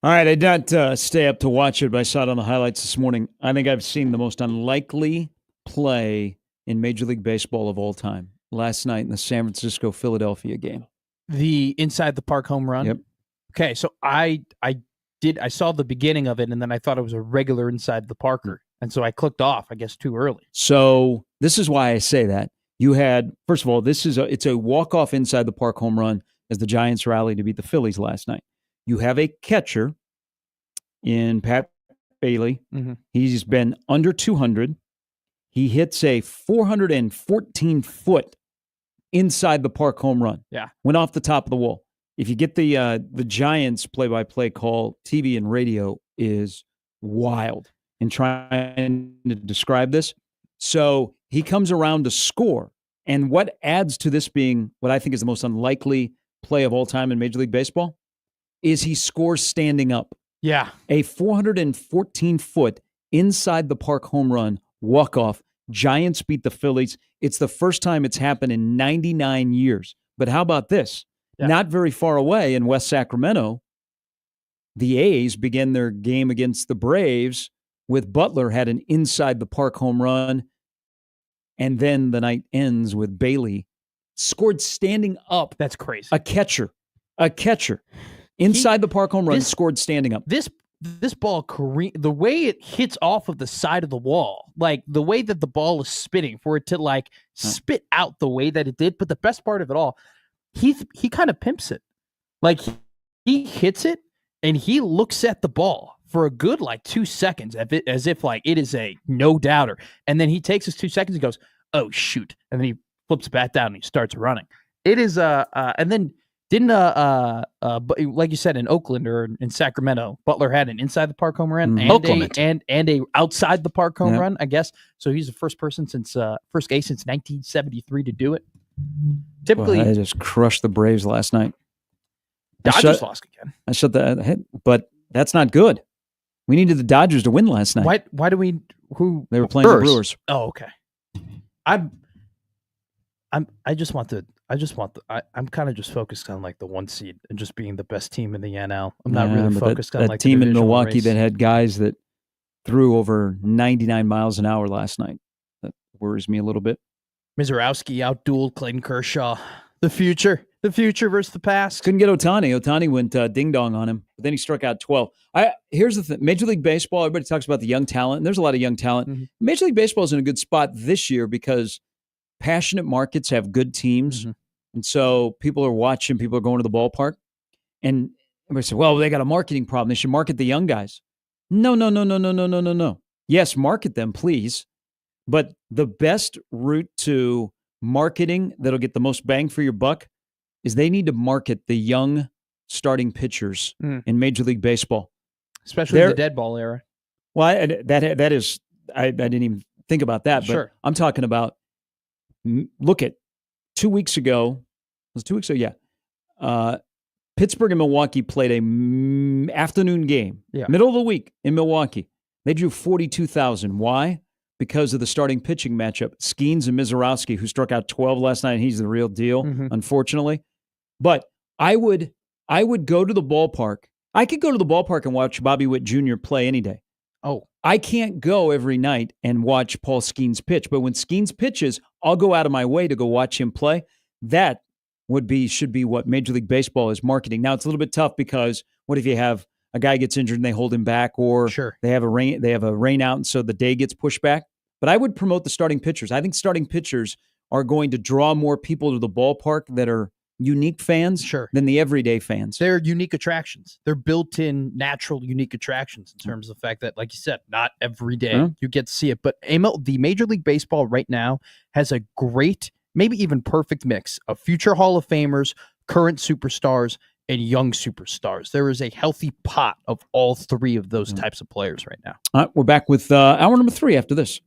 All right, I did not stay up to watch it, but I saw it on the highlights this morning. I think I've seen the most unlikely play in Major League Baseball of all time last night in the San Francisco-Philadelphia game. The inside the park home run? Yep. Okay, so I saw the beginning of it, and then I thought it was a regular inside the parker. And so I clicked off, I guess, too early. So this is why I say that. You had, first of all, it's a walk-off inside the park home run as the Giants rallied to beat the Phillies last night. You have a catcher in Pat Bailey. Mm-hmm. He's been under 200. He hits a 414-foot inside the park home run. Yeah. Went off the top of the wall. If you get the Giants play-by-play call, TV and radio is wild in trying to describe this. So he comes around to score. And what adds to this being what I think is the most unlikely play of all time in Major League Baseball is he scores standing up. Yeah. A 414-foot inside the park home run, walk-off. Giants beat the Phillies. It's the first time it's happened in 99 years. But how about this? Yeah. Not very far away in West Sacramento, the A's began their game against the Braves with Butler had an inside the park home run. And then the night ends with Bailey scored standing up. That's crazy. A catcher. Inside the park home run, scored standing up. This ball, the way it hits off of the side of the wall, like the way that the ball is spitting for it to like spit out the way that it did. But the best part of it all, he kind of pimps it. Like he hits it and he looks at the ball for a good like 2 seconds as if like it is a no doubter. And then he takes his 2 seconds and goes, oh shoot. And then he flips it back down and he starts running. It is and then didn't like you said in Oakland or in Sacramento, Butler had an inside the park home run and a outside the park home run, I guess. So he's the first person since first ace since 1973 to do it. Typically, I just crushed the Braves last night. Dodgers lost again. I shut the head, but that's not good. We needed the Dodgers to win last night. Why do we? Who they were playing the Brewers? Oh, okay. I'm kind of just focused on like the 1 seed and just being the best team in the NL. I'm not really focused on that like team the in Milwaukee race. that had guys that threw over 99 miles an hour last night. That worries me a little bit. Mizorowski outdueled Clayton Kershaw. The future versus the past. Couldn't get Ohtani. Ohtani went ding dong on him, but then he struck out 12. Here's the thing: Major League Baseball. Everybody talks about the young talent, and there's a lot of young talent. Mm-hmm. Major League Baseball is in a good spot this year because passionate markets have good teams. Mm-hmm. And so people are watching, people are going to the ballpark. And everybody said, well, they got a marketing problem. They should market the young guys. No. Yes, market them, please. But the best route to marketing that'll get the most bang for your buck is they need to market the young starting pitchers in Major League Baseball. Especially in the dead ball era. Well, that is, I didn't even think about that. But sure. I'm talking about, look at 2 weeks ago. It was 2 weeks ago, yeah. Pittsburgh and Milwaukee played a afternoon game, middle of the week in Milwaukee. They drew 42,000. Why? Because of the starting pitching matchup. Skeens and Mizorowski, who struck out 12 last night, and he's the real deal, unfortunately. But I would go to the ballpark. I could go to the ballpark and watch Bobby Witt Jr. play any day. Oh. I can't go every night and watch Paul Skeens pitch, but when Skeens pitches, I'll go out of my way to go watch him play. That should be what Major League Baseball is marketing. Now it's a little bit tough because what if you have a guy gets injured and they hold him back, or they have a rain out and so the day gets pushed back. But I would promote the starting pitchers. I think starting pitchers are going to draw more people to the ballpark that are unique fans than the everyday fans. They're unique attractions. They're built-in, natural, unique attractions in terms of the fact that, like you said, not every day you get to see it. But the Major League Baseball right now has a great, maybe even perfect mix of future Hall of Famers, current superstars, and young superstars. There is a healthy pot of all three of those types of players right now. All right, we're back with hour number 3 after this.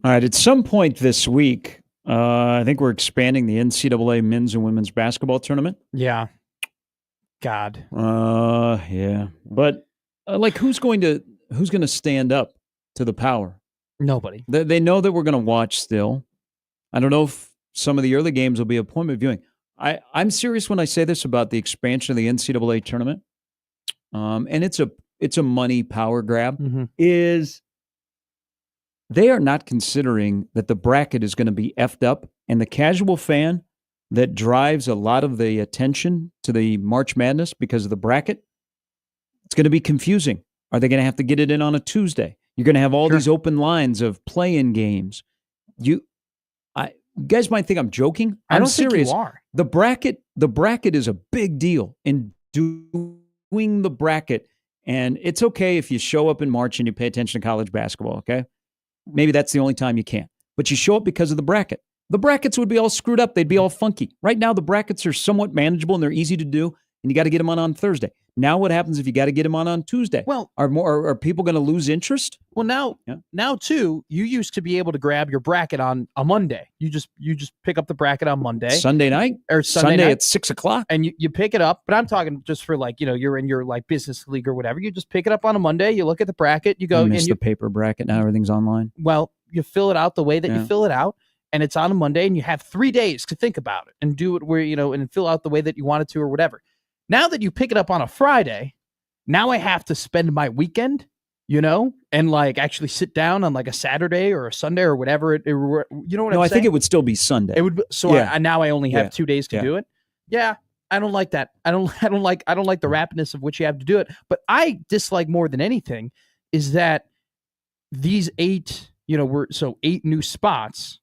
All right. At some point this week, I think we're expanding the NCAA men's and women's basketball tournament. Yeah. God. Yeah. But like, who's going to stand up to the power? Nobody. They know that we're going to watch still. I don't know if some of the early games will be appointment viewing. I'm serious when I say this about the expansion of the NCAA tournament. And it's a money power grab. Is they are not considering that the bracket is going to be effed up, and the casual fan that drives a lot of the attention to the March Madness because of the bracket, it's going to be confusing. Are they going to have to get it in on a Tuesday? You're going to have all these open lines of play-in games. You guys might think I'm joking. I don't serious. think you are. The bracket is a big deal in doing the bracket, and it's okay if you show up in March and you pay attention to college basketball, okay? Maybe that's the only time you can. But you show up because of the bracket. The brackets would be all screwed up. They'd be all funky. Right now, the brackets are somewhat manageable and they're easy to do, and you got to get them on Thursday. Now what happens if you got to get them on Tuesday? Well, are people going to lose interest? Well, now too, you used to be able to grab your bracket on a Monday. You just pick up the bracket on Monday. Sunday night? Or Sunday night night at 6:00. And you pick it up, but I'm talking just for like, you're in your like business league or whatever. You just pick it up on a Monday, you look at the bracket, you go I miss the paper bracket. Now everything's online. Well, you fill it out the way that you fill it out, and it's on a Monday, and you have 3 days to think about it and do it where, and fill out the way that you want it to or whatever. Now that you pick it up on a Friday, now I have to spend my weekend, and like actually sit down on like a Saturday or a Sunday or whatever. You know what I'm saying? No, I think it would still be Sunday. It would. So now I only have 2 days to do it. Yeah. I don't like that. I don't like the rapidness of which you have to do it. But I dislike more than anything is that these 8, 8 new spots,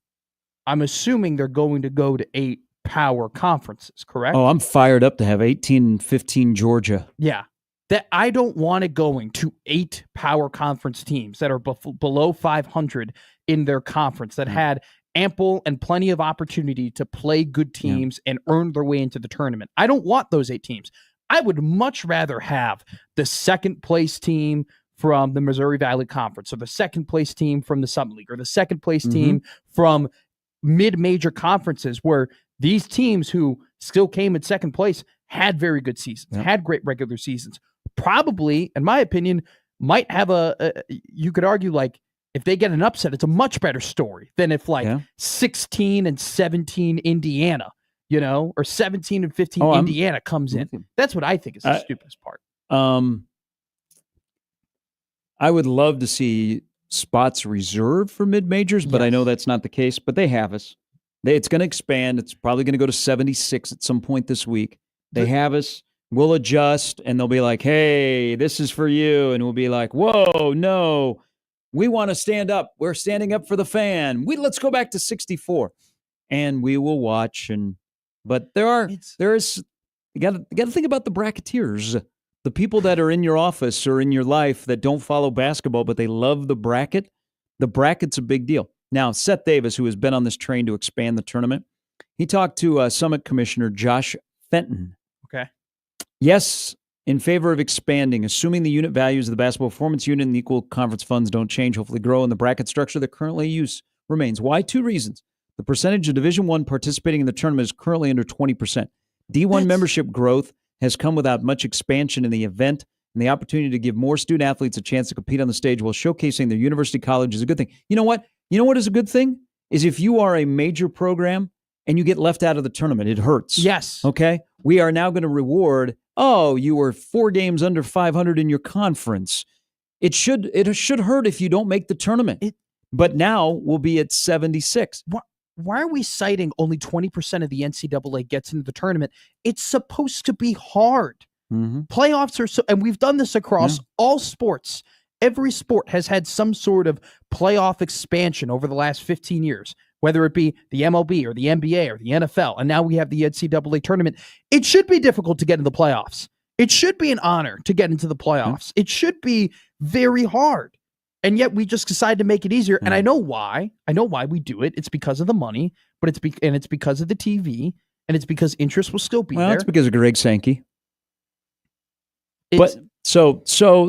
I'm assuming they're going to go to 8 power conferences, correct? Oh, I'm fired up to have 18 and 15 Georgia. Yeah. That I don't want it going to 8 power conference teams that are below 500 in their conference that had ample and plenty of opportunity to play good teams and earn their way into the tournament. I don't want those 8 teams. I would much rather have the second place team from the Missouri Valley Conference, or the second place team from the Summit League, or the second place team from mid-major conferences, where these teams who still came in second place had very good seasons, had great regular seasons. Probably, in my opinion, might have you could argue, like, if they get an upset, it's a much better story than if 16 and 17 Indiana, or 17 and 15 Indiana comes in. That's what I think is the stupidest part. I would love to see spots reserved for mid-majors, but I know that's not the case. But they have us. It's going to expand. It's probably going to go to 76 at some point this week. They have us. We'll adjust, and they'll be like, hey, this is for you. And we'll be like, whoa, no. We want to stand up. We're standing up for the fan. Let's go back to 64. And we will watch. But you got to think about the bracketeers. The people that are in your office or in your life that don't follow basketball, but they love the bracket. The bracket's a big deal. Now, Seth Davis, who has been on this train to expand the tournament, he talked to Summit Commissioner Josh Fenton. Okay. Yes, in favor of expanding, assuming the unit values of the basketball performance unit and equal conference funds don't change, hopefully grow, and the bracket structure that currently use remains. Why? 2 reasons. The percentage of Division I participating in the tournament is currently under 20%. D1 membership growth has come without much expansion in the event, and the opportunity to give more student athletes a chance to compete on the stage while showcasing their university college is a good thing. You know what? You know what is a good thing? Is if you are a major program and you get left out of the tournament, it hurts. Yes. Okay? We are now going to reward, you were 4 games under 500 in your conference. It should hurt if you don't make the tournament. But now we'll be at 76. Why are we citing only 20% of the NCAA gets into the tournament? It's supposed to be hard. Playoffs are and we've done this across all sports. Every sport has had some sort of playoff expansion over the last 15 years, whether it be the MLB or the NBA or the NFL, and now we have the NCAA tournament. It should be difficult to get into the playoffs. It should be an honor to get into the playoffs. It should be very hard. And yet we just decide to make it easier. And I know why. I know why we do it. It's because of the money, but it's because of the TV, and it's because interest will still be there. Well, it's because of Greg Sankey. But so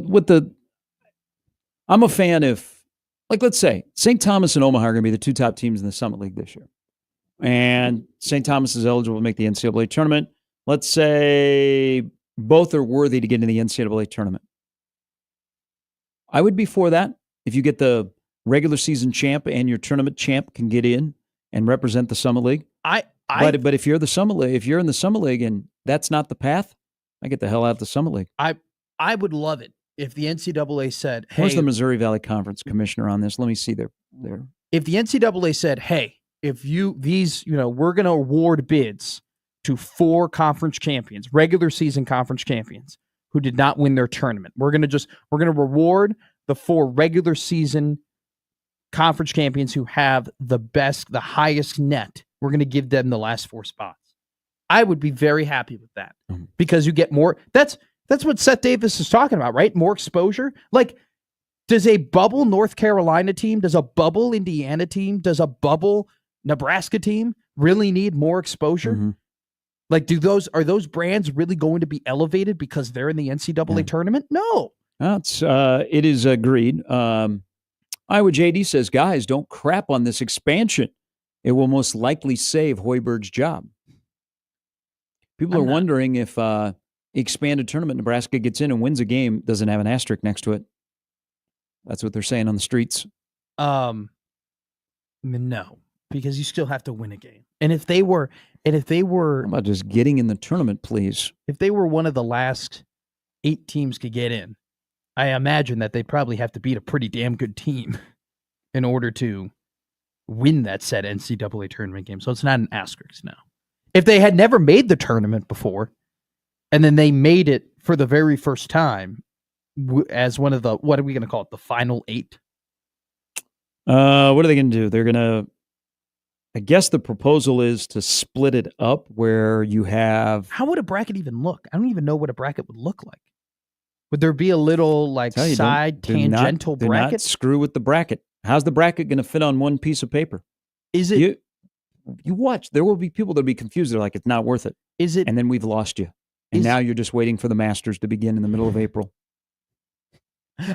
with I'm a fan if like let's say St. Thomas and Omaha are going to be the two top teams in the Summit League this year. And St. Thomas is eligible to make the NCAA tournament. Let's say both are worthy to get into the NCAA tournament. I would be for that. If you get the regular season champ and your tournament champ can get in and represent the Summit League. But if you're the Summit League, if you're in the Summit League and that's not the path, I get the hell out of the Summit League. I would love it if the NCAA said, "Hey," where's the Missouri Valley Conference commissioner on this? Let me see their. If the NCAA said, "Hey, if we're going to award bids to 4 conference champions, regular season conference champions who did not win their tournament. We're going to reward the 4 regular season conference champions who have the highest net. We're going to give them the last 4 spots." I would be very happy with that because you get more. That's what Seth Davis is talking about, right? More exposure. Like, does a bubble North Carolina team, does a bubble Indiana team, does a bubble Nebraska team really need more exposure? Mm-hmm. Like, are those brands really going to be elevated because they're in the NCAA tournament? No. It is agreed. Iowa JD says, guys, don't crap on this expansion. It will most likely save Hoiberg's job. People are wondering if expanded tournament Nebraska gets in and wins a game, doesn't have an asterisk next to it. That's what they're saying on the streets. No, because you still have to win a game. And if they were, how about just getting in the tournament, please? If they were one of the last 8 teams to get in, I imagine that they'd probably have to beat a pretty damn good team in order to win that said NCAA tournament game. So it's not an asterisk now. If they had never made the tournament before, and then they made it for the very first time as one of the, what are we going to call it? The final 8? What are they going to do? They're going to, I guess the proposal is to split it up where you have. How would a bracket even look? I don't even know what a bracket would look like. Would there be a little tangential bracket? Do not screw with the bracket. How's the bracket going to fit on one piece of paper? Is it? You watch. There will be people that will be confused. They're like, it's not worth it. Is it? And then we've lost you. And now you're just waiting for the Masters to begin in the middle of April.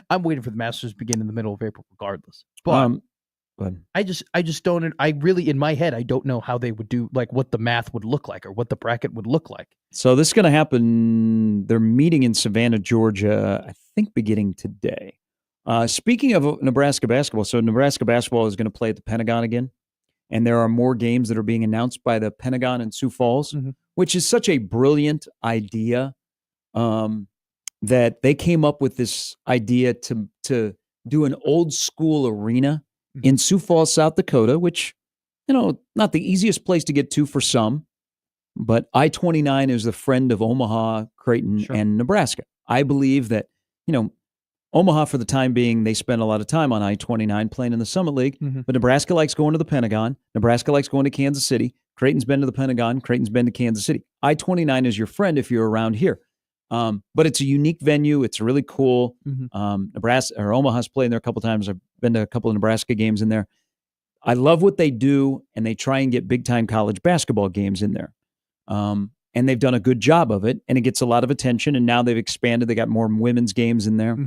I'm waiting for the Masters to begin in the middle of April regardless. But I just don't, I really, in my head, I don't know how they would do, like what the math would look like or what the bracket would look like. So this is going to happen. They're meeting in Savannah, Georgia, I think beginning today. Speaking of Nebraska basketball, so Nebraska basketball is going to play at the Pentagon again. And there are more games that are being announced by the Pentagon in Sioux Falls, which is such a brilliant idea that they came up with this idea to do an old school arena in Sioux Falls, South Dakota, which, not the easiest place to get to for some, but I-29 is the friend of Omaha, Creighton, and Nebraska. I believe that, Omaha, for the time being, they spend a lot of time on I-29 playing in the Summit League, but Nebraska likes going to the Pentagon. Nebraska likes going to Kansas City. Creighton's been to the Pentagon. Creighton's been to Kansas City. I-29 is your friend if you're around here. But it's a unique venue. It's really cool. Nebraska or Omaha's played there a couple times. I've been to a couple of Nebraska games in there. I love what they do, and they try and get big-time college basketball games in there. And they've done a good job of it, and it gets a lot of attention, and now they've expanded. They got more women's games in there.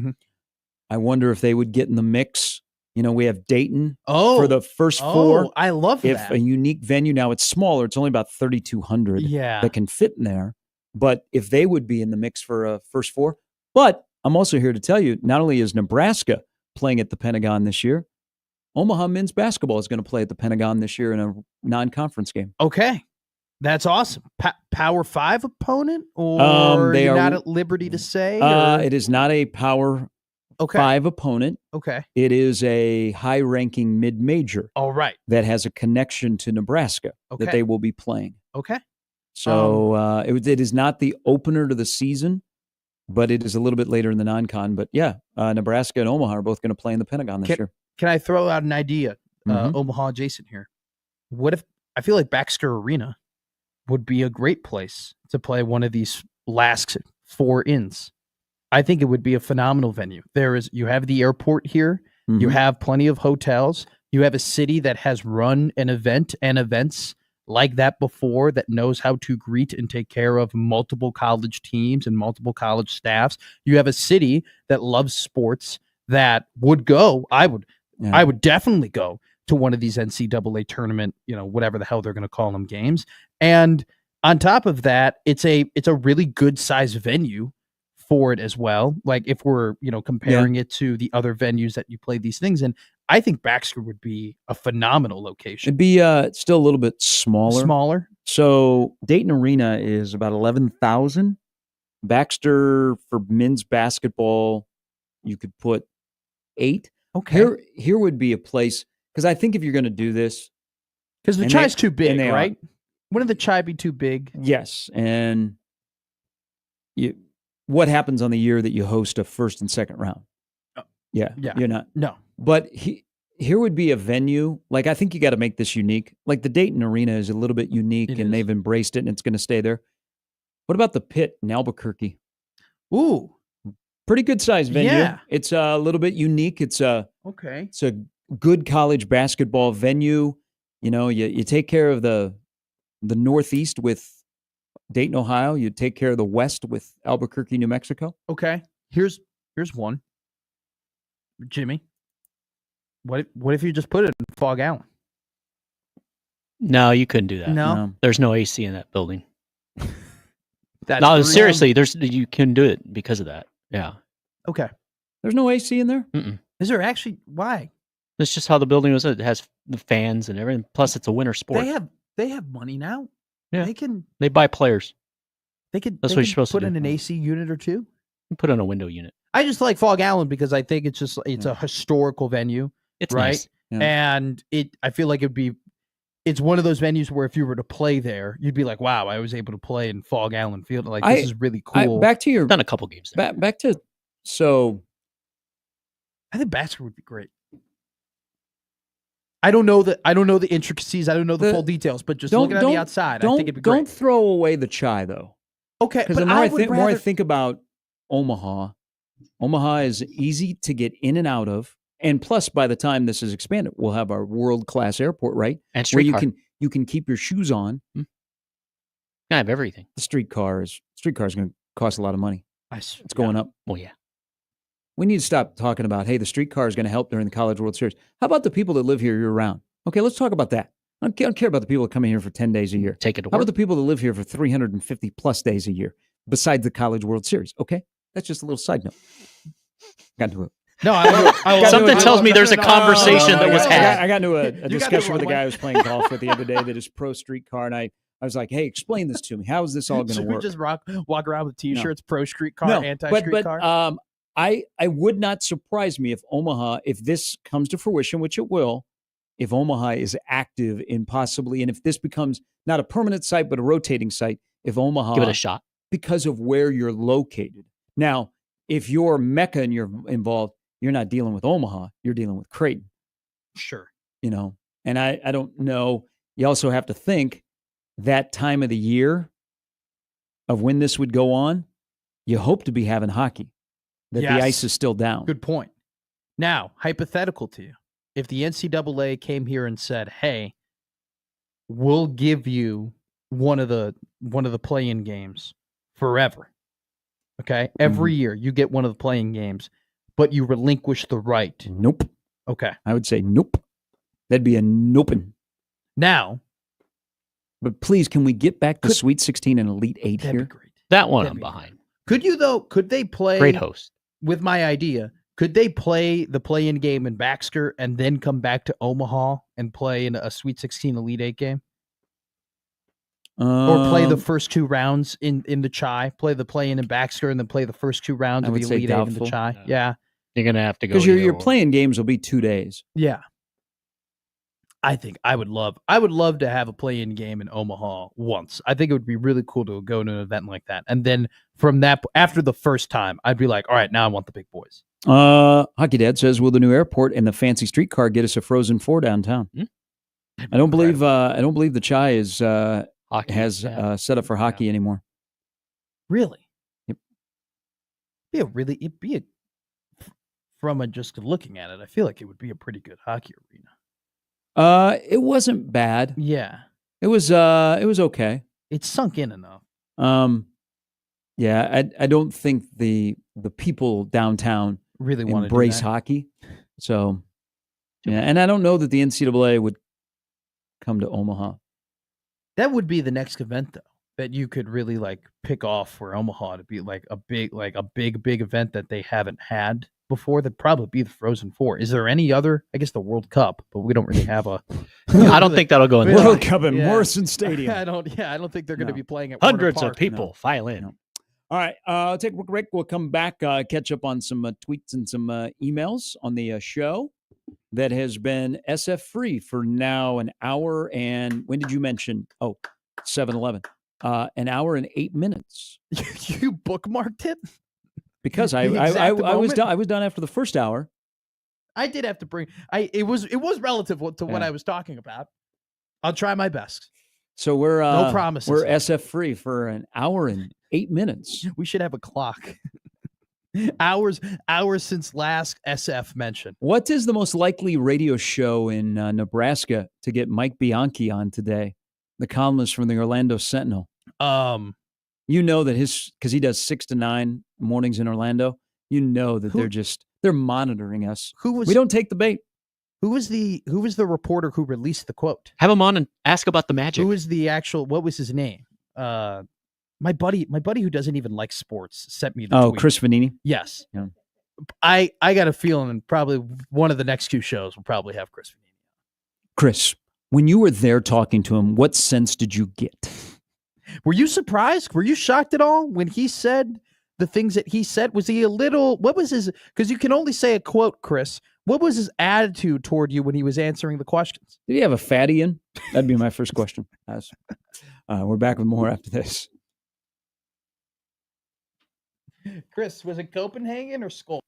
I wonder if they would get in the mix. We have Dayton for the first 4. I love that. If a unique venue, now it's smaller. It's only about 3,200 that can fit in there. But if they would be in the mix for a first 4. But I'm also here to tell you, not only is Nebraska playing at the Pentagon this year, Omaha men's basketball is going to play at the Pentagon this year in a non-conference game. Okay. That's awesome. Power 5 opponent? Or you're not at liberty to say? It is not a Power 5 opponent. Okay. It is a high-ranking mid-major. All right. That has a connection to Nebraska that they will be playing. Okay. So it is not the opener to the season, but it is a little bit later in the non-con. But Nebraska and Omaha are both going to play in the Pentagon this year. Can I throw out an idea? Omaha adjacent here. What if, I feel like Baxter Arena would be a great place to play one of these last 4 ins. I think it would be a phenomenal venue. You have the airport here. You have plenty of hotels. You have a city that has run an event and events like that before, that knows how to greet and take care of multiple college teams and multiple college staffs. You have a city that loves sports that would go. Yeah. I would definitely go to one of these NCAA tournament, whatever the hell they're going to call them games. And on top of that, it's a really good size venue for it as well. Like if we're, comparing it to the other venues that you play these things in, I think Baxter would be a phenomenal location. It'd be still a little bit smaller. Smaller. So Dayton Arena is about 11,000. Baxter for men's basketball, you could put 8. Okay. Here would be a place, because I think if you're going to do this, because the Chi's too big, they right? Wouldn't the Chi be too big? Yes, and what happens on the year that you host a first and second round? Yeah, you're not. No, but here would be a venue. Like I think you got to make this unique. Like the Dayton Arena is a little bit unique, and they've embraced it, and it's going to stay there. What about the Pit in Albuquerque? Ooh. Pretty good sized venue. Yeah. It's a little bit unique. It's a good college basketball venue. You take care of the Northeast with Dayton, Ohio. You take care of the West with Albuquerque, New Mexico. Okay. Here's one. Jimmy, what if you just put it in Fog Allen? No, you couldn't do that. No. There's no AC in that building. That's seriously, you can do it because of that. Yeah. Okay. There's no AC in there? Mm-mm. Is there actually? Why? That's just how the building was. It has the fans and everything. Plus, it's a winter sport. They have money now. Yeah. They buy players. That's what you're supposed to do. Put in an AC unit or two. You put in a window unit. I just like Fog Allen because I think it's a historical venue. It's right. Nice. Yeah. And I feel like it's one of those venues where if you were to play there, you'd be like, wow, I was able to play in Fog Allen Field. Like, this is really cool. Back to your done a couple games there. Back to so. I think Baxter would be great. I don't know the intricacies. I don't know the full details, but just looking on the outside, I think it'd be great. Don't throw away the Chi though. Okay, because the more I think about Omaha is easy to get in and out of. And plus, by the time this is expanded, we'll have our world-class airport, right? And where streetcar. you can keep your shoes on. I have everything. The streetcar is going to cost a lot of money. It's going up. Well, yeah. We need to stop talking about, hey, the streetcar is going to help during the College World Series. How about the people that live here year-round? Okay, let's talk about that. I don't care about the people that come in here for 10 days a year. Take it to work. How about the people that live here for 350-plus days a year, besides the College World Series? Okay? That's just a little side note. Got to it. No, something tells me there's a conversation that was had. I got into a discussion with a guy I was playing golf with the other day that is pro streetcar, and I was like, "Hey, explain this to me. How is this all going to work?" We just walk around with T-shirts, pro streetcar, anti-streetcar. But I would not surprise me if this comes to fruition, which it will, if Omaha is active in possibly, and if this becomes not a permanent site but a rotating site, if Omaha give it a shot because of where you're located. Now, if you're Mecca and you're involved, you're not dealing with Omaha. You're dealing with Creighton. Sure. And I don't know. You also have to think that time of the year of when this would go on, you hope to be having hockey, that the ice is still down. Good point. Now, hypothetical to you. If the NCAA came here and said, hey, we'll give you one of the play-in games forever. Okay? Every year you get one of the play-in games, but you relinquish the right. Nope. Okay. I would say nope. That'd be a noping. Now. But please, can we get back to Sweet 16 and Elite 8 that'd here? Be great. That one I'm behind. Could you, though? Could they play? Great host. With my idea, could they play the play-in game in Baxter and then come back to Omaha and play in a Sweet 16 Elite 8 game? Or play the first 2 rounds in the Chi, play the play-in in Baxter, and then play the first 2 rounds of the Elite 8 in the Chi. No. Yeah. You're going to have to go. Because your playing games will be 2 days. Yeah. I think I would love to have a play-in game in Omaha once. I think it would be really cool to go to an event like that. And then from that, after the first time, I'd be like, all right, now I want the big boys. Hockey Dad says, will the new airport and the fancy streetcar get us a Frozen 4 downtown? I don't believe the Chi is has set up for hockey anymore. Really? Yep. From just looking at it, I feel like it would be a pretty good hockey arena. It wasn't bad. Yeah. It was okay. It sunk in enough. Yeah, I don't think the people downtown really want to embrace hockey. So Yeah, and I don't know that the NCAA would come to Omaha. That would be the next event, though, that you could really like pick off for Omaha to be like a big event that they haven't had before. That'd probably be the Frozen Four. Is there any other? I guess the World Cup, but we don't really have a. I don't think that'll go in. World Cup at Morrison Stadium. I don't think they're going to be playing at hundreds Warner of Park. people file in. No. All right, take a quick break. We'll come back, catch up on some tweets and some emails on the show that has been SF free for now an hour and when did you mention? Oh, 7-Eleven. An hour and 8 minutes. You bookmarked it Because I was done after the first hour. I did have to bring. It was relative to what I was talking about. I'll try my best. So we're no promises. We're SF free for an hour and 8 minutes. We should have a clock. hours since last SF mention. What is the most likely radio show in Nebraska to get Mike Bianchi on today? The columnist from the Orlando Sentinel. You know that because he does 6 to 9 mornings in Orlando. You know that they're monitoring us. We don't take the bait. Who was the reporter who released the quote? Have him on and ask about the Magic. Who was the actual? What was his name? My buddy who doesn't even like sports sent me the tweet. Chris Vanini. Yes. Yeah. I got a feeling probably one of the next 2 shows will probably have Chris Vanini. Chris, when you were there talking to him, what sense did you get? Were you surprised? Were you shocked at all when he said the things that he said? Was he a little? What was his? Because you can only say a quote, Chris. What was his attitude toward you when he was answering the questions? Did he have a fatty in? That'd be my first question. We're back with more after this. Chris, was it Copenhagen or Skull?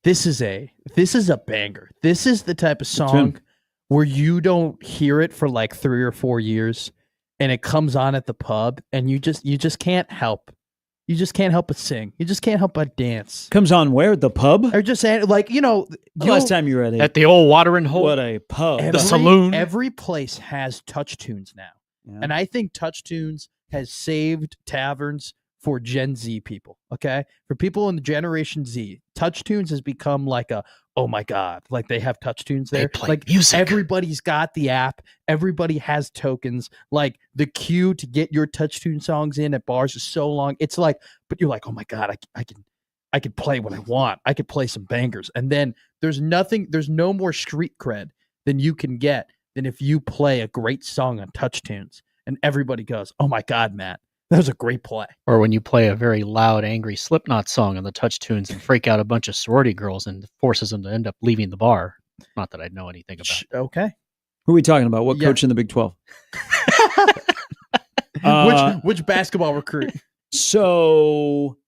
This is a banger. This is the type of song where you don't hear it for like 3 or 4 years, and it comes on at the pub, and you just can't help. You just can't help but sing. You just can't help but dance. Comes on where? The pub? Or just like, The last time you were at the old watering hole. What a pub. The saloon. Every place has touch tunes now. Yeah. And I think touch tunes has saved taverns for Gen Z people. Okay. For people in the Generation Z, touch tunes has become like oh my God, like they have touch tunes there. They play like music. Everybody's got the app. Everybody has tokens. Like the queue to get your touch tune songs in at bars is so long. It's like, but you're like, oh my God, I can play what I want. I could play some bangers. And then there's no more street cred than you can get than if you play a great song on touch tunes and everybody goes, oh my God, Matt, that was a great play. Or when you play a very loud, angry Slipknot song on the touch tunes and freak out a bunch of sorority girls and forces them to end up leaving the bar. Not that I know anything about it. Okay. Who are we talking about? What coach in the Big 12? Which basketball recruit? So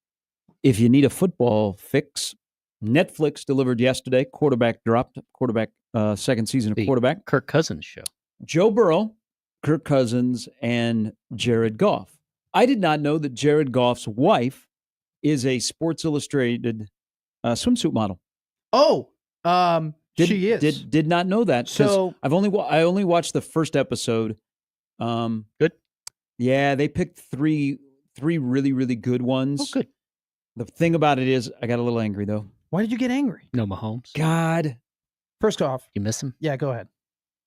if you need a football fix, Netflix delivered yesterday. Quarterback dropped. Second season of quarterback. Kirk Cousins show. Joe Burrow, Kirk Cousins, and Jared Goff. I did not know that Jared Goff's wife is a Sports Illustrated swimsuit model. Oh, she is. Did not know that. So I only watched the first episode. Good. Yeah, they picked three really, really good ones. Oh, good. The thing about it is, I got a little angry though. Why did you get angry? No Mahomes. God. First off, You miss him yeah, go ahead.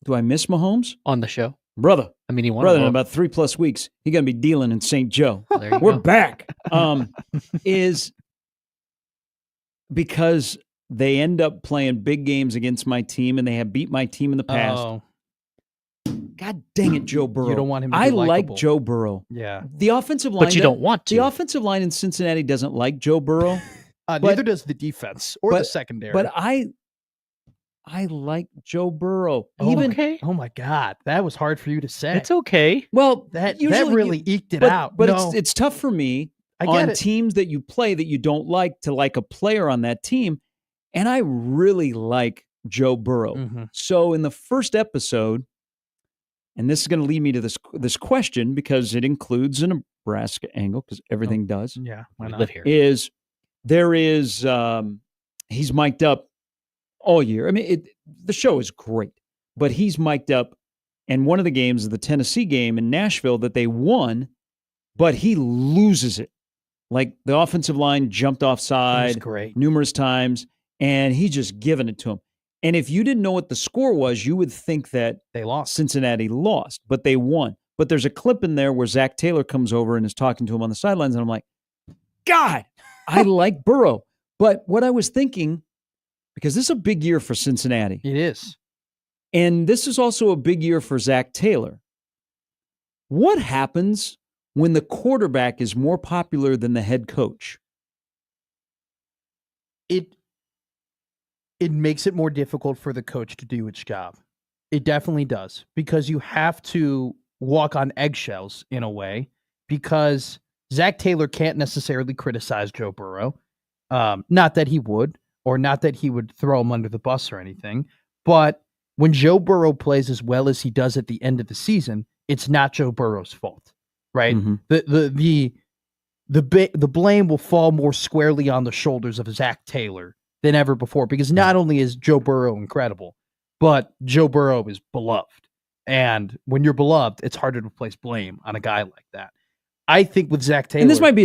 Do I miss Mahomes? on the show? Brother. I mean, he won. Brother, in about 3+ weeks, he's going to be dealing in St. Joe. There you We're go. back. Is because they end up playing big games against my team, and they have beat my team in the past. Oh, God dang it, Joe Burrow. you don't want him to be I like likable. Joe Burrow. Yeah. The offensive line. But you don't want to. The offensive line in Cincinnati doesn't like Joe Burrow. Neither does the defense or the secondary. But I like Joe Burrow. Okay. Oh my God, that was hard for you to say. It's okay. Well, that usually really eked it but, out. But No, it's tough for me I get on it. teams that you play that you don't like to like a player on that team. And I really like Joe Burrow. Mhm. So in the first episode, and this is going to lead me to this question because it includes a Nebraska angle, because everything does, Yeah, why We not? live here. he's mic'd up all year. I mean, the show is great, but he's mic'd up. And one of the games is the Tennessee game in Nashville that they won, but he loses it. Like the offensive line jumped That was offside great. numerous times, and he's just giving it to him. And if you didn't know what the score was, you would think that They lost. Cincinnati lost, but they won. But there's a clip in there where Zach Taylor comes over and is talking to him on the sidelines, and I'm like, God, I like Burrow. But what I was thinking, because this is a big year for Cincinnati, It is. and this is also a big year for Zach Taylor. What happens when the quarterback is more popular than the head coach? It makes it more difficult for the coach to do its job. It definitely does, because you have to walk on eggshells in a way, because Zach Taylor can't necessarily criticize Joe Burrow. Not that he would, or not that he would throw him under the bus or anything. But when Joe Burrow plays as well as he does at the end of the season, it's not Joe Burrow's fault, right? Mhm. The blame will fall more squarely on the shoulders of Zach Taylor than ever before, because not only is Joe Burrow incredible, but Joe Burrow is beloved. And when you're beloved, it's harder to place blame on a guy like that. I think with Zach Taylor, And this might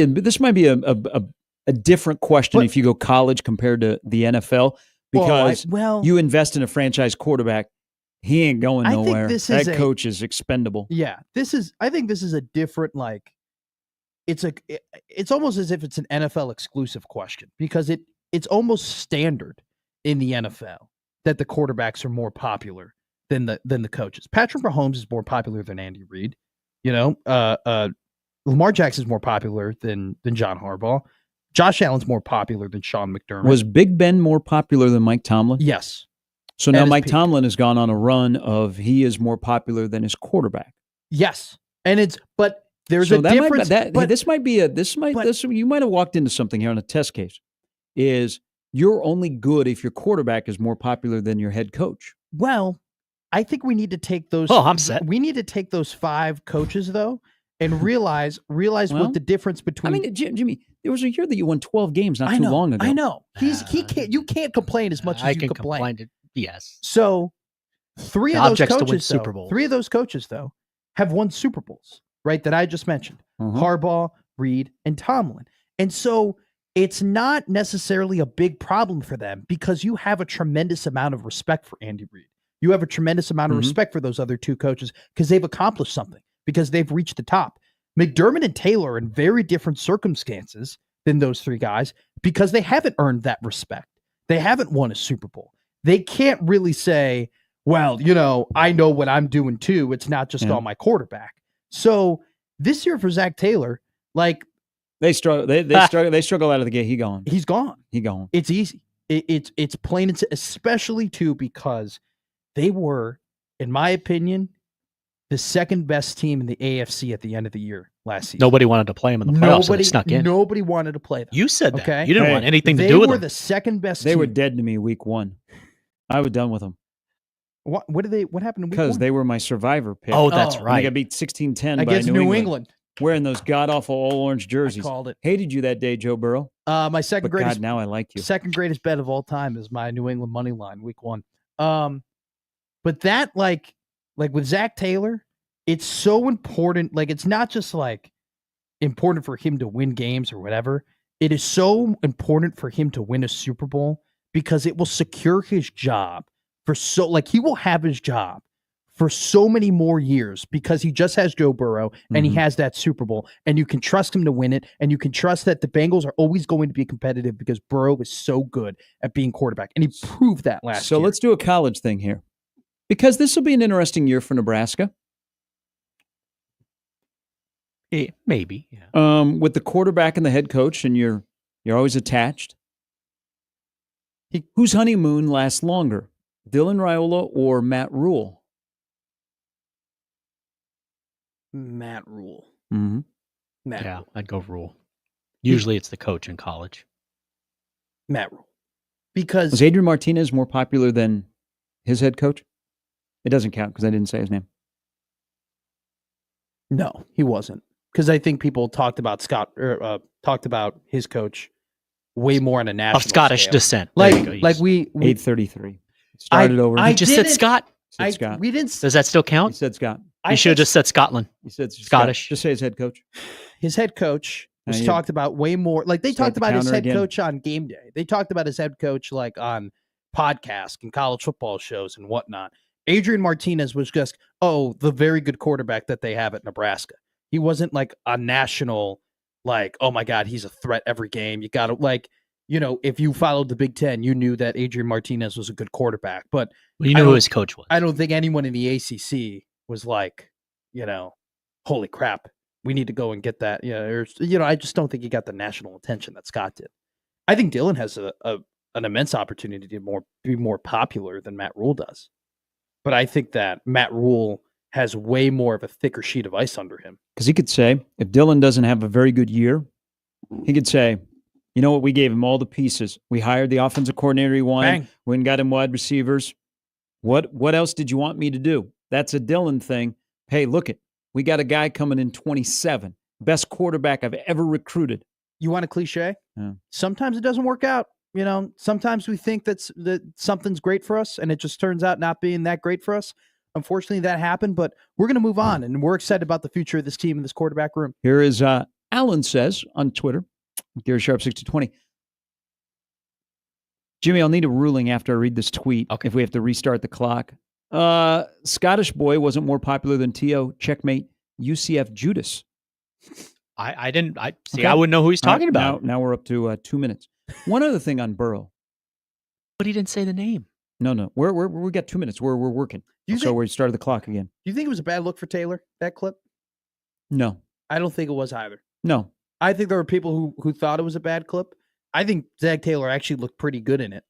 be a different question if you go college compared to the NFL, because you invest in a franchise quarterback, he ain't going I think nowhere. this is That coach is expendable. yeah, I think this is a different, like, it's almost as if it's an NFL exclusive question, because it's almost standard in the NFL that the quarterbacks are more popular than the coaches. Patrick Mahomes is more popular than Andy Reid. Lamar Jackson is more popular than John Harbaugh. Josh Allen's more popular than Sean McDermott. Was Big Ben more popular than Mike Tomlin? Yes. So At now his Mike peak. Tomlin has gone on a run of he is more popular than his quarterback. Yes. And but there's So a that difference. Might, but this might be you might have walked into something here on a test case. Is You're only good if your quarterback is more popular than your head coach. Well, I think we need to take those. Oh, I'm set. We need to take those 5 coaches though, and realize Well, what the difference between. I mean, Jimmy, there was a year that you won 12 games not too long ago. I know. He can't. You can't complain as much as I you can complain. Yes. So, three The of those object's to coaches, win Super Bowls. 3 of those coaches though, have won Super Bowls, right? That I just mentioned: Mhm. Harbaugh, Reed, and Tomlin. And so, it's not necessarily a big problem for them because you have a tremendous amount of respect for Andy Reid. You have a tremendous amount of Mhm. respect for those other 2 coaches because they've accomplished something, because they've reached the top. McDermott and Taylor are in very different circumstances than those 3 guys because they haven't earned that respect. They haven't won a Super Bowl. They can't really say, well, I know what I'm doing too. It's not just on my quarterback. So this year for Zach Taylor, like, They struggle. They struggle out of the gate. He gone. he's gone. He gone. It's easy. It's plain and especially too because they were, in my opinion, the second best team in the AFC at the end of the year last season. Nobody wanted to play him in the playoffs, so they snuck in. Nobody wanted to play them. You said that. Okay. You didn't Hey, want anything to They do with were them. the second best. They team. were dead to me week 1. I was done with them What did they? What happened in week because 1? they were my survivor pick. Oh, that's Oh, And right. they got beat 16-10 by against New New England, wearing those god awful all orange I jerseys. called it. Hated you that day, Joe Burrow. My second But greatest. God, now I like you. Second greatest bet of all time is my New England money line week 1. But that like with Zach Taylor, it's so important. Like, it's not just like important for him to win games or whatever. It is so important for him to win a Super Bowl because it will secure his job for he will have his job for so many more years because he just has Joe Burrow and he Mhm. has that Super Bowl, and you can trust him to win it, and you can trust that the Bengals are always going to be competitive because Burrow is so good at being quarterback, and he proved that last So year. let's do a college thing here because this will be an interesting year for Nebraska. Maybe. Yeah. With the quarterback and the head coach, and you're always attached. Whose honeymoon lasts longer, Dylan Raiola or Matt Rule? Matt Rule. Mm-hmm. Matt Yeah, Rule. I'd go Rule. Usually it's the coach in college. Matt Rule. Because Was Adrian Martinez more popular than his head coach? It doesn't count because I didn't say his name. no, he wasn't. Because I think people talked about talked about his coach way more on a national Of Scottish scale. descent. There you go. Like Yes. we 8:33. Started over. I You just said didn't- Scott. He said Scott. We didn't. Does that still He count? said Scott. You should have just said Scotland. He said Scottish. Just say his head coach. His head coach was you talked about way more. Like, they start talked the about his counter head again. coach on game day. They talked about his head coach like on podcasts and college football shows and whatnot. Adrian Martinez was just, the very good quarterback that they have at Nebraska. He wasn't like a national, like, oh my God, he's a threat every game. You got to if you followed the Big Ten, you knew that Adrian Martinez was a good quarterback. But Well, you know who his coach was. I don't think anyone in the ACC was like, holy crap, we need to go and get that. I just don't think he got the national attention that Scott did. I think Dylan has an immense opportunity to be more popular than Matt Rule does. But I think that Matt Rule has way more of a thicker sheet of ice under him. Because he could say, if Dylan doesn't have a very good year, he could say, you know what, we gave him all the pieces. We hired the offensive coordinator he wanted. Bang. We went and got him wide receivers. What else did you want me to do? That's a Dylan thing. Hey, look it. We got a guy coming in 27. Best quarterback I've ever recruited. You want a cliche? Yeah. Sometimes it doesn't work out. Sometimes we think that something's great for us, and it just turns out not being that great for us. Unfortunately, that happened, but we're going to move on, and we're excited about the future of this team and this quarterback room. Here is Alan says on Twitter, Gary Sharp 6020. Jimmy, I'll need a ruling after I read this tweet. Okay. If we have to restart the clock. Scottish boy wasn't more popular than T.O. Checkmate UCF Judas. I didn't. Okay. I wouldn't know who he's talking All right, about. Now we're up to 2 minutes. One other thing on Burrow. But he didn't say the name. No. We got 2 minutes. We're working. So we started the clock again. Do you think it was a bad look for Taylor, that clip? No. I don't think it was either. No. I think there were people who thought it was a bad clip. I think Zach Taylor actually looked pretty good in it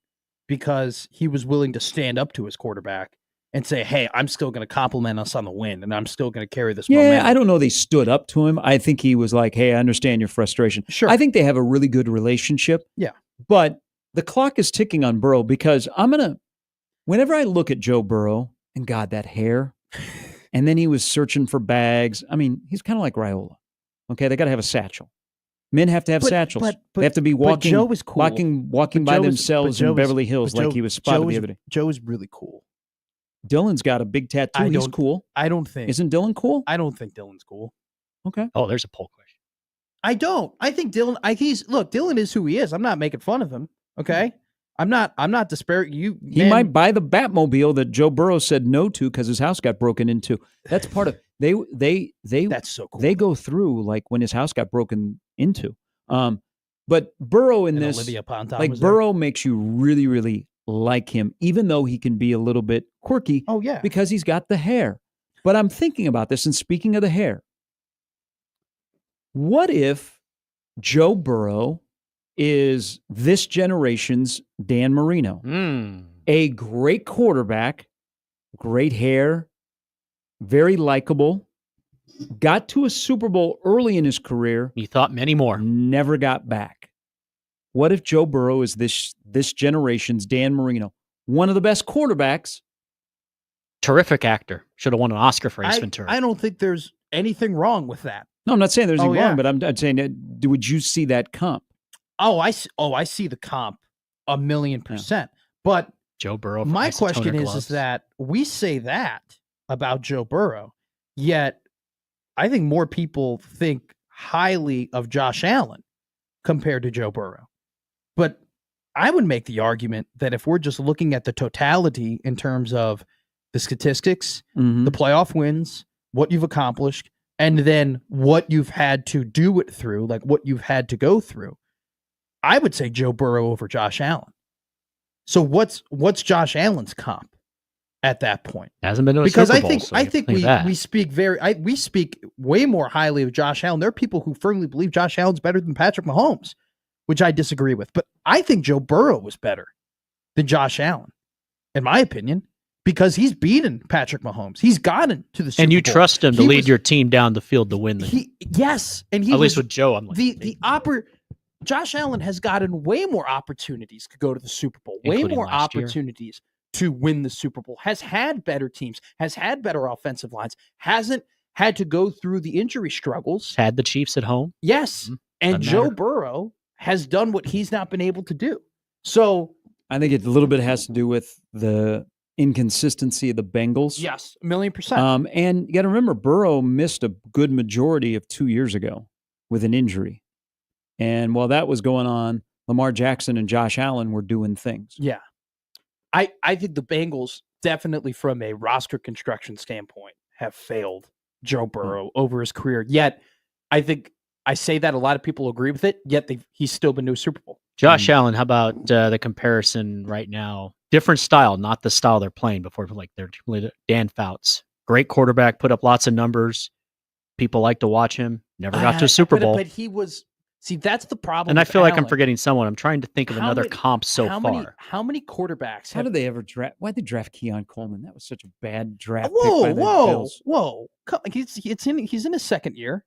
because he was willing to stand up to his quarterback and say, hey, I'm still going to compliment us on the win, and I'm still going to carry this momentum. I don't know they stood up to him. I think he was like, hey, I understand your frustration. Sure. I think they have a really good relationship. Yeah. But the clock is ticking on Burrow because whenever I look at Joe Burrow, and God, that hair, and then he was searching for bags. I mean, he's kind of like Raiola. Okay, they got to have a satchel. Men have to have satchels. They have to be walking, Joe was cool. walking by themselves in Beverly Hills like he was spotted the other day. Joe is really cool. Dylan's got a big tattoo. He's cool. I don't think. Isn't Dylan cool? I don't think Dylan's cool. Okay. Oh, there's a poll question. I don't. I think Dylan. Dylan is who he is. I'm not making fun of him. Okay. I'm not disparaging you. He might buy the Batmobile that Joe Burrow said no to because his house got broken into. That's part of they. That's so cool. They go through like when his house got broken into. But Burrow in this, Olivia Ponton like Burrow makes you really, really like him, even though he can be a little bit quirky. Oh yeah, because he's got the hair. But I'm thinking about this, and speaking of the hair, what if Joe Burrow is this generation's Dan Marino? A great quarterback, great hair, very likable, got to a Super Bowl early in his career. You thought many more. Never got back. What if Joe Burrow is this generation's Dan Marino? One of the best quarterbacks. Terrific actor. Should have won an Oscar for Ace Ventura. I don't think there's anything wrong with that. No, I'm not saying there's anything wrong, but I'm saying that, would you see that comp? I see the comp 1,000,000%. Yeah. But Joe Burrow. My question is that we say that about Joe Burrow, yet I think more people think highly of Josh Allen compared to Joe Burrow. But I would make the argument that if we're just looking at the totality in terms of the statistics, the playoff wins, what you've accomplished, and then what you've had to do it through, like what you've had to go through, I would say Joe Burrow over Josh Allen. So what's Josh Allen's comp at that point? Hasn't been to a because Super Bowl, I think we speak we speak way more highly of Josh Allen. There are people who firmly believe Josh Allen's better than Patrick Mahomes, which I disagree with. But I think Joe Burrow was better than Josh Allen, in my opinion, because he's beaten Patrick Mahomes. He's gotten to the Super Bowl. And you trust him to lead your team down the field to win. Yes, and he at least with Joe, I'm like Josh Allen has gotten way more opportunities to go to the Super Bowl, way more opportunities to win the Super Bowl, has had better teams, has had better offensive lines, hasn't had to go through the injury struggles. Had the Chiefs at home. Yes. And Joe Burrow has done what he's not been able to do. So I think it a little bit has to do with the inconsistency of the Bengals. Yes, 1,000,000%. And you got to remember, Burrow missed a good majority of 2 years ago with an injury. And while that was going on, Lamar Jackson and Josh Allen were doing things. Yeah. I think the Bengals, definitely from a roster construction standpoint, have failed Joe Burrow over his career. Yet, I think I say that a lot of people agree with it, yet he's still been to a Super Bowl. Josh Allen, how about the comparison right now? Different style, not the style they're playing before. Like they're Dan Fouts. Great quarterback, put up lots of numbers. People like to watch him. Never got to a Super Bowl. But he was... See, that's the problem. And I feel like I'm forgetting someone. I'm trying to think of another comp so far. How many quarterbacks? How did they ever draft? Why did they draft Keon Coleman? That was such a bad draft pick by the Bills. Whoa! He's in his second year.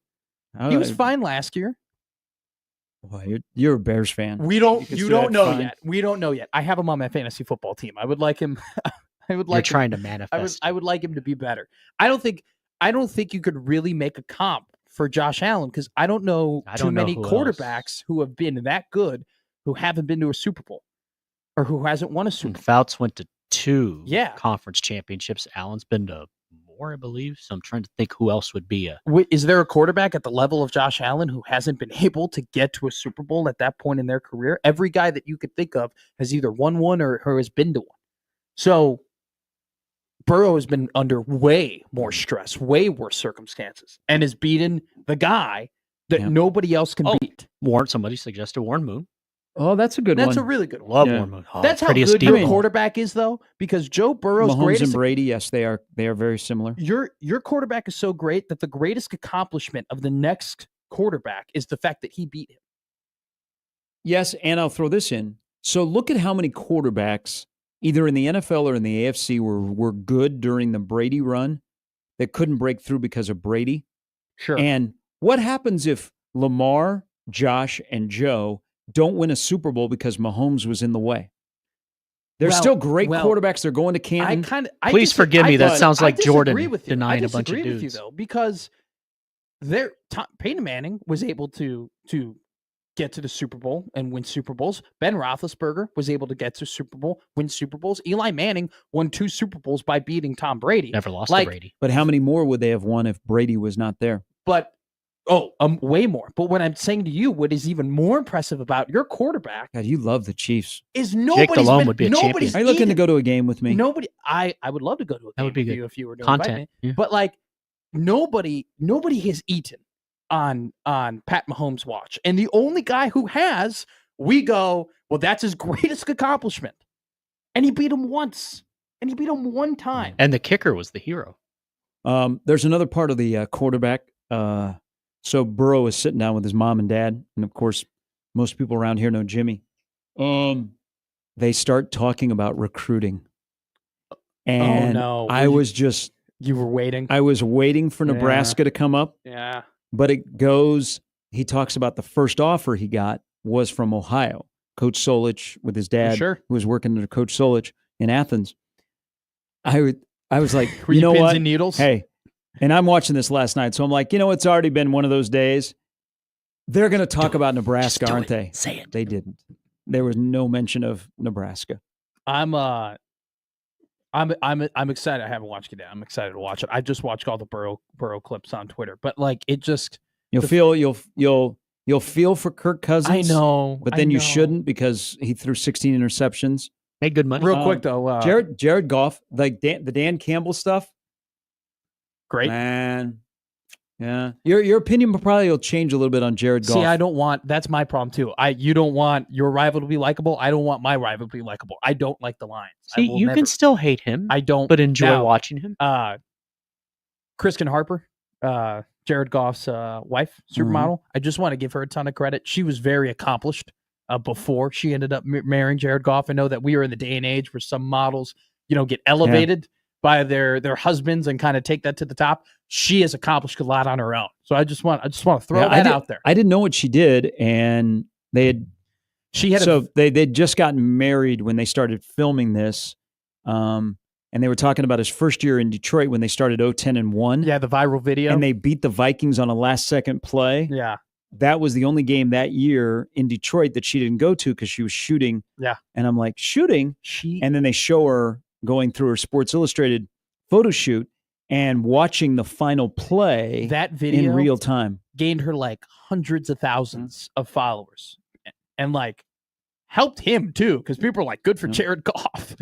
He was fine last year. Boy, you're a Bears fan. You don't know yet. We don't know yet. I have him on my fantasy football team. I would like him. You're trying to manifest. I would like him to be better. I don't think you could really make a comp for Josh Allen, because I don't know too many quarterbacks who have been that good who haven't been to a Super Bowl or who hasn't won a Super Bowl. Fouts went to 2 conference championships. Allen's been to more, I believe. So I'm trying to think who else would be Is there a quarterback at the level of Josh Allen who hasn't been able to get to a Super Bowl at that point in their career? Every guy that you could think of has either won one or has been to one. So Burrow has been under way more stress, way worse circumstances, and has beaten the guy that nobody else can beat. Somebody suggested Warren Moon. Oh, that's a good one. That's a really good one. Love Warren Moon. That's how good your quarterback is, though, because Joe Burrow's Mahomes and Brady, yes, they are very similar. Your quarterback is so great that the greatest accomplishment of the next quarterback is the fact that he beat him. Yes, and I'll throw this in. So look at how many quarterbacks either in the NFL or in the AFC were good during the Brady run that couldn't break through because of Brady. Sure. And what happens if Lamar, Josh, and Joe don't win a Super Bowl because Mahomes was in the way. They're Well- still great well, quarterbacks. They're going to Canton. Please forgive me. That I sounds like disagree Jordan with you. denying I a bunch of disagree with you dudes. though, because Peyton Manning was able to get to the Super Bowl and win Super Bowls. Ben Roethlisberger was able to get to Super Bowl, win Super Bowls. Eli Manning won 2 Super Bowls by beating Tom Brady. Never lost to Brady. But how many more would they have won if Brady was not there? But way more. But what I'm saying to you, what is even more impressive about your quarterback God, you love the Chiefs. is Jake nobody's Delhomme been, would be a nobody's champion. Are you looking to even- go to a game with me? Nobody. I would love to go to a game That would be with good. you if you were to invite Content. me. Yeah. But like nobody has eaten on Pat Mahomes' watch, and the only guy who has, we go, well, that's his greatest accomplishment, and he beat him once, and he beat him one time. And the kicker was the hero. There's another part of the quarterback. So Burrow is sitting down with his mom and dad, and of course, most people around here know Jimmy. They start talking about recruiting, and no. I was just You were waiting. I was waiting for Nebraska to come up, Yeah. but it goes. He talks about the first offer he got was from Ohio. Coach Solich with his dad, Sure. who was working under Coach Solich in Athens. I was like, Were you you know pins what? and needles? Hey, and I'm watching this last night, so I'm like, it's already been one of those days. They're going to talk about Nebraska, aren't they? Say it. They didn't. There was no mention of Nebraska. I'm excited. I haven't watched it yet. I'm excited to watch it. I just watched all the Burrow clips on Twitter, but like it just You'll feel for Kirk Cousins. I know, but I then you know. shouldn't because he threw 16 interceptions. Made good money. Real quick though, Jared Goff, like the Dan Campbell stuff. great. Man, yeah. Your opinion probably will change a little bit on Jared Goff. See, I don't want. That's my problem too. You don't want your rival to be likable. I don't want my rival to be likable. I don't like the Lions. I See, will you never- can still hate him, I don't. but enjoy Now, watching him. Kristen Harper, Jared Goff's wife, supermodel. I just want to give her a ton of credit. She was very accomplished before she ended up marrying Jared Goff. I know that we are in the day and age where some models, get elevated by their husbands and kind of take that to the top. She has accomplished a lot on her own. So I just want to throw that out there. I didn't know what she did, and they just gotten married when they started filming this. And they were talking about his first year in Detroit when they started 0-10-1. Yeah, the viral video. And they beat the Vikings on a last-second play. Yeah. That was the only game that year in Detroit that she didn't go to because she was shooting. Yeah. And I'm like, shooting? And then they show her going through her Sports Illustrated photo shoot and watching the final play That video in real time. gained her like hundreds of thousands of followers and like helped him too because people are like, good for Jared Goff.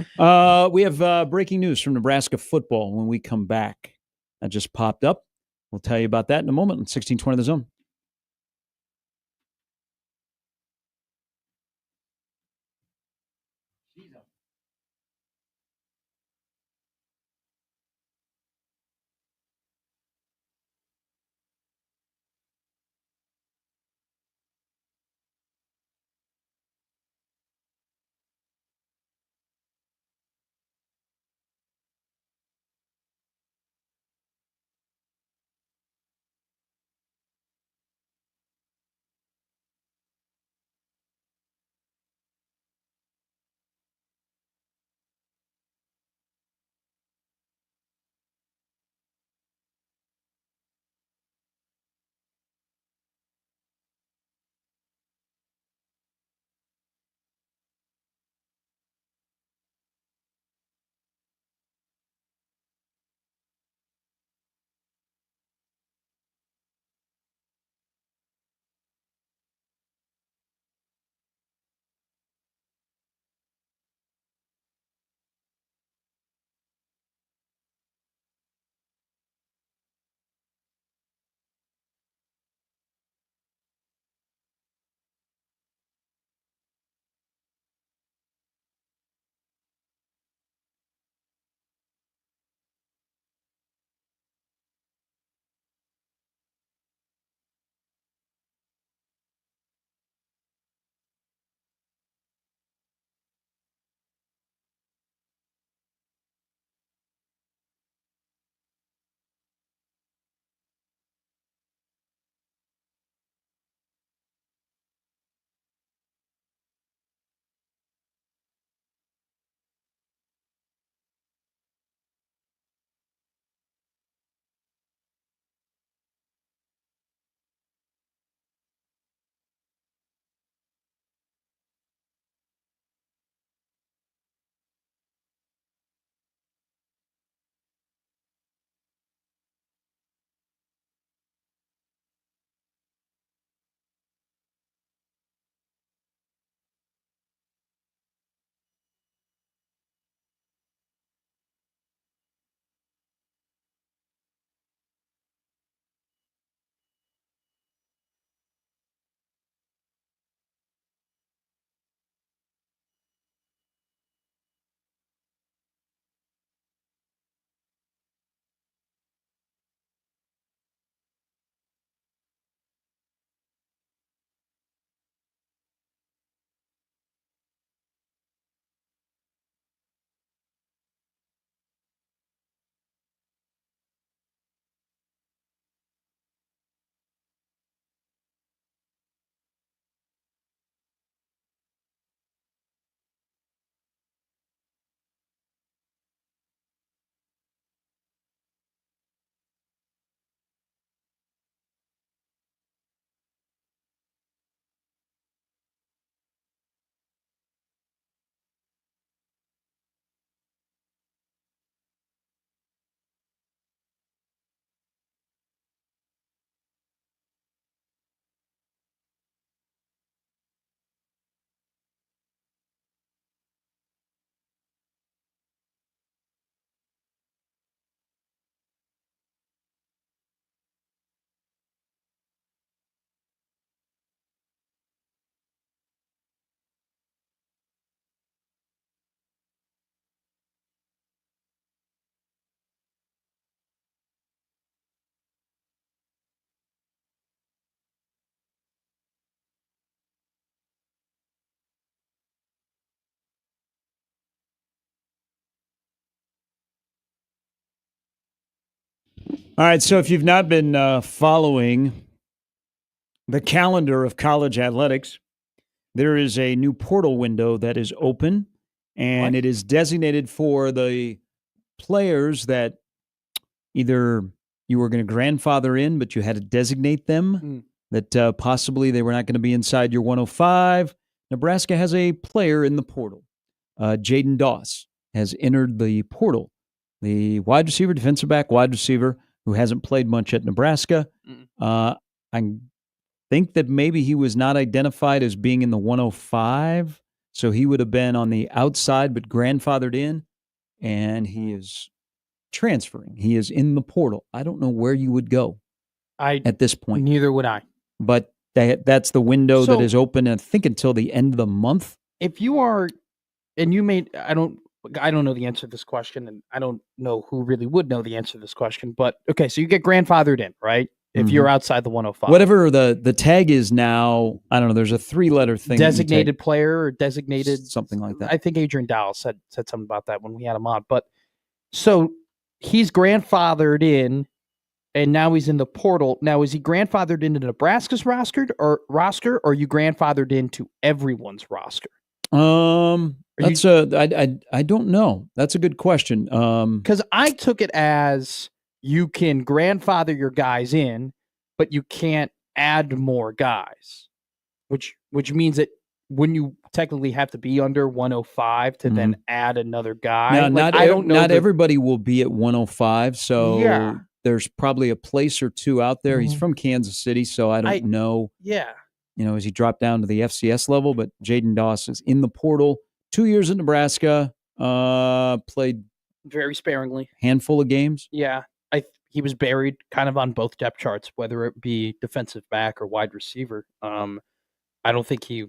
We have breaking news from Nebraska football when we come back. That just popped up. We'll tell you about that in a moment on 1620 The Zone. All right, so if you've not been following the calendar of college athletics, there is a new portal window that is open, and it is designated for the players that either you were going to grandfather in, but you had to designate them, that possibly they were not going to be inside your 105. Nebraska has a player in the portal. Jaden Doss has entered the portal. The wide receiver, defensive back, wide receiver, who hasn't played much at Nebraska. I think that maybe he was not identified as being in the 105, so he would have been on the outside but grandfathered in, and he is transferring. He is in the portal. I don't know where you would go at this point. Neither would I. But that's the window that is open, I think, until the end of the month. If you are, and you may, I don't know the answer to this question, and I don't know who really would know the answer to this question, but okay, so you get grandfathered in, right? If you're outside the 105. Whatever the tag is now, I don't know, there's a 3-letter thing. Designated player or designated something like that. I think Adrian Dowell said something about that when we had him on. But so he's grandfathered in, and now he's in the portal. Now, is he grandfathered into Nebraska's roster, or are you grandfathered into everyone's roster? That's I don't know. That's a good question. Because I took it as you can grandfather your guys in, but you can't add more guys, which means that when you technically have to be under 105 to then add another guy. Now, I don't know. Not everybody will be at 105, so there's probably a place or two out there. He's from Kansas City, so I don't know. Yeah. As he dropped down to the FCS level, but Jaden Doss is in the portal. 2 years at Nebraska, played very sparingly, handful of games. Yeah. He was buried kind of on both depth charts, whether it be defensive back or wide receiver. I don't think he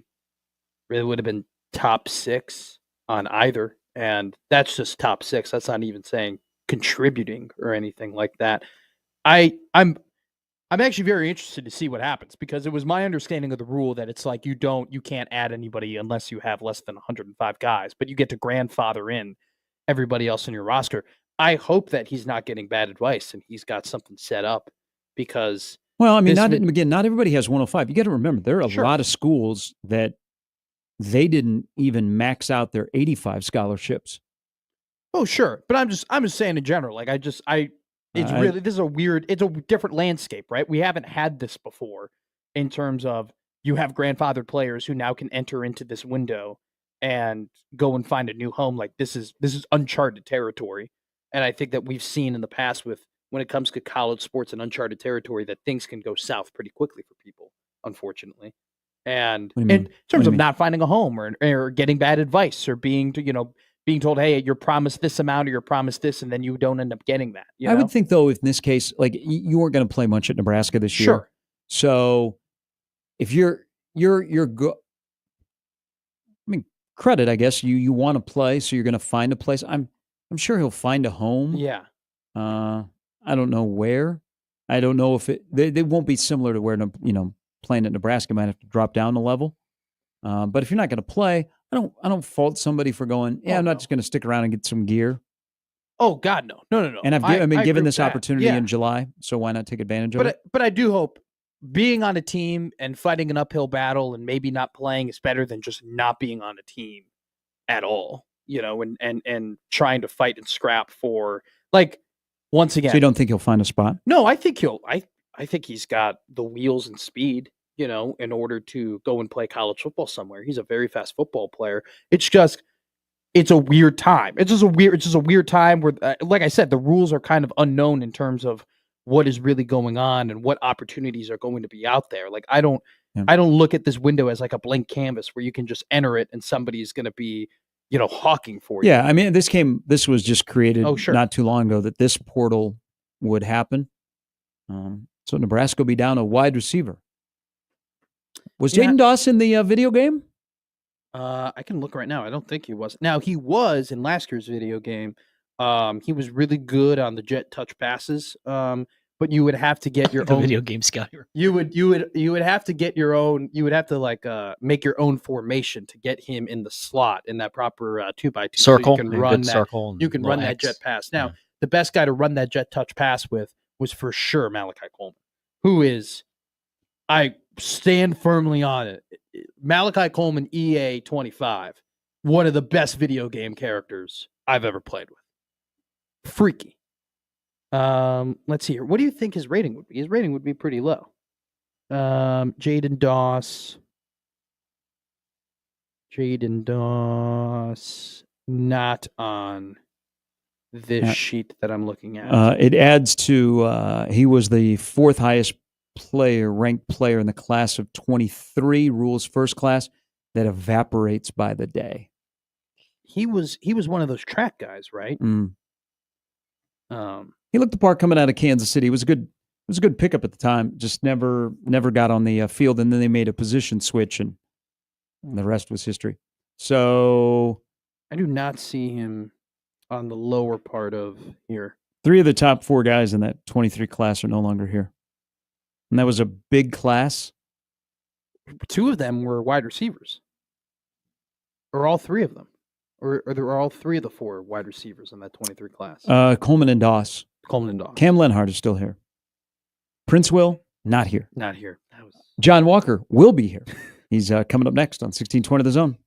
really would have been top 6 on either. And that's just top 6. That's not even saying contributing or anything like that. I'm actually very interested to see what happens, because it was my understanding of the rule that it's like you can't add anybody unless you have less than 105 guys, but you get to grandfather in everybody else in your roster. I hope that he's not getting bad advice and he's got something set up, because not everybody has 105. You got to remember, there are a lot of schools that they didn't even max out their 85 scholarships. Oh, sure. But I'm just saying in general, like this is it's a different landscape, right? We haven't had this before in terms of you have grandfathered players who now can enter into this window and go and find a new home. Like this is uncharted territory. And I think that we've seen in the past when it comes to college sports and uncharted territory, that things can go south pretty quickly for people, unfortunately. And in terms of not finding a home or getting bad advice or being told, hey, you're promised this amount or you're promised this, and then you don't end up getting that. I would think, though, in this case, like you weren't going to play much at Nebraska this year. Sure. So if you're credit, I guess you want to play, so you're going to find a place. I'm sure he'll find a home. Yeah. I don't know where. I don't know if they won't be similar to where playing at Nebraska might have to drop down a level. But if you're not going to play, I don't fault somebody for going, I'm not just going to stick around and get some gear. Oh God, no. And I've been given this opportunity in July, so why not take advantage of it? But I do hope being on a team and fighting an uphill battle and maybe not playing is better than just not being on a team at all. And trying to fight and scrap for, like, once again. So you don't think he'll find a spot? No, I think I think he's got the wheels and speed, in order to go and play college football somewhere. He's a very fast football player. It's a weird time. It's just a weird time where, like I said, the rules are kind of unknown in terms of what is really going on and what opportunities are going to be out there. Like, I don't look at this window as like a blank canvas where you can just enter it and somebody's going to be, hawking for you. Yeah, I mean, this was just created not too long ago that this portal would happen. So Nebraska will be down a wide receiver. Was Jaden Doss in the video game? I can look right now. I don't think he was. Now, he was in last year's video game. He was really good on the jet touch passes. But you would have to get your own video game scout. You would have to get your own. You would have to make your own formation to get him in the slot in that proper 2x2 circle. So you can run that. Circle. You can run that jet pass. Now, the best guy to run that jet touch pass with was for sure Malachi Coleman, who is, I stand firmly on it. Malachi Coleman, EA 25, one of the best video game characters I've ever played with. Freaky. Let's see here. What do you think his rating would be? His rating would be pretty low. Jaden Doss. Not on this sheet that I'm looking at. It adds to he was the fourth highest ranked player in the class of 23, rules first class, that evaporates by the day. He was one of those track guys, right? He looked the part coming out of Kansas City. It was a good pickup at the time. Just never got on the field, and then they made a position switch, and the rest was history. So I do not see him on the lower part of here. 3 of the top 4 guys in that 23 class are no longer here. And that was a big class. 2 of them were wide receivers. Or all 3 of them. Or there were all 3 of the 4 wide receivers in that 23 class. Coleman and Doss. Cam Lenhart is still here. Prince Will, not here. Not here. John Walker will be here. He's coming up next on 1620 The Zone.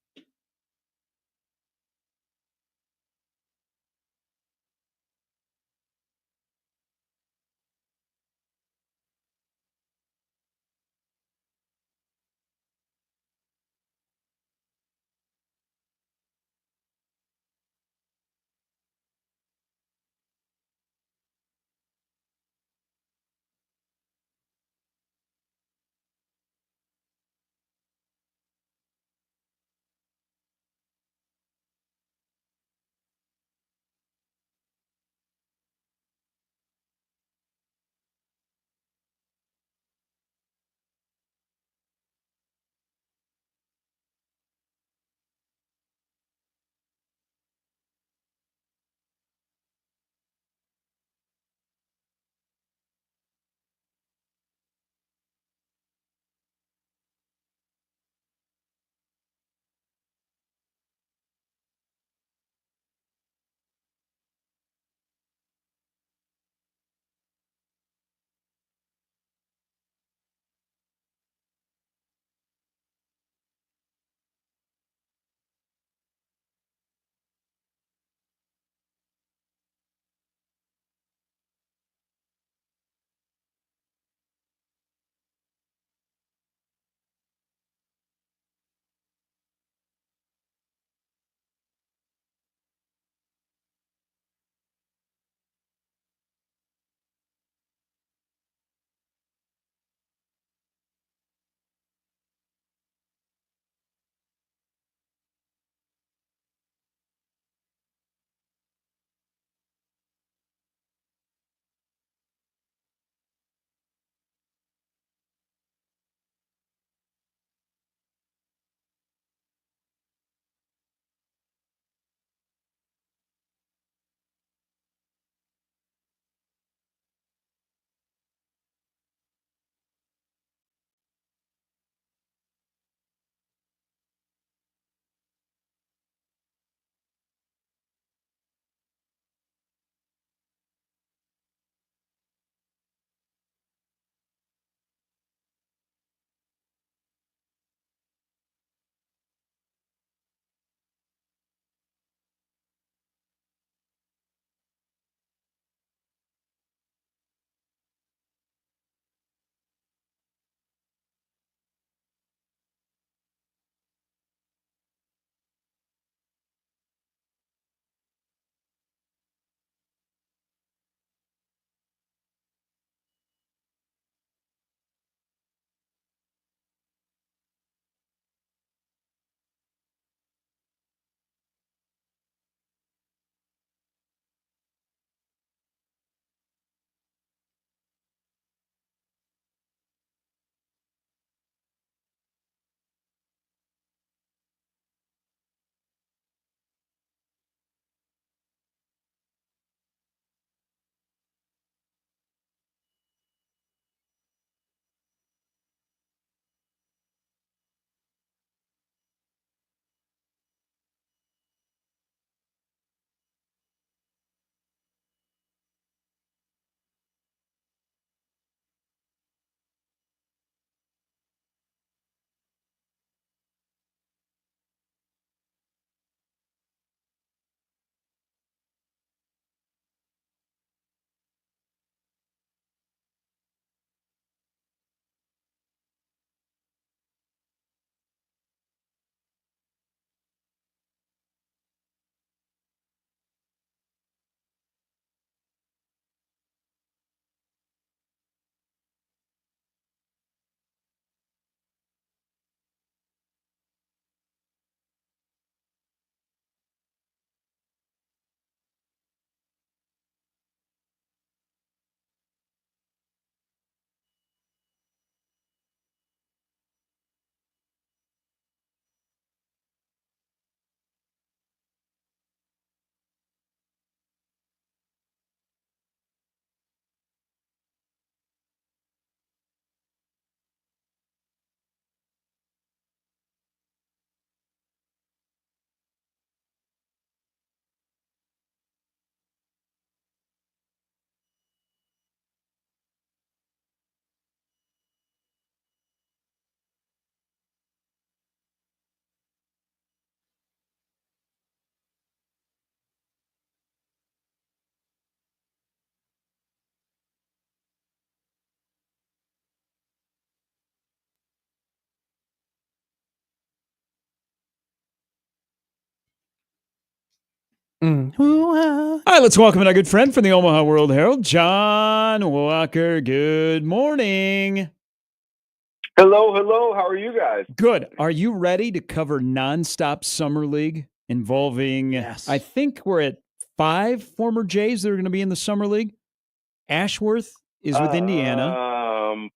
All right, let's welcome in our good friend from the Omaha World Herald, John Walker. Good morning. Hello. How are you guys? Good. Are you ready to cover nonstop summer league involving? Yes. I think we're at 5 former Jays that are going to be in the summer league. Ashworth is with Indiana.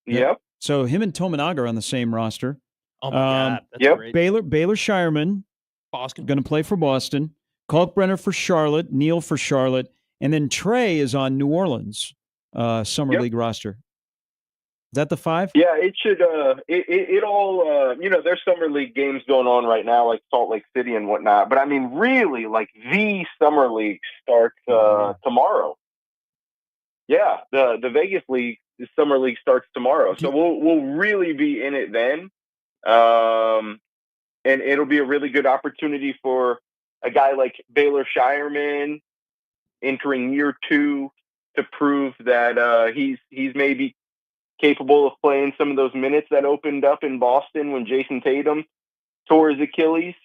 Yep. So him and Tominaga are on the same roster. Oh my God, that's Yep. great. Baylor Shireman Boston. going to play for Boston. Kalkbrenner for Charlotte. Neal for Charlotte. And then Trey is on New Orleans summer league roster. Is that the 5? Yeah, it should. It all. There's summer league games going on right now, like Salt Lake City and whatnot. But I mean, really, like the summer league starts tomorrow. Yeah, the Vegas league, the summer league starts tomorrow, so we'll really be in it then. And it'll be a really good opportunity for a guy like Baylor Shireman entering year 2 to prove that he's maybe capable of playing some of those minutes that opened up in Boston when Jason Tatum tore his Achilles.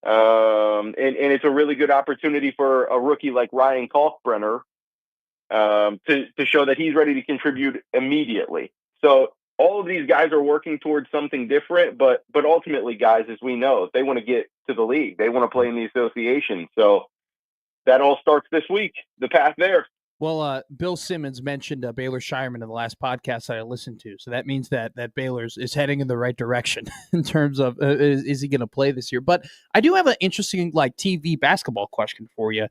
And it's a really good opportunity for a rookie like Ryan Kalkbrenner to show that he's ready to contribute immediately. So all of these guys are working towards something different, but ultimately, guys, as we know, they want to get to the league. They want to play in the association. So that all starts this week, the path there. Well, Bill Simmons mentioned Baylor Shireman in the last podcast that I listened to, so that means that Baylor's is heading in the right direction in terms of is he going to play this year? But I do have an interesting TV basketball question for you.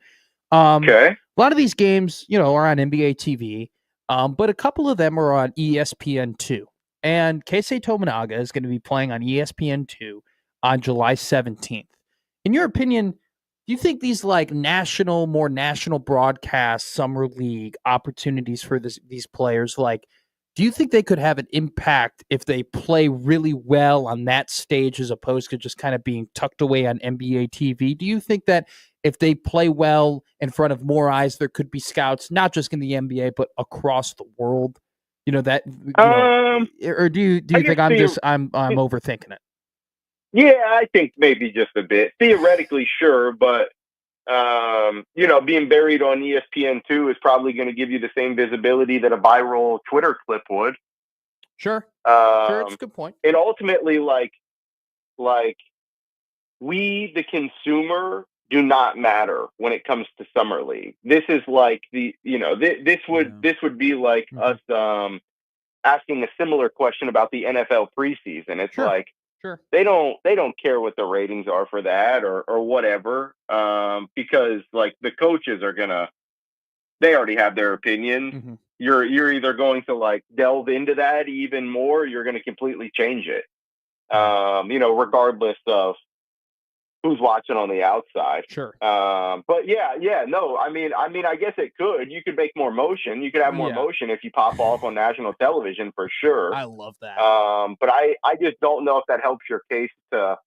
Okay. A lot of these games, are on NBA TV, but a couple of them are on ESPN2. And Keisei Tominaga is going to be playing on ESPN2 on July 17th. In your opinion, do you think these more national broadcast summer league opportunities for these players, do you think they could have an impact if they play really well on that stage as opposed to just kind of being tucked away on NBA TV? Do you think that if they play well in front of more eyes, there could be scouts, not just in the NBA, but across the world? Or do you think I'm overthinking it? Yeah, I think maybe just a bit. Theoretically, sure, but being buried on ESPN2 is probably going to give you the same visibility that a viral Twitter clip would. Sure, it's a good point. And ultimately, we, the consumer, do not matter when it comes to summer league. This is like this would be like us asking a similar question about the NFL preseason. It's Sure. They don't care what the ratings are for that or whatever, because the coaches they already have their opinions. Mm-hmm. You're either going to delve into that even more, or you're going to completely change it. Regardless of who's watching on the outside. Sure. But no, I mean, I guess it could. You could make more motion. You could have more motion if you pop off on national television for sure. I love that. But I just don't know if that helps your case to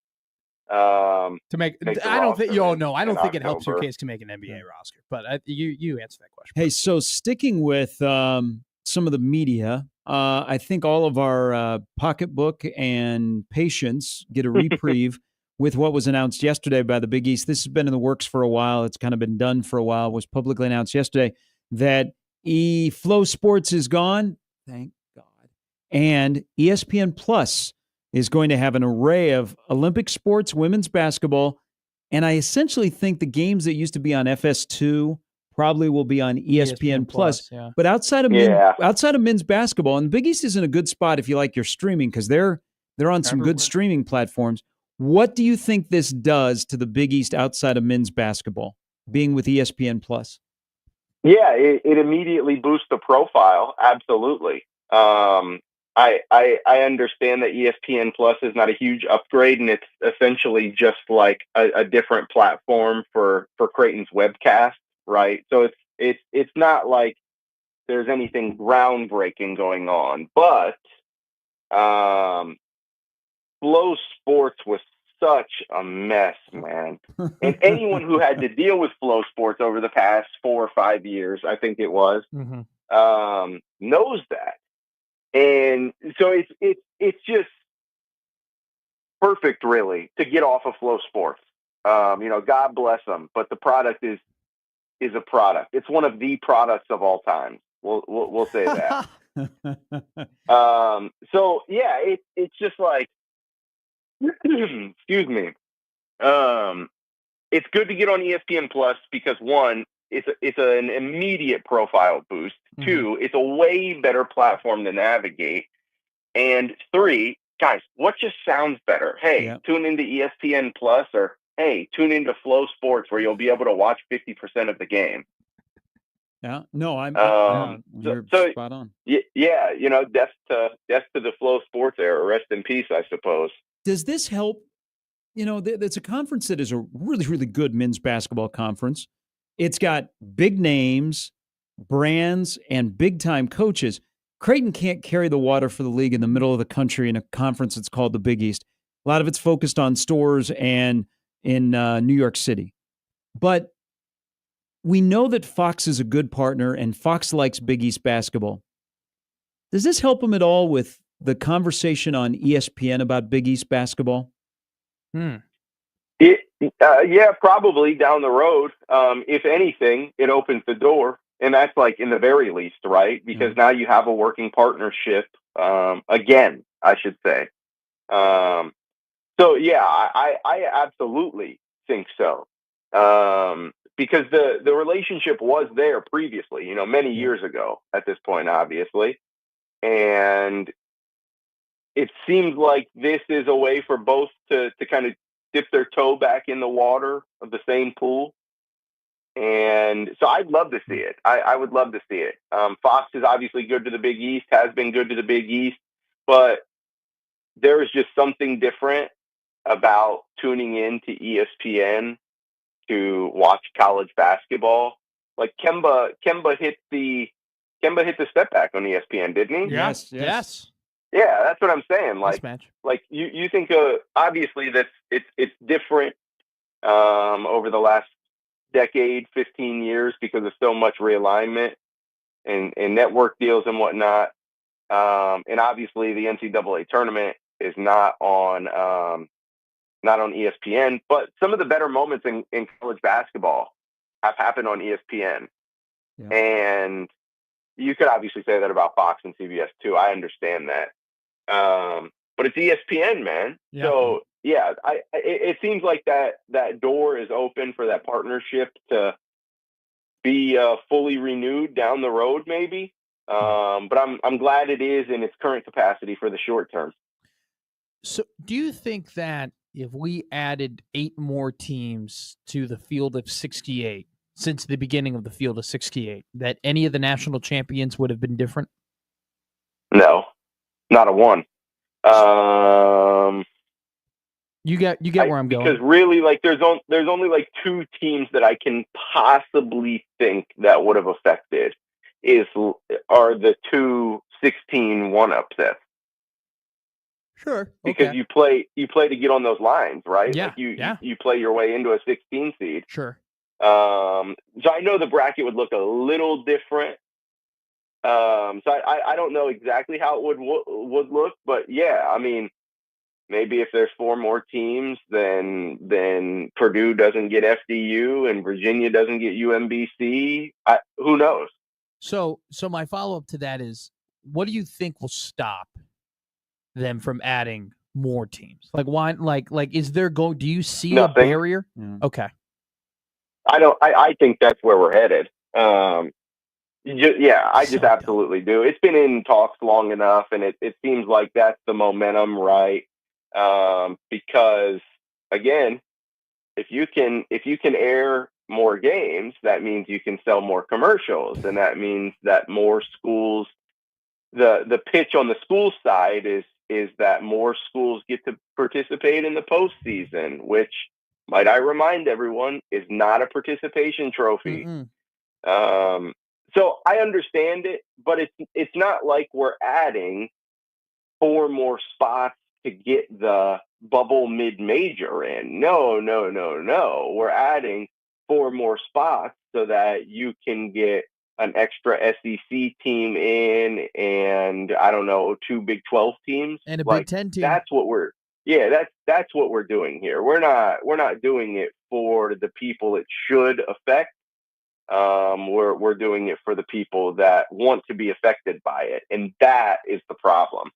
make. I don't think. I don't think it helps your case to make an NBA roster. But you answer that question. Hey, so sticking with some of the media, I think all of our pocketbook and patients get a reprieve with what was announced yesterday by the Big East. This has been in the works for a while. It's kind of been done for a while. It was publicly announced yesterday that Flow Sports is gone. Thank God. And ESPN Plus is going to have an array of Olympic sports, women's basketball, and I essentially think the games that used to be on FS2 probably will be on ESPN Plus. Yeah. But outside of men's basketball, and the Big East is in a good spot if you like your streaming because they're on some good streaming platforms. What do you think this does to the Big East outside of men's basketball, being with ESPN Plus? Yeah, it immediately boosts the profile. Absolutely. I understand that ESPN Plus is not a huge upgrade, and it's essentially just like a different platform for Creighton's webcast, right? So it's not like there's anything groundbreaking going on, but Flow Sports was such a mess, man. And anyone who had to deal with Flow Sports over the past 4 or 5 years, I think it was, knows that. And so it's just perfect, really, to get off of Flow Sports. God bless them, but the product is is a product. It's one of the products of all time. We'll say that. So yeah, it's just like, excuse me. It's good to get on ESPN Plus because one, it's an immediate profile boost. Mhm. Two, it's a way better platform to navigate. And three, guys, what just sounds better? Hey, Yeah. tune into ESPN Plus, or hey, tune into Flow Sports where you'll be able to watch 50% of the game. Yeah. No, you're so spot on. yeah, death to the Flow Sports era. Rest in peace, I suppose. Does this help? It's a conference that is a really, really good men's basketball conference. It's got big names, brands, and big-time coaches. Creighton can't carry the water for the league in the middle of the country in a conference that's called the Big East. A lot of it's focused on stores and in New York City. But we know that Fox is a good partner, and Fox likes Big East basketball. Does this help them at all with the conversation on ESPN about Big East basketball? Yeah, probably down the road. If anything, it opens the door, and that's like in the very least, right? Because now you have a working partnership. Again, I should say. So yeah, I absolutely think so. Because the relationship was there previously, many years ago at this point, obviously, and it seems like this is a way for both to kind of dip their toe back in the water of the same pool. And so I'd love to see it. I would love to see it. Fox is obviously good to the Big East, has been good to the Big East, but there is just something different about tuning in to ESPN to watch college basketball. Like Kemba hit the step back on ESPN, didn't he? Yes. Yeah, that's what I'm saying. Like, Mismatch. like you think obviously that it's different over the last decade, 15 years because of so much realignment and network deals and whatnot. And obviously the NCAA tournament is not on ESPN, but some of the better moments in college basketball have happened on ESPN. Yeah. And you could obviously say that about Fox and CBS too. I understand that. But it's ESPN, man. Yeah. So yeah, it seems like that door is open for that partnership to be fully renewed down the road, maybe. But I'm glad it is in its current capacity for the short term. So, do you think that if we added 8 more teams to the field of 68 since the beginning of the field of 68, that any of the national champions would have been different? No, not a one. You get where I'm going. Because really, like, there's only like 2 teams that I can possibly think that would have affected are the 2 16-1 upsets. Sure. Because you play to get on those lines, right? Yeah. Like you play your way into a 16 seed. Sure. So I know the bracket would look a little different. So I don't know exactly how it would look, but yeah, I mean, maybe if there's 4 more teams, then Purdue doesn't get FDU and Virginia doesn't get UMBC. Who knows? So my follow-up to that is, what do you think will stop them from adding more teams? Like, why? Like is there do you see Nothing. a barrier? Yeah. Okay. I think that's where we're headed. I just absolutely do. It's been in talks long enough, and it seems like that's the momentum, right? Because again, if you can air more games, that means you can sell more commercials, and that means that more schools. The pitch on the school side is that more schools get to participate in the postseason, which, might I remind everyone, is not a participation trophy. So I understand it, but it's not like we're adding 4 more spots to get the bubble mid-major in. No. We're adding 4 more spots so that you can get an extra SEC team in, and I don't know, 2 Big 12 teams And a like, Big 10 team. That's what we're doing here. We're not doing it for the people it should affect. We're doing it for the people that want to be affected by it, and that is the problem.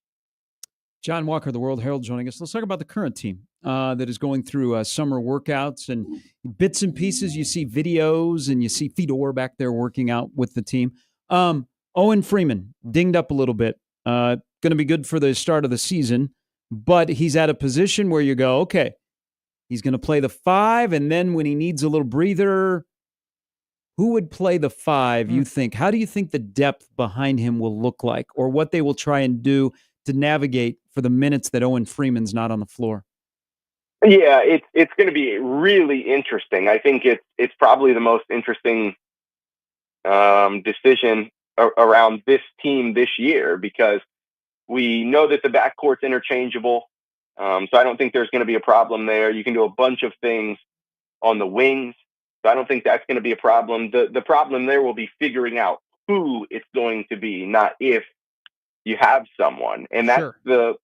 John Walker, the World Herald, joining us. Let's talk about the current team that is going through summer workouts and bits and pieces. You see videos and you see Fedor back there working out with the team. Owen Freeman dinged up a little bit. Going to be good for the start of the season, but he's at a position where you go, okay, he's going to play the 5, and then when he needs a little breather, who would play the 5, you think? How do you think the depth behind him will look like, or what they will try and do to navigate for the minutes that Owen Freeman's not on the floor? Yeah, it's going to be really interesting. I think it's probably the most interesting decision around this team this year, because we know that the backcourt's interchangeable. So I don't think there's going to be a problem there. You can do a bunch of things on the wings. So I don't think that's going to be a problem. The problem there will be figuring out who it's going to be, not if you have someone. And that's the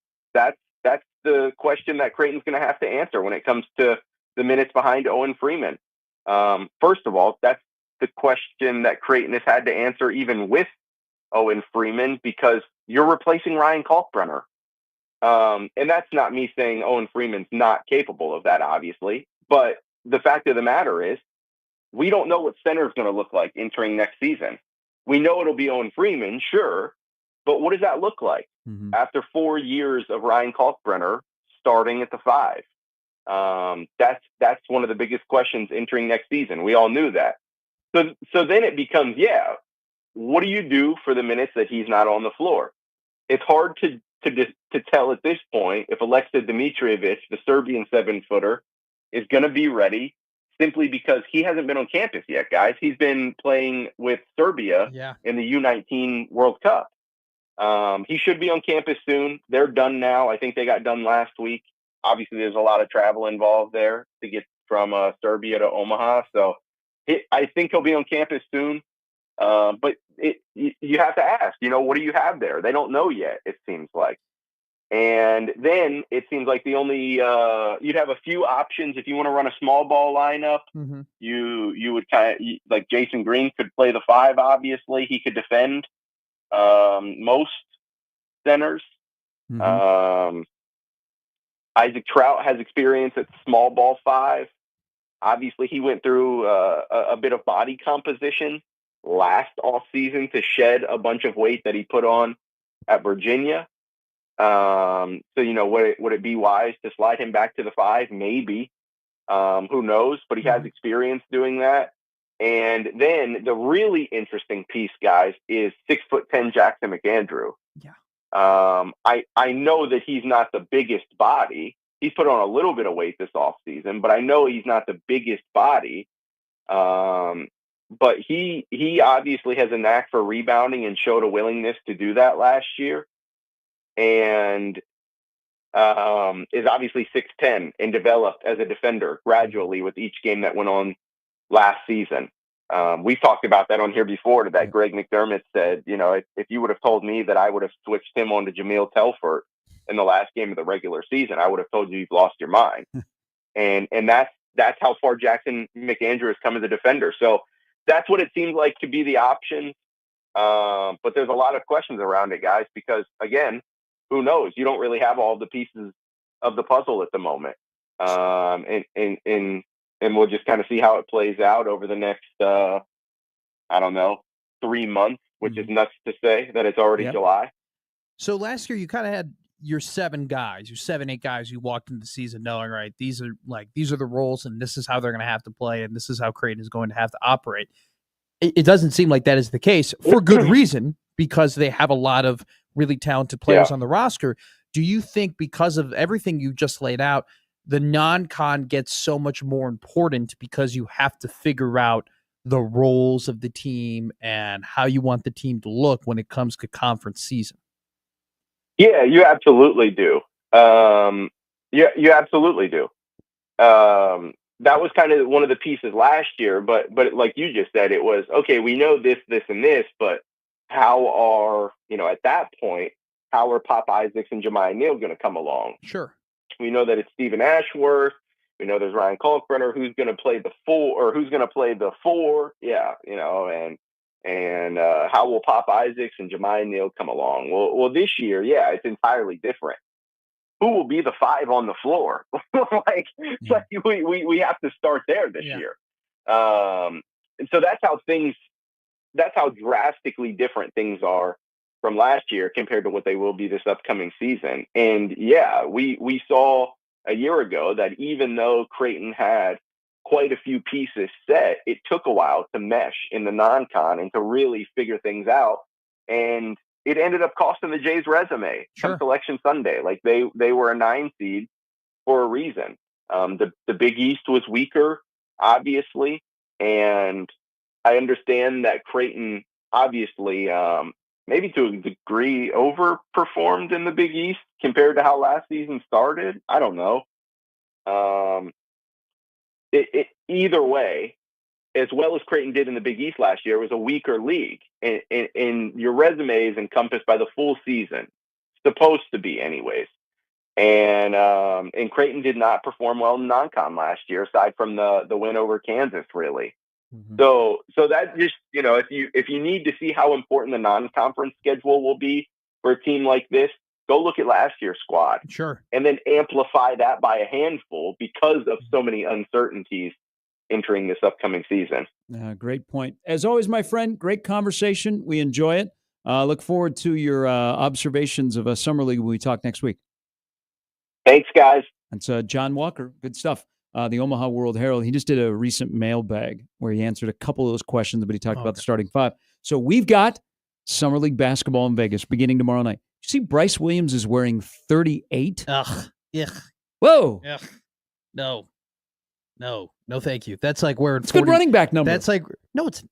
question that Creighton's going to have to answer when it comes to the minutes behind Owen Freeman. First of all, that's the question that Creighton has had to answer even with Owen Freeman, because you're replacing Ryan Kalkbrenner. And that's not me saying Owen Freeman's not capable of that, obviously. But the fact of the matter is, we don't know what center is going to look like entering next season. We know it'll be Owen Freeman, sure. But what does that look like after 4 years of Ryan Kalkbrenner starting at the 5? That's one of the biggest questions entering next season. We all knew that. So then it becomes, what do you do for the minutes that he's not on the floor? It's hard to tell at this point if Aleksa Dimitrijevic, the Serbian 7-footer, is going to be ready, simply because he hasn't been on campus yet, guys. He's been playing with Serbia in the U19 World Cup. He should be on campus soon. They're done now. I think they got done last week. Obviously, there's a lot of travel involved there to get from Serbia to Omaha. So I think he'll be on campus soon. But you have to ask, what do you have there? They don't know yet, it seems like. And then it seems like the only you'd have a few options if you want to run a small ball lineup. You would like Jason Green could play the 5. Obviously, he could defend most centers. Isaac Trout has experience at small ball 5. Obviously, he went through a bit of body composition last off season to shed a bunch of weight that he put on at Virginia. So would it be wise to slide him back to the 5? Maybe. Who knows? But he has experience doing that. And then the really interesting piece, guys, is 6'10" Jackson McAndrew. I know that he's not the biggest body. He's put on a little bit of weight this offseason, but I know he's not the biggest body. But he obviously has a knack for rebounding and showed a willingness to do that last year. And is obviously 6'10" and developed as a defender gradually with each game that went on last season. We've talked about that on here before, that Greg McDermott said, if you would have told me that I would have switched him on to Jameel Telfort in the last game of the regular season, I would have told you you've lost your mind. and that's how far Jackson McAndrew has come as a defender. So that's what it seems like to be the option. But there's a lot of questions around it, guys, because again, who knows? You don't really have all the pieces of the puzzle at the moment. And we'll just kind of see how it plays out over the next, 3 months, which is nuts to say that it's already July. So last year you kind of had your 7 guys, your 7-8 guys you walked into the season knowing, right, these are the roles and this is how they're going to have to play and this is how Creighton is going to have to operate. It doesn't seem like that is the case for good reason, because they have a lot of really talented players on the roster. Do you think because of everything you just laid out, the non-con gets so much more important because you have to figure out the roles of the team and how you want the team to look when it comes to conference season? Yeah, you absolutely do. You absolutely do. That was kind of one of the pieces last year, but like you just said, it was, okay, we know this, and this, but how are, at that point, how are Pop Isaacs and Jemiah Neal going to come along? Sure. We know that it's Stephen Ashworth We know there's Ryan Kalkbrenner, who's going to play the 4, or who's going to play the 4. Yeah, and how will Pop Isaacs and Jemiah Neal come along? Well, this year, yeah, it's entirely different. Who will be the 5 on the floor? We have to start there this year. And so that's how drastically different things are from last year compared to what they will be this upcoming season. And yeah, we saw a year ago that even though Creighton had quite a few pieces set, it took a while to mesh in the non-con and to really figure things out. And it ended up costing the Jays resume come Selection Sunday. Like they were a 9 seed for a reason. The Big East was weaker, obviously. And I understand that Creighton obviously, maybe to a degree, overperformed in the Big East compared to how last season started. I don't know. Either way, as well as Creighton did in the Big East last year, it was a weaker league. And your resume is encompassed by the full season. Supposed to be anyways. And Creighton did not perform well in non-con last year, aside from the win over Kansas, really. Mm-hmm. So that just, if you need to see how important the non-conference schedule will be for a team like this, go look at last year's squad. Sure. And then amplify that by a handful because of so many uncertainties entering this upcoming season. Great point. As always, my friend, great conversation. We enjoy it. Look forward to your observations of a Summer League when we talk next week. Thanks, guys. That's John Walker. Good stuff. The Omaha World Herald. He just did a recent mailbag where he answered a couple of those questions, but he talked about the starting 5. So we've got Summer League basketball in Vegas beginning tomorrow night. You see Bryce Williams is wearing 38? Ugh. Whoa. Ugh. No, thank you. That's like wearing 40. It's a good running back number. That's like, no, it's,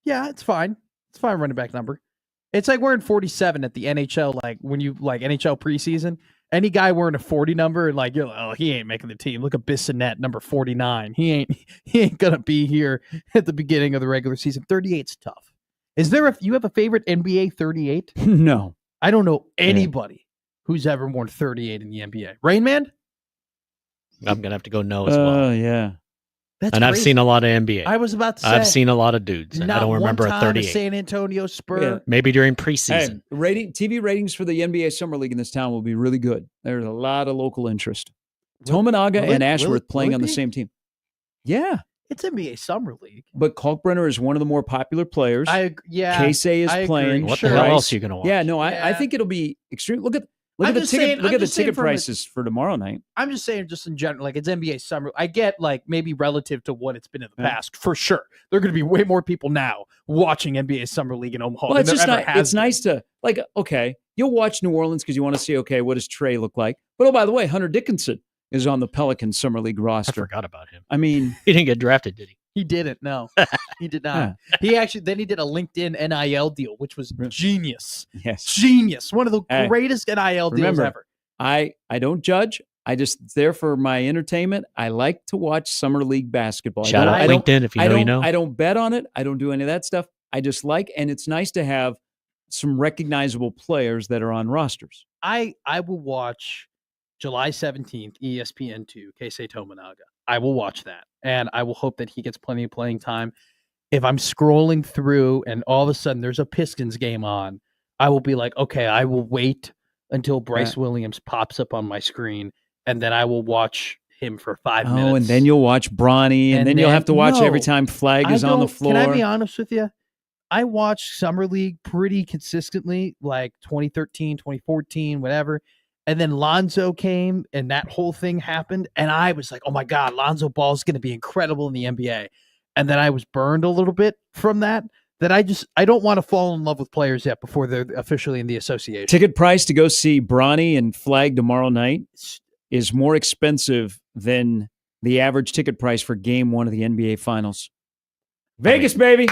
it's fine. It's a fine running back number. It's like wearing 47 at the NHL, like when you, like NHL preseason. Any guy wearing a 40 number, and like, you're like, oh, he ain't making the team. Look at Bissonnette, number 49. He ain't going to be here at the beginning of the regular season. 38's tough. Is there you have a favorite NBA 38? No. I don't know anybody who's ever worn 38 in the NBA. Rain Man? I'm going to have to go no as well. Yeah. That's and crazy. I've seen a lot of NBA. I was about to say. I've seen a lot of dudes, and I don't remember a 38. San Antonio Spur. Yeah. Maybe during preseason. Hey, TV ratings for the NBA Summer League in this town will be really good. There's a lot of local interest. Tominaga and Ashworth playing on the same team. Yeah. It's NBA Summer League. But Kalkbrenner is one of the more popular players. Casey is playing. What the hell else are you going to watch? Yeah, no, I think it'll be extreme. Look at the ticket prices for tomorrow night. I'm just saying, just in general, like it's NBA Summer. I get like maybe relative to what it's been in the past, for sure. There are going to be way more people now watching NBA Summer League in Omaha. Well, than it's just there ever has it's been. nice to like. Okay, you'll watch New Orleans because you want to see. Okay, what does Trey look like? But oh, by the way, Hunter Dickinson is on the Pelicans Summer League roster. I forgot about him. I mean, he didn't get drafted, did he? He didn't. No, he did not. He did a LinkedIn NIL deal, which was genius. Yes, genius. One of the greatest NIL deals ever. I don't judge. It's there for my entertainment. I like to watch Summer League basketball. Shout out LinkedIn if you know you know. I don't bet on it. I don't do any of that stuff. I just like, and it's nice to have some recognizable players that are on rosters. I will watch July 17th, ESPN2, Keisei Tominaga. I will watch that, and I will hope that he gets plenty of playing time. If I'm scrolling through and all of a sudden there's a Pistons game on, I will be like, okay, I will wait until Bryce Williams pops up on my screen, and then I will watch him for 5 minutes. Oh, and then you'll watch Bronny, and then you'll have to watch every time Flag is on the floor. Can I be honest with you? I watched Summer League pretty consistently, like 2013, 2014, whatever. And then Lonzo came, and that whole thing happened, and I was like, oh my God, Lonzo Ball is going to be incredible in the NBA. And then I was burned a little bit from that I don't want to fall in love with players yet before they're officially in the association. Ticket price to go see Bronny and Flag tomorrow night is more expensive than the average ticket price for game 1 of the NBA Finals. Vegas, baby.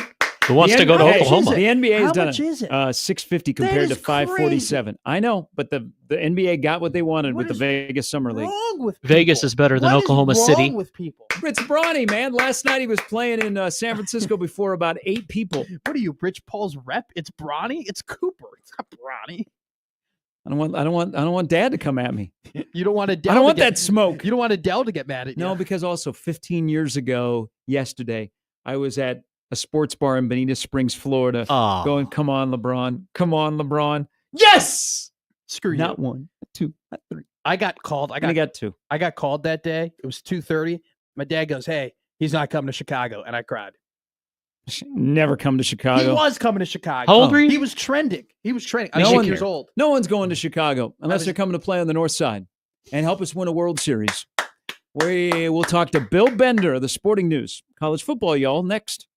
Who wants to go to Oklahoma? The NBA has done much is it? $650 compared to $547. I know, but the NBA got what they wanted with the Vegas Summer League. Wrong with people? Vegas is better than Oklahoma City. Wrong with people? It's Bronny, man. Last night he was playing in San Francisco before about 8 people. What are you, Rich Paul's rep? It's Bronny? It's Cooper. It's not Bronny. I don't want Dad to come at me. You don't want Adele. I don't want that smoke. You don't want Adele to get mad at you. No, because also 15 years ago, yesterday, I was at a sports bar in Bonita Springs, Florida, going, "Come on, LeBron! Come on, LeBron! Yes!" Screw you. Not one, not two, not three. I got called. I got two. I got called that day. It was 2:30. My dad goes, "Hey, he's not coming to Chicago," and I cried. Never come to Chicago. He was coming to Chicago. How old were you? He was trending. I was 6 years old. No one's going to Chicago unless they're coming to play on the north side and help us win a World Series. We will talk to Bill Bender of the Sporting News. College football, y'all, next.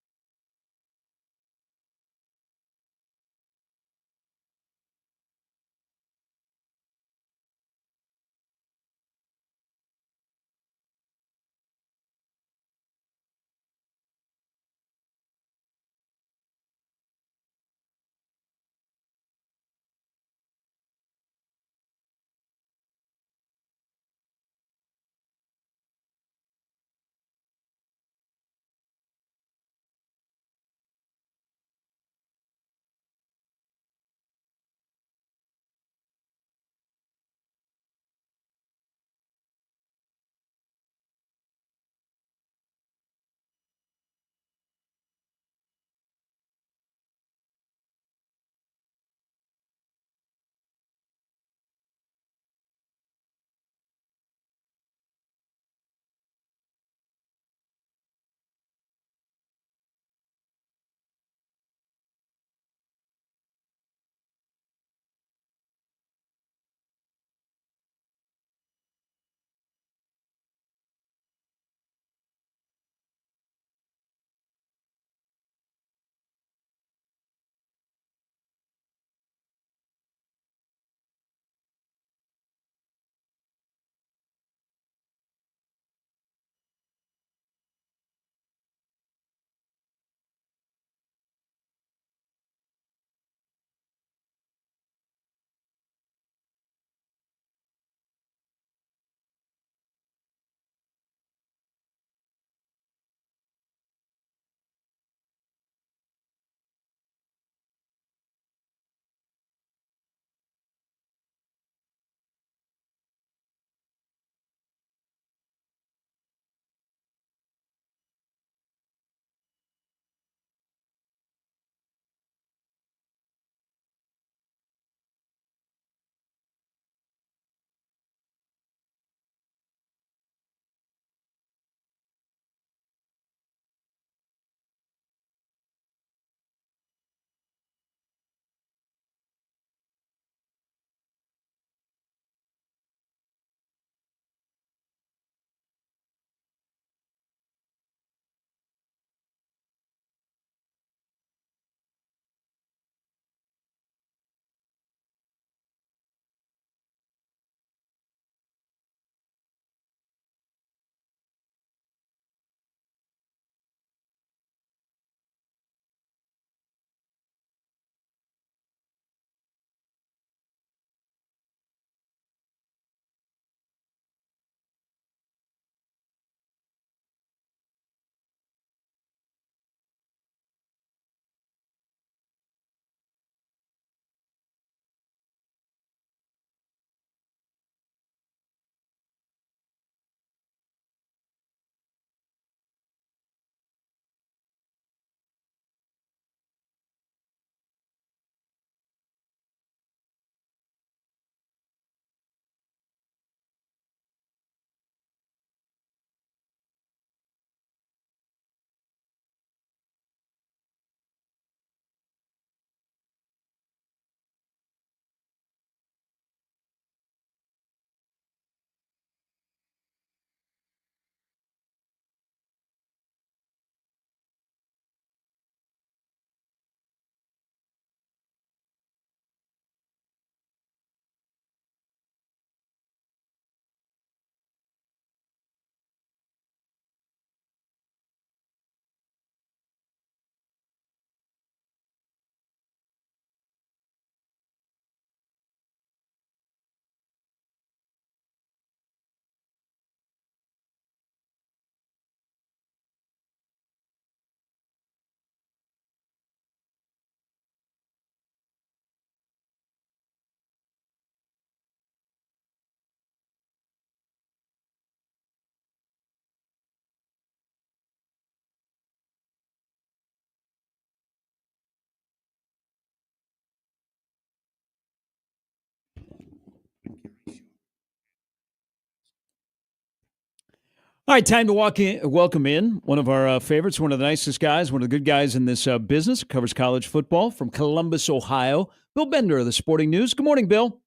All right, time to welcome in one of our favorites, one of the nicest guys, one of the good guys in this business. Covers college football from Columbus, Ohio. Bill Bender of the Sporting News. Good morning, Bill.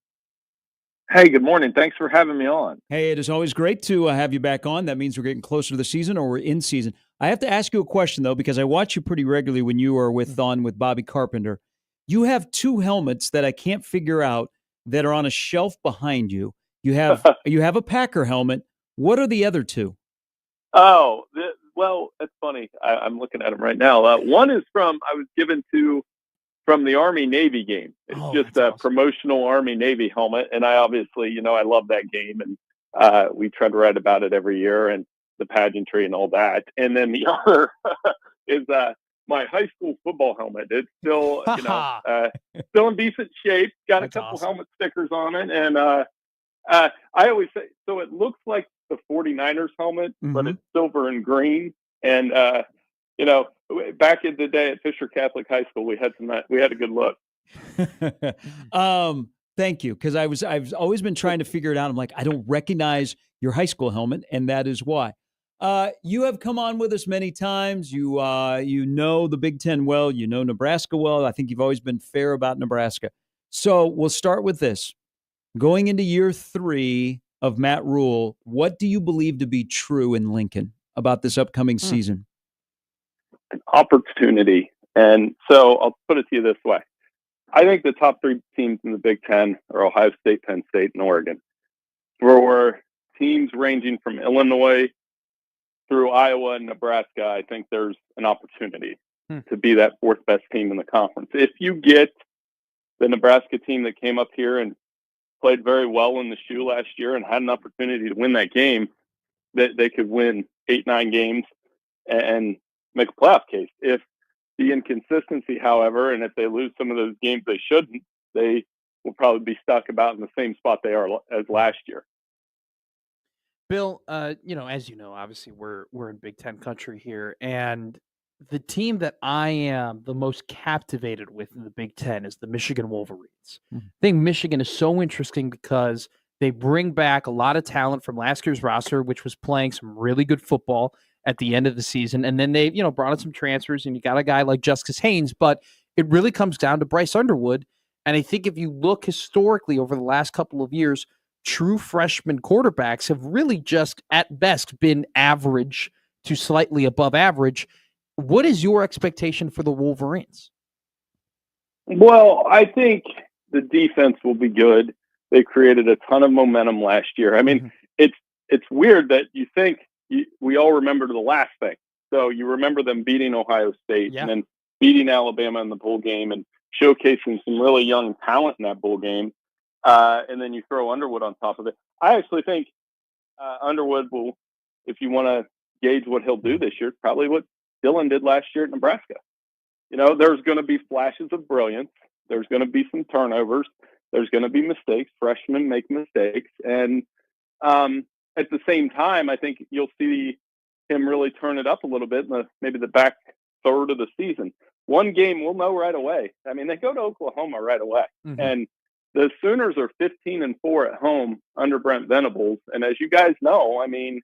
Hey, good morning. Thanks for having me on. Hey, it is always great to have you back on. That means we're getting closer to the season or we're in season. I have to ask you a question, though, because I watch you pretty regularly when you are with Bobby Carpenter. You have two helmets that I can't figure out that are on a shelf behind you. You have a Packer helmet. What are the other two? Oh, well, that's funny. I'm looking at them right now. One is I was given from the Army-Navy game. It's just a promotional Army-Navy helmet. And I obviously, I love that game. And we try to write about it every year and the pageantry and all that. And then the other is my high school football helmet. It's still, still in decent shape. Got a couple helmet stickers on it. And I always say, so it looks like the 49ers helmet, but it's silver and green. And, back in the day at Fisher Catholic High School, we had a good look. Thank you. Cause I've always been trying to figure it out. I'm like, I don't recognize your high school helmet. And that is why. You have come on with us many times. You know the Big Ten well, you know Nebraska well. I think you've always been fair about Nebraska. So we'll start with this. Going into year 3 of Matt Rule, what do you believe to be true in Lincoln about this upcoming season? An opportunity. And so I'll put it to you this way. I think the top 3 teams in the Big Ten are Ohio State, Penn State, and Oregon. For teams ranging from Illinois through Iowa and Nebraska, I think there's an opportunity to be that 4th best team in the conference. If you get the Nebraska team that came up here and played very well in the shoe last year and had an opportunity to win that game, that they could win 8-9 games and make a playoff case. If the inconsistency, however, and if they lose some of those games they shouldn't, they will probably be stuck about in the same spot they are as last year. Bill, as you know, obviously we're in Big Ten country here, and the team that I am the most captivated with in the Big Ten is the Michigan Wolverines. I think Michigan is so interesting because they bring back a lot of talent from last year's roster, which was playing some really good football at the end of the season. And then they, brought in some transfers, and you got a guy like Justice Haynes, but it really comes down to Bryce Underwood. And I think if you look historically over the last couple of years, true freshman quarterbacks have really just at best been average to slightly above average. What is your expectation for the Wolverines? Well, I think the defense will be good. They created a ton of momentum last year. I mean, it's weird that you think we all remember the last thing. So you remember them beating Ohio State and then beating Alabama in the bowl game and showcasing some really young talent in that bowl game. And then you throw Underwood on top of it. I actually think Underwood will, if you want to gauge what he'll do this year, probably what Dylan did last year at Nebraska. There's going to be flashes of brilliance. There's going to be some turnovers. There's going to be mistakes. Freshmen make mistakes. And at the same time, I think you'll see him really turn it up a little bit in maybe the back third of the season. One game we'll know right away. I mean, they go to Oklahoma right away. And the Sooners are 15-4 at home under Brent Venables. And as you guys know, I mean,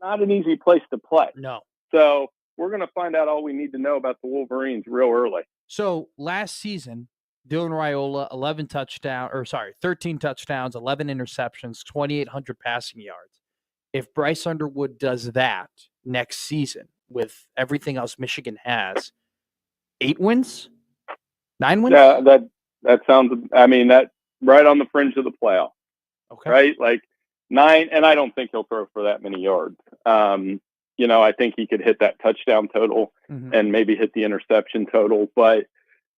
not an easy place to play. No. So we're going to find out all we need to know about the Wolverines real early. So last season, Dylan Raiola, 13 touchdowns, 11 interceptions, 2,800 passing yards. If Bryce Underwood does that next season with everything else Michigan has, 8 wins? 9 wins? Yeah, that sounds, I mean, that right on the fringe of the playoff. Okay. Right? Like 9, and I don't think he'll throw for that many yards. I think he could hit that touchdown total and maybe hit the interception total, but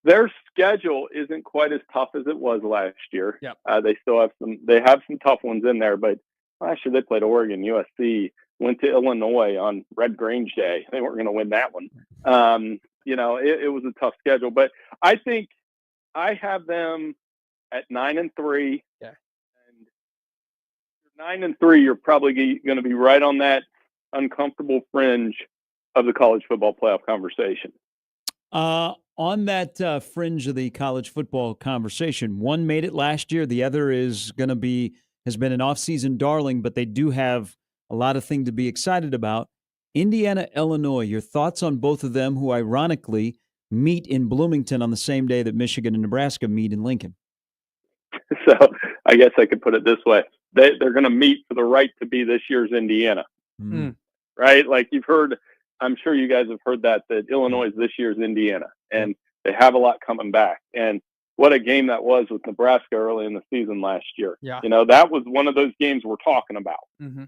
their schedule isn't quite as tough as it was last year. Yep. They still have some tough ones in there, but last year they played Oregon, USC, went to Illinois on Red Grange Day. They weren't going to win that one. It was a tough schedule, but I think I have them at 9-3. Yeah. And 9-3, you're probably going to be right on that uncomfortable fringe of the college football playoff conversation. On that fringe of the college football conversation, one made it last year. The other has been an off-season darling, but they do have a lot of things to be excited about. Indiana, Illinois, your thoughts on both of them, who ironically meet in Bloomington on the same day that Michigan and Nebraska meet in Lincoln? So I guess I could put it this way. They're going to meet for the right to be this year's Indiana, right? Like you've heard, I'm sure you guys have heard that Illinois is this year's Indiana, and they have a lot coming back. And what a game that was with Nebraska early in the season last year. Yeah. That was one of those games we're talking about. Mm-hmm.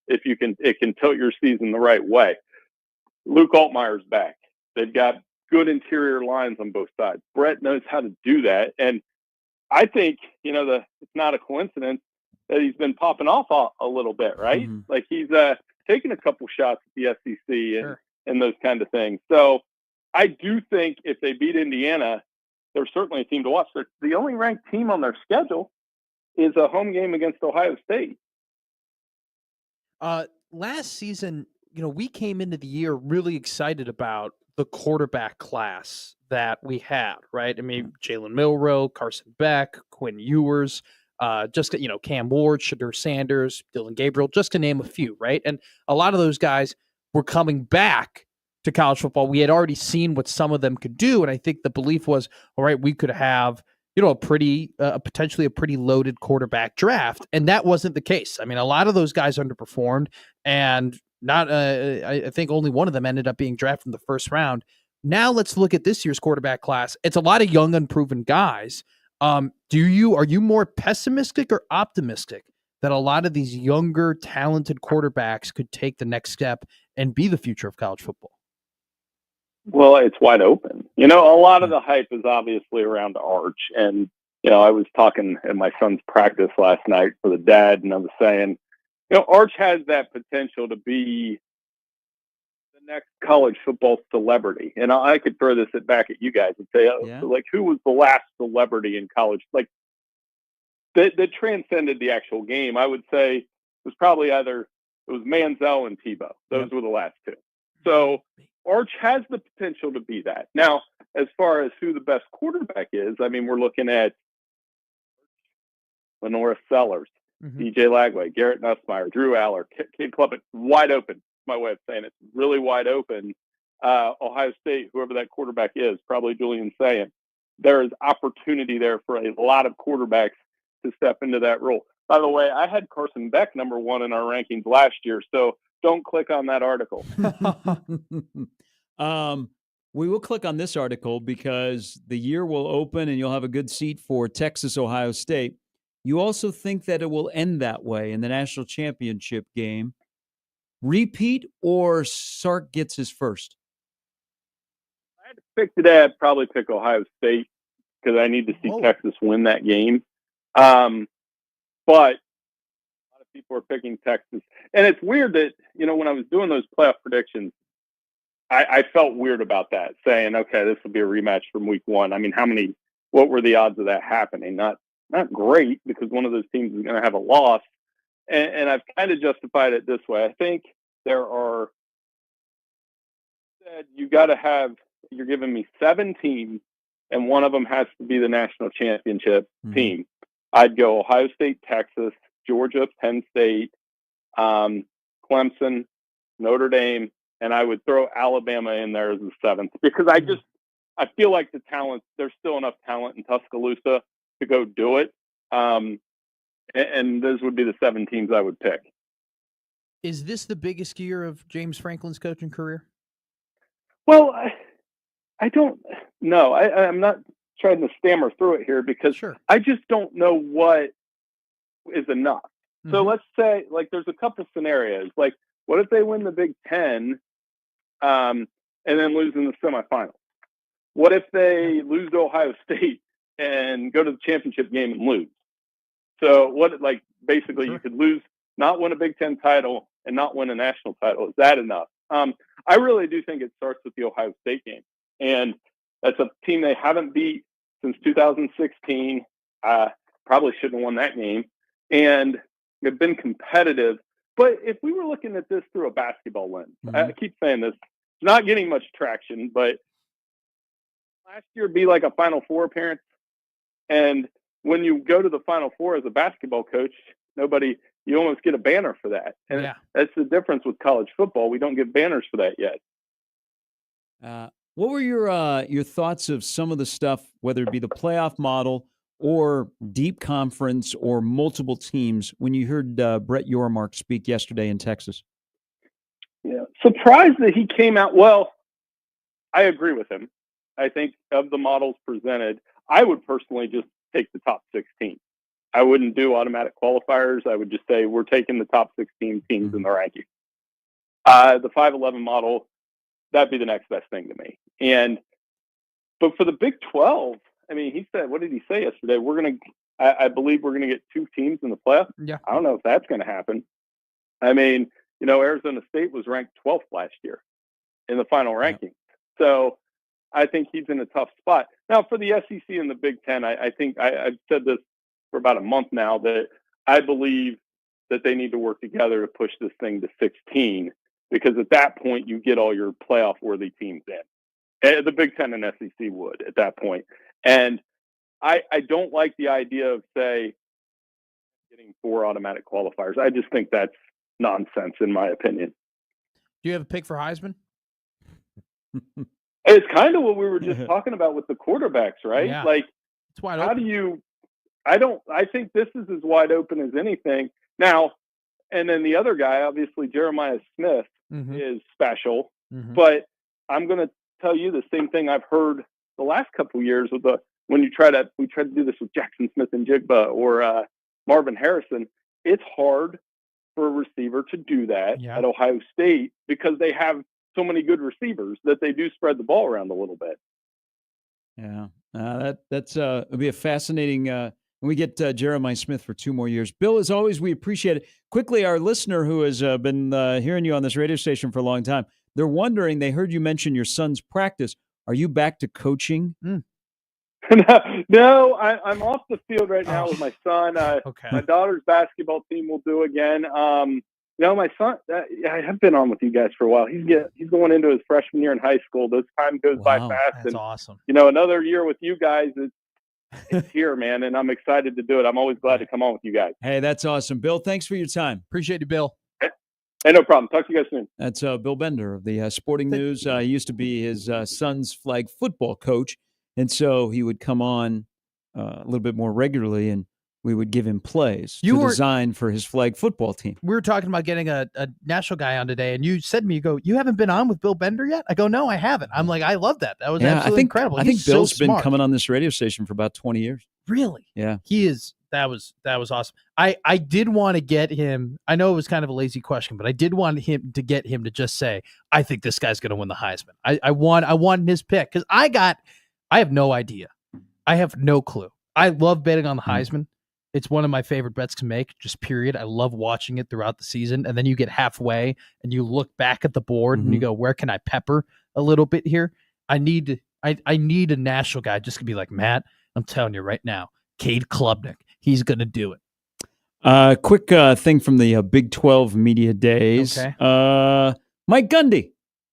If you can, it can tilt your season the right way. Luke Altmaier's back. They've got good interior lines on both sides. Brett knows how to do that. And I think, it's not a coincidence that he's been popping off a little bit, right? Mm-hmm. Like he's taking a couple shots at the SEC and those kind of things. So I do think if they beat Indiana, they're certainly a team to watch. The only ranked team on their schedule is a home game against Ohio State. Last season, we came into the year really excited about the quarterback class that we had, right? I mean, Jalen Milroe, Carson Beck, Quinn Ewers, Cam Ward, Shadur Sanders, Dylan Gabriel, just to name a few, right? And a lot of those guys were coming back to college football. We had already seen what some of them could do, and I think the belief was, all right, we could have potentially a pretty loaded quarterback draft, and that wasn't the case. I mean, a lot of those guys underperformed, and I think only one of them ended up being drafted in the first round. Now let's look at this year's quarterback class. It's a lot of young, unproven guys. Are you more pessimistic or optimistic that a lot of these younger, talented quarterbacks could take the next step and be the future of college football? Well, it's wide open. A lot of the hype is obviously around Arch. And, I was talking at my son's practice last night for the dad, and I was saying, Arch has that potential to be the next college football celebrity. And I could throw this back at you guys and say, who was the last celebrity in college? Like, that transcended the actual game. I would say it was probably it was Manziel and Tebow. Those were the last two. So Arch has the potential to be that. Now, as far as who the best quarterback is, I mean, we're looking at Lenora Sellers, DJ Lagway, Garrett Nussmeier, Drew Aller, Cade Klubnik, wide open. That's my way of saying it. Really wide open. Ohio State, whoever that quarterback is, probably Julian Sayin. There is opportunity there for a lot of quarterbacks to step into that role. By the way, I had Carson Beck number 1 in our rankings last year, so don't click on that article. We will click on this article because the year will open and you'll have a good seat for Texas, Ohio State. You also think that it will end that way in the national championship game. Repeat or Sark gets his first? I had to pick today. I'd probably pick Ohio State because I need to see Texas win that game. But a lot of people are picking Texas. And it's weird that, when I was doing those playoff predictions, I felt weird about that, saying, okay, this will be a rematch from week 1. I mean, what were the odds of that happening? Not great, because one of those teams is going to have a loss. And I've kind of justified it this way. I think you're giving me 7 teams, and one of them has to be the national championship team. I'd go Ohio State, Texas, Georgia, Penn State, Clemson, Notre Dame, and I would throw Alabama in there as the 7th, because I feel like there's still enough talent in Tuscaloosa to go do it. And those would be the 7 teams I would pick. Is this the biggest year of James Franklin's coaching career? Well, I don't know. I'm not trying to stammer through it here because I just don't know what is enough. So let's say, there's a couple scenarios. Like, what if they win the Big Ten and then lose in the semifinals? What if they lose to Ohio State and go to the championship game and lose? So basically you could not win a Big Ten title and not win a national title. Is that enough? I really do think it starts with the Ohio State game. And that's a team they haven't beat since 2016. Probably shouldn't have won that game. And they've been competitive. But if we were looking at this through a basketball lens, I keep saying this, it's not getting much traction, but last year be like a Final Four appearance. And when you go to the Final Four as a basketball coach, nobody you almost get a banner for that. And that's the difference with college football. We don't get banners for that yet. What were your thoughts of some of the stuff, whether it be the playoff model or deep conference or multiple teams, when you heard Brett Yormark speak yesterday in Texas? Yeah, surprised that he came out. Well, I agree with him. I think of the models presented, I would personally just take the top 16. I wouldn't do automatic qualifiers. I would just say we're taking the top 16 teams in the ranking. The 5-11 model, that'd be the next best thing to me. But for the Big 12, I mean, he said, what did he say yesterday? I believe we're going to get 2 teams in the playoff. Yeah. I don't know if that's going to happen. I mean, Arizona State was ranked 12th last year in the final ranking. So I think he's in a tough spot. Now, for the SEC and the Big Ten, I think I've said this for about a month now, that I believe that they need to work together to push this thing to 16, because at that point you get all your playoff-worthy teams in. The Big Ten and SEC would at that point. And I don't like the idea of, say, getting 4 automatic qualifiers. I just think that's nonsense, in my opinion. Do you have a pick for Heisman? It's kind of what we were just talking about with the quarterbacks, right? Yeah. Like, it's wide how open. do you? I think this is as wide open as anything. Now, and then the other guy, obviously Jeremiah Smith, is special, but I'm going to tell you the same thing I've heard the last couple of years with we tried to do this with Jackson Smith and Jigba or Marvin Harrison. It's hard for a receiver to do that at Ohio State because they have so many good receivers that they do spread the ball around a little bit. Yeah, that's it'll be a fascinating. We get Jeremiah Smith for 2 more years. Bill, as always, we appreciate it. Quickly, our listener who has been hearing you on this radio station for a long time, they're wondering. They heard you mention your son's practice. Are you back to coaching? No, I'm off the field right now with my son. My daughter's basketball team will do again. My son, I have been on with you guys for a while. He's going into his freshman year in high school. This time goes by fast. That's awesome. Another year with you guys it's here, man, and I'm excited to do it. I'm always glad to come on with you guys. Hey, that's awesome. Bill, thanks for your time. Appreciate you, Bill. Hey, no problem. Talk to you guys soon. That's Bill Bender of the Sporting News. He used to be his son's flag football coach, and so he would come on a little bit more regularly, and we would give him plays to design for his flag football team. We were talking about getting a national guy on today, and you said to me, you haven't been on with Bill Bender yet? I go, no, I haven't. I'm like, I love that. That was absolutely incredible. I think Bill's been coming on this radio station for about 20 years. Really? Yeah. He is. That was awesome. I did want to get him. I know it was kind of a lazy question, but I did want him to get him to just say, I think this guy's going to win the Heisman. I want his pick because I have no idea. I have no clue. I love betting on the Heisman. It's one of my favorite bets to make, just period. I love watching it throughout the season. And then you get halfway and you look back at the board and you go, where can I pepper a little bit here? I need a national guy just to be like, Matt, I'm telling you right now, Cade Klubnik, he's going to do it. Quick thing from the Big 12 media days. Okay. Mike Gundy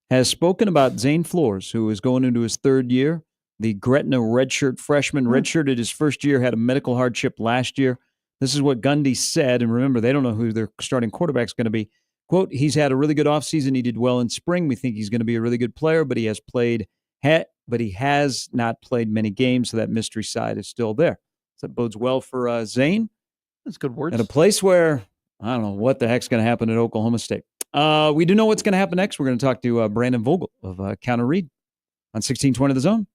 has spoken about Zane Flores, who is going into his 3rd year. The Gretna redshirt freshman, redshirted his first year, had a medical hardship last year. This is what Gundy said, and remember, they don't know who their starting quarterback is going to be. Quote, he's had a really good offseason. He did well in spring. We think he's going to be a really good player, but he has not played many games, so that mystery side is still there. So that bodes well for Zane. That's good words. At a place where, I don't know what the heck's going to happen at Oklahoma State. We do know what's going to happen next. We're going to talk to Brandon Vogel of Counter Read on 1620 The Zone.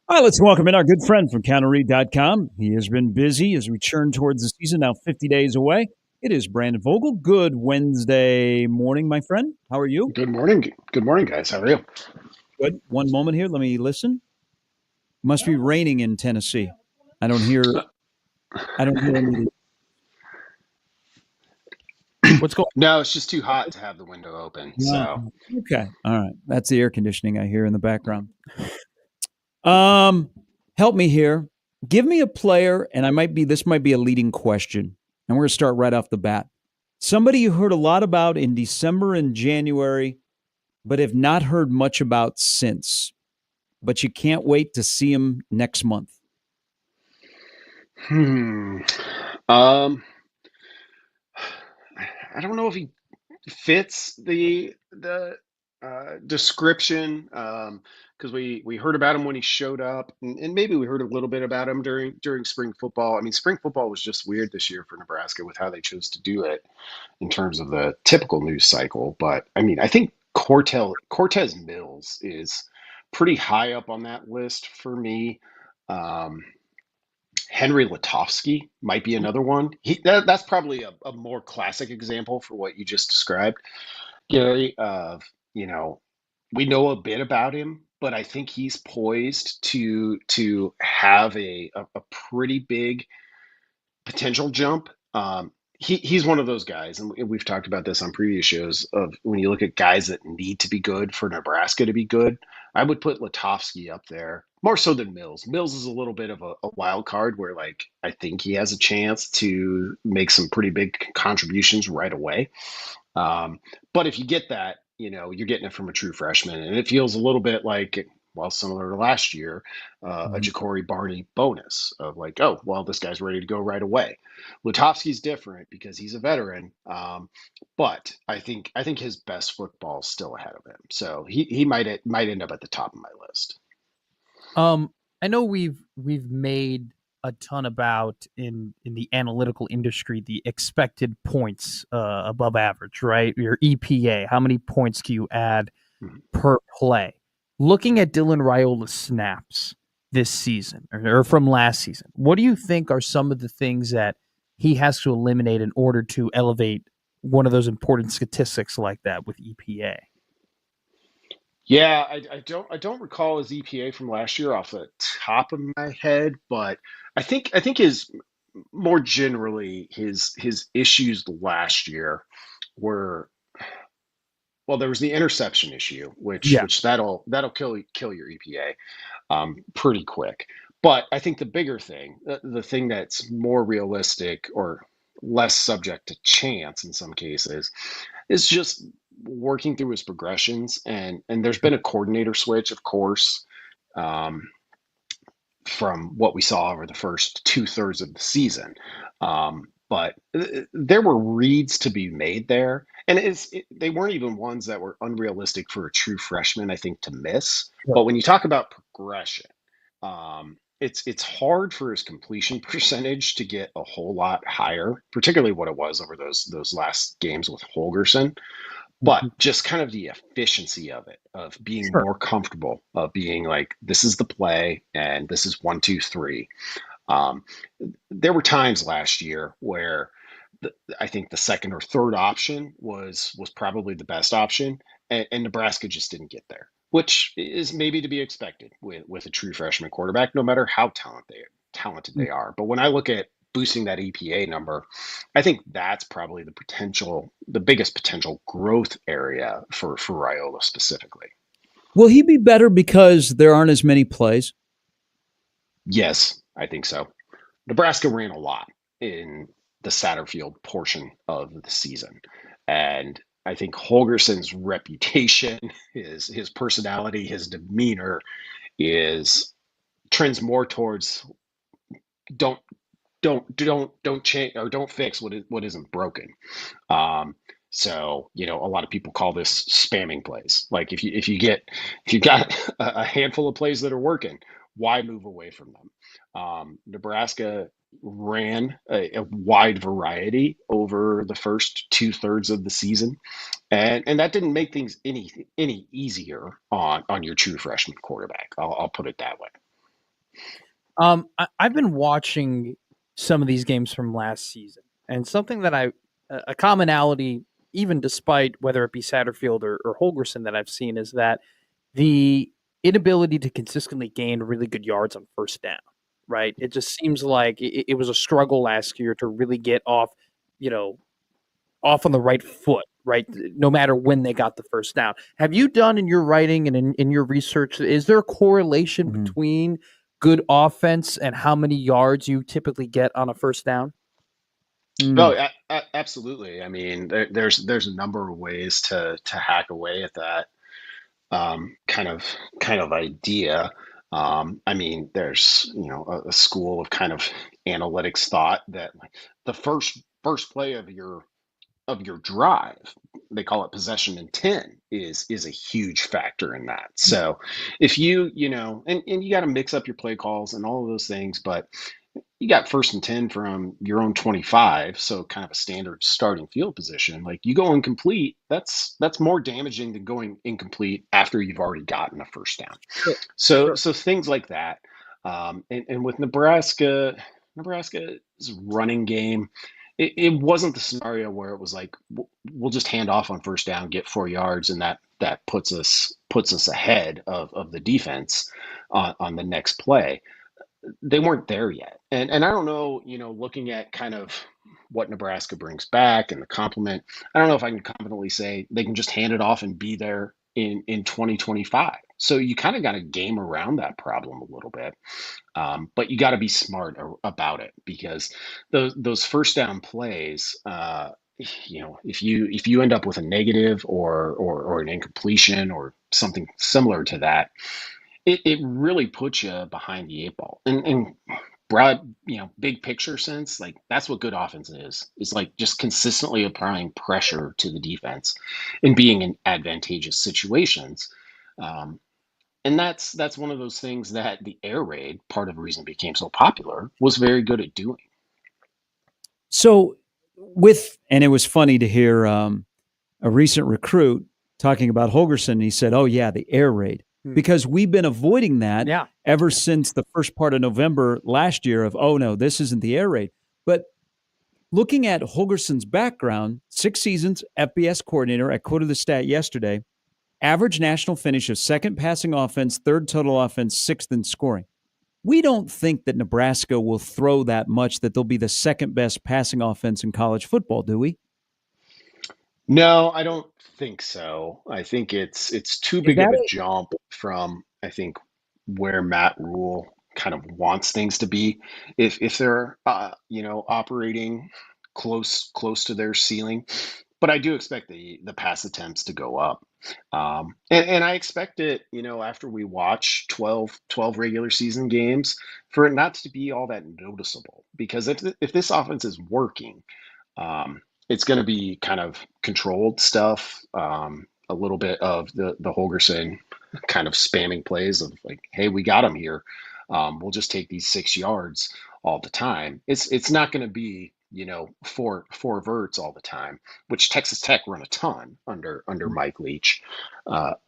All right, let's welcome in our good friend from counterread.com. He has been busy as we turn towards the season, now 50 days away. It is Brandon Vogel. Good Wednesday morning, my friend. How are you? Good morning. Good morning, guys. How are you? Good. One moment here. Let me listen. Must be raining in Tennessee. I don't hear any. What's going No, it's just too hot to have the window open. So Okay. All right. That's the air conditioning I hear in the background. Help me here. Give me a player, and this might be a leading question, and we're going to start right off the bat. Somebody you heard a lot about in December and January, but have not heard much about since, but you can't wait to see him next month. I don't know if he fits the description because we heard about him when he showed up, and maybe we heard a little bit about him during spring football. I mean, spring football was just weird this year for Nebraska with how they chose to do it in terms of the typical news cycle. But I mean, I think Cortez Mills is pretty high up on that list for me. Henry Latovsky might be another one. That's probably a more classic example for what you just described, Gary. You know, we know a bit about him, but I think he's poised to have a pretty big potential jump. He's one of those guys, and we've talked about this on previous shows. Of when you look at guys that need to be good for Nebraska to be good, I would put Latovsky up there more so than Mills. Mills is a little bit of a wild card where, like, I think he has a chance to make some pretty big contributions right away. But if you get that, you're getting it from a true freshman, and it feels a little bit like, well, similar to last year, a Ja'Cory Barney bonus of like, oh, well, this guy's ready to go right away. Lutovsky's different because he's a veteran, but I think his best football is still ahead of him. So he might end up at the top of my list. I know we've made a ton about in the analytical industry the expected points above average, right? Your EPA, how many points can you add per play? Looking at Dylan Raiola's snaps this season or from last season, what do you think are some of the things that he has to eliminate in order to elevate one of those important statistics like that with EPA? Yeah, I don't recall his EPA from last year off the top of my head, but I think his more generally his issues last year were, well, there was the interception issue, which that'll kill your EPA pretty quick. But I think the bigger thing, the thing that's more realistic or less subject to chance in some cases, is just working through his progressions, and there's been a coordinator switch, of course, from what we saw over the first 2/3 of the season. But there were reads to be made there, and they weren't even ones that were unrealistic for a true freshman, I think, to miss. But when you talk about progression, it's hard for his completion percentage to get a whole lot higher, particularly what it was over those last games with Holgerson. But just kind of the efficiency of it, of being more comfortable, of being like, this is the play and this is 1, 2, 3. There were times last year where I think the second or third option was probably the best option, and Nebraska just didn't get there, which is maybe to be expected with a true freshman quarterback, no matter how talented they are. But when I look at boosting that EPA number, I think that's probably the biggest potential growth area for Raiola specifically. Will he be better because there aren't as many plays? Yes, I think so. Nebraska ran a lot in the Satterfield portion of the season, and I think Holgerson's reputation, his personality, his demeanor trends more towards don't change or don't fix what isn't broken. So a lot of people call this spamming plays. Like if you got a handful of plays that are working, why move away from them? Nebraska ran a wide variety over the first 2/3 of the season, and that didn't make things any easier on your true freshman quarterback. I'll put it that way. I've been watching some of these games from last season, and something that a commonality, even despite whether it be Satterfield or Holgerson, that I've seen is that the inability to consistently gain really good yards on first down. Right? It just seems like it was a struggle last year to really get off on the right foot. Right? No matter when they got the first down. Have you done in your writing and in your research, is there a correlation between good offense and how many yards you typically get on a first down? Oh, absolutely. I mean, there's a number of ways to hack away at that kind of idea. I mean, there's a school of kind of analytics thought that the first play of your drive, they call it possession intent, is a huge factor in that. So if you and you got to mix up your play calls and all of those things, but you got 1st and 10 from your own 25, so kind of a standard starting field position. Like you go incomplete, that's more damaging than going incomplete after you've already gotten a first down. So things like that. And with Nebraska's running game, it wasn't the scenario where it was like we'll just hand off on first down, get 4 yards, and that puts us ahead of the defense on the next play. They weren't there yet, and I don't know. Looking at kind of what Nebraska brings back and the complement, I don't know if I can confidently say they can just hand it off and be there in 2025. So you kind of got to game around that problem a little bit. But you got to be smart about it, because those first down plays, if you end up with a negative or an incompletion or something similar to that, it really puts you behind the 8 ball. And broad, big picture sense, like that's what good offense is. It's like just consistently applying pressure to the defense and being in advantageous situations. And that's one of those things that the air raid, part of the reason it became so popular, was very good at doing. So and it was funny to hear a recent recruit talking about Holgerson. He said, oh yeah, the air raid, because we've been avoiding that ever since the first part of November last year of, oh no, this isn't the air raid. But looking at Holgerson's background, 6 seasons, FBS coordinator, I quoted the stat yesterday, average national finish of 2nd passing offense, 3rd total offense, 6th in scoring. We don't think that Nebraska will throw that much, that they'll be the 2nd best passing offense in college football, do we? No, I don't think so. I think it's too big of a jump from, I think, where Matt Rule kind of wants things to be. If they're operating close to their ceiling, but I do expect the pass attempts to go up. And I expect it, after we watch 12 regular season games, for it not to be all that noticeable. Because if this offense is working, it's going to be kind of controlled stuff, a little bit of the Holgerson kind of spamming plays of like, hey, we got him here. We'll just take these 6 yards all the time. It's not going to be, four verts all the time, which Texas Tech run a ton under Mike Leach.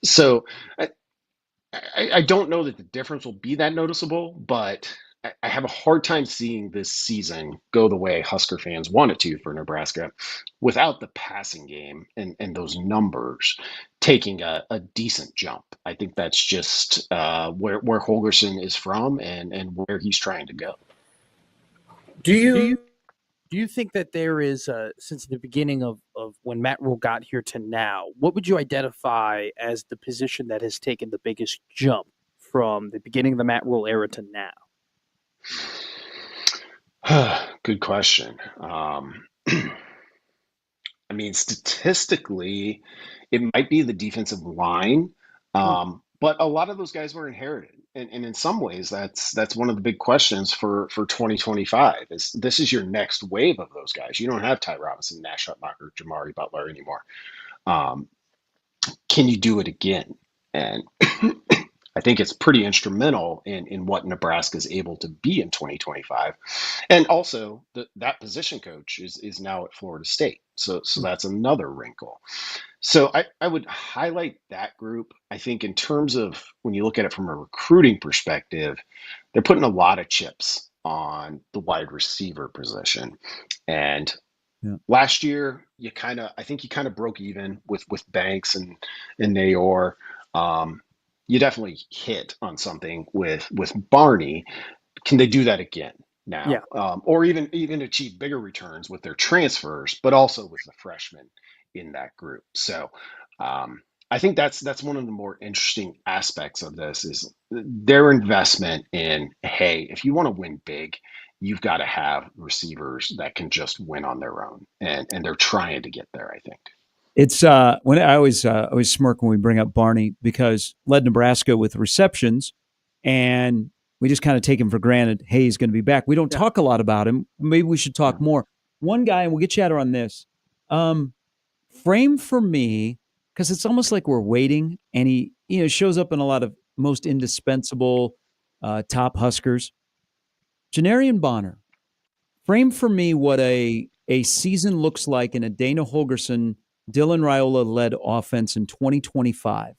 So I don't know that the difference will be that noticeable, but I have a hard time seeing this season go the way Husker fans want it to for Nebraska without the passing game and those numbers taking a decent jump. I think that's just where Holgerson is from and where he's trying to go. Do you think that there is, since the beginning of when Matt Rule got here to now, what would you identify as the position that has taken the biggest jump from the beginning of the Matt Rule era to now? Good question. Statistically, it might be the defensive line, but a lot of those guys were inherited, and in some ways, that's one of the big questions for 2025. This is your next wave of those guys. You don't have Ty Robinson, Nash Hutmacher, Jamari Butler anymore. Can you do it again? And I think it's pretty instrumental in what Nebraska is able to be in 2025. And also, that position coach is now at Florida State. So that's another wrinkle. So I would highlight that group. I think in terms of when you look at it from a recruiting perspective, they're putting a lot of chips on the wide receiver position. And last year, I think you kind of broke even with Banks and Nayor. You definitely hit on something with Barney. Can they do that again now? Yeah. Or even achieve bigger returns with their transfers, but also with the freshmen in that group? So I think that's one of the more interesting aspects of this is their investment in, hey, if you want to win big, you've got to have receivers that can just win on their own. And they're trying to get there, I think. It's when I always smirk when we bring up Barney because led Nebraska with receptions, and we just kind of take him for granted. Hey, he's going to be back. We don't talk a lot about him. Maybe we should talk more. One guy, and we'll get chatter on this. Frame for me because it's almost like we're waiting, and he shows up in a lot of most indispensable top Huskers. Janarian Bonner. Frame for me what a season looks like in a Dana Holgerson, Dylan Raiola-led offense in 2025.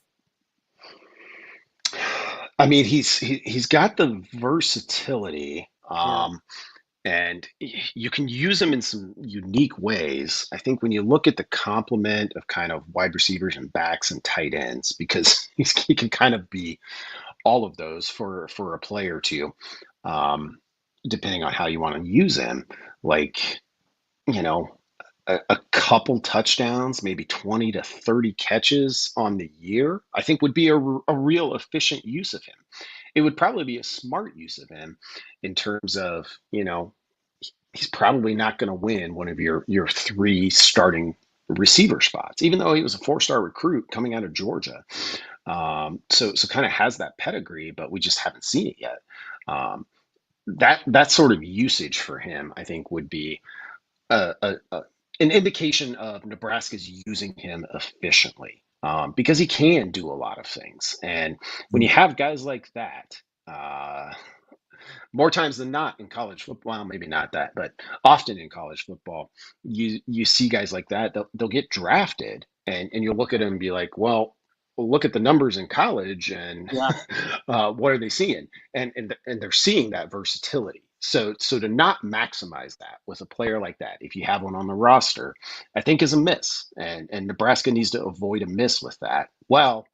He's got the versatility, and you can use him in some unique ways. I think when you look at the complement of kind of wide receivers and backs and tight ends, because he can kind of be all of those for a play or two, depending on how you want to use him. Like, a couple touchdowns, maybe 20 to 30 catches on the year, I think would be a real efficient use of him. It would probably be a smart use of him in terms of, he's probably not going to win one of your 3 starting receiver spots, even though he was a 4-star recruit coming out of Georgia. So kind of has that pedigree, but we just haven't seen it yet. That sort of usage for him, I think, would be an indication of Nebraska's using him efficiently, because he can do a lot of things. And when you have guys like that, more times than not in college football, well, maybe not that, but often in college football, you see guys like that, they'll get drafted and you'll look at them and be like, well, look at the numbers in college and what are they seeing? And they're seeing that versatility. So to not maximize that with a player like that, if you have one on the roster, I think is a miss. And Nebraska needs to avoid a miss with that while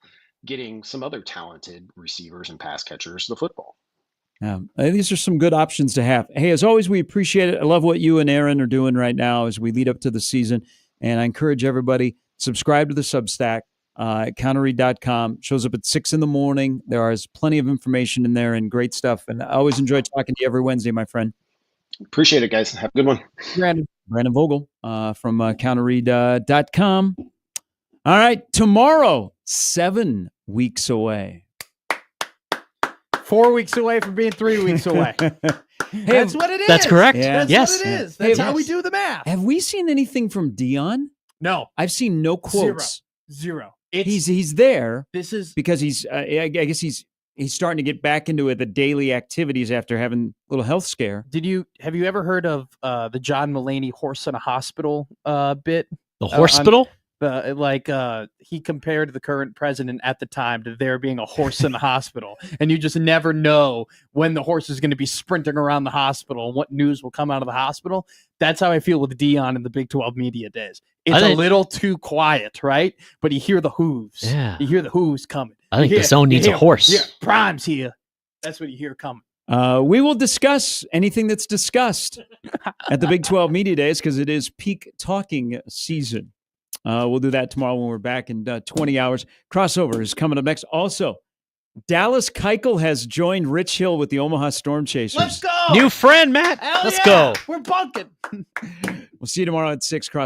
getting some other talented receivers and pass catchers the football. Yeah, these are some good options to have. Hey, as always, we appreciate it. I love what you and Aaron are doing right now as we lead up to the season. And I encourage everybody, subscribe to the Substack at counterread.com. Shows up at 6 a.m. There is plenty of information in there and great stuff. And I always enjoy talking to you every Wednesday, my friend. Appreciate it, guys. Have a good one. Brandon Vogel from counterread.com. All right, tomorrow, 7 weeks away. 4 weeks away from being 3 weeks away. That's what it is. That's correct. Yeah. That's what it is. That's how we do the math. Have we seen anything from Dion? No. I've seen no quotes. Zero. He's there. This is because he's I guess he's starting to get back into the daily activities after having a little health scare. Have you ever heard of the John Mulaney horse in a hospital bit? The hospital? He compared the current president at the time to there being a horse in the hospital, and you just never know when the horse is going to be sprinting around the hospital and what news will come out of the hospital. That's how I feel with Dion in the Big 12 media days. It's a little too quiet, right? But you hear the hooves. Yeah. You hear the hooves coming. I think the zone needs a horse. Yeah, Prime's here. That's what you hear coming. We will discuss anything that's discussed at the Big 12 Media Days because it is peak talking season. We'll do that tomorrow when we're back in 20 hours. Crossover is coming up next. Also, Dallas Keuchel has joined Rich Hill with the Omaha Storm Chasers. Let's go. New friend, Matt. Hell Let's yeah. go. We're bunking. We'll see you tomorrow at 6 Cross.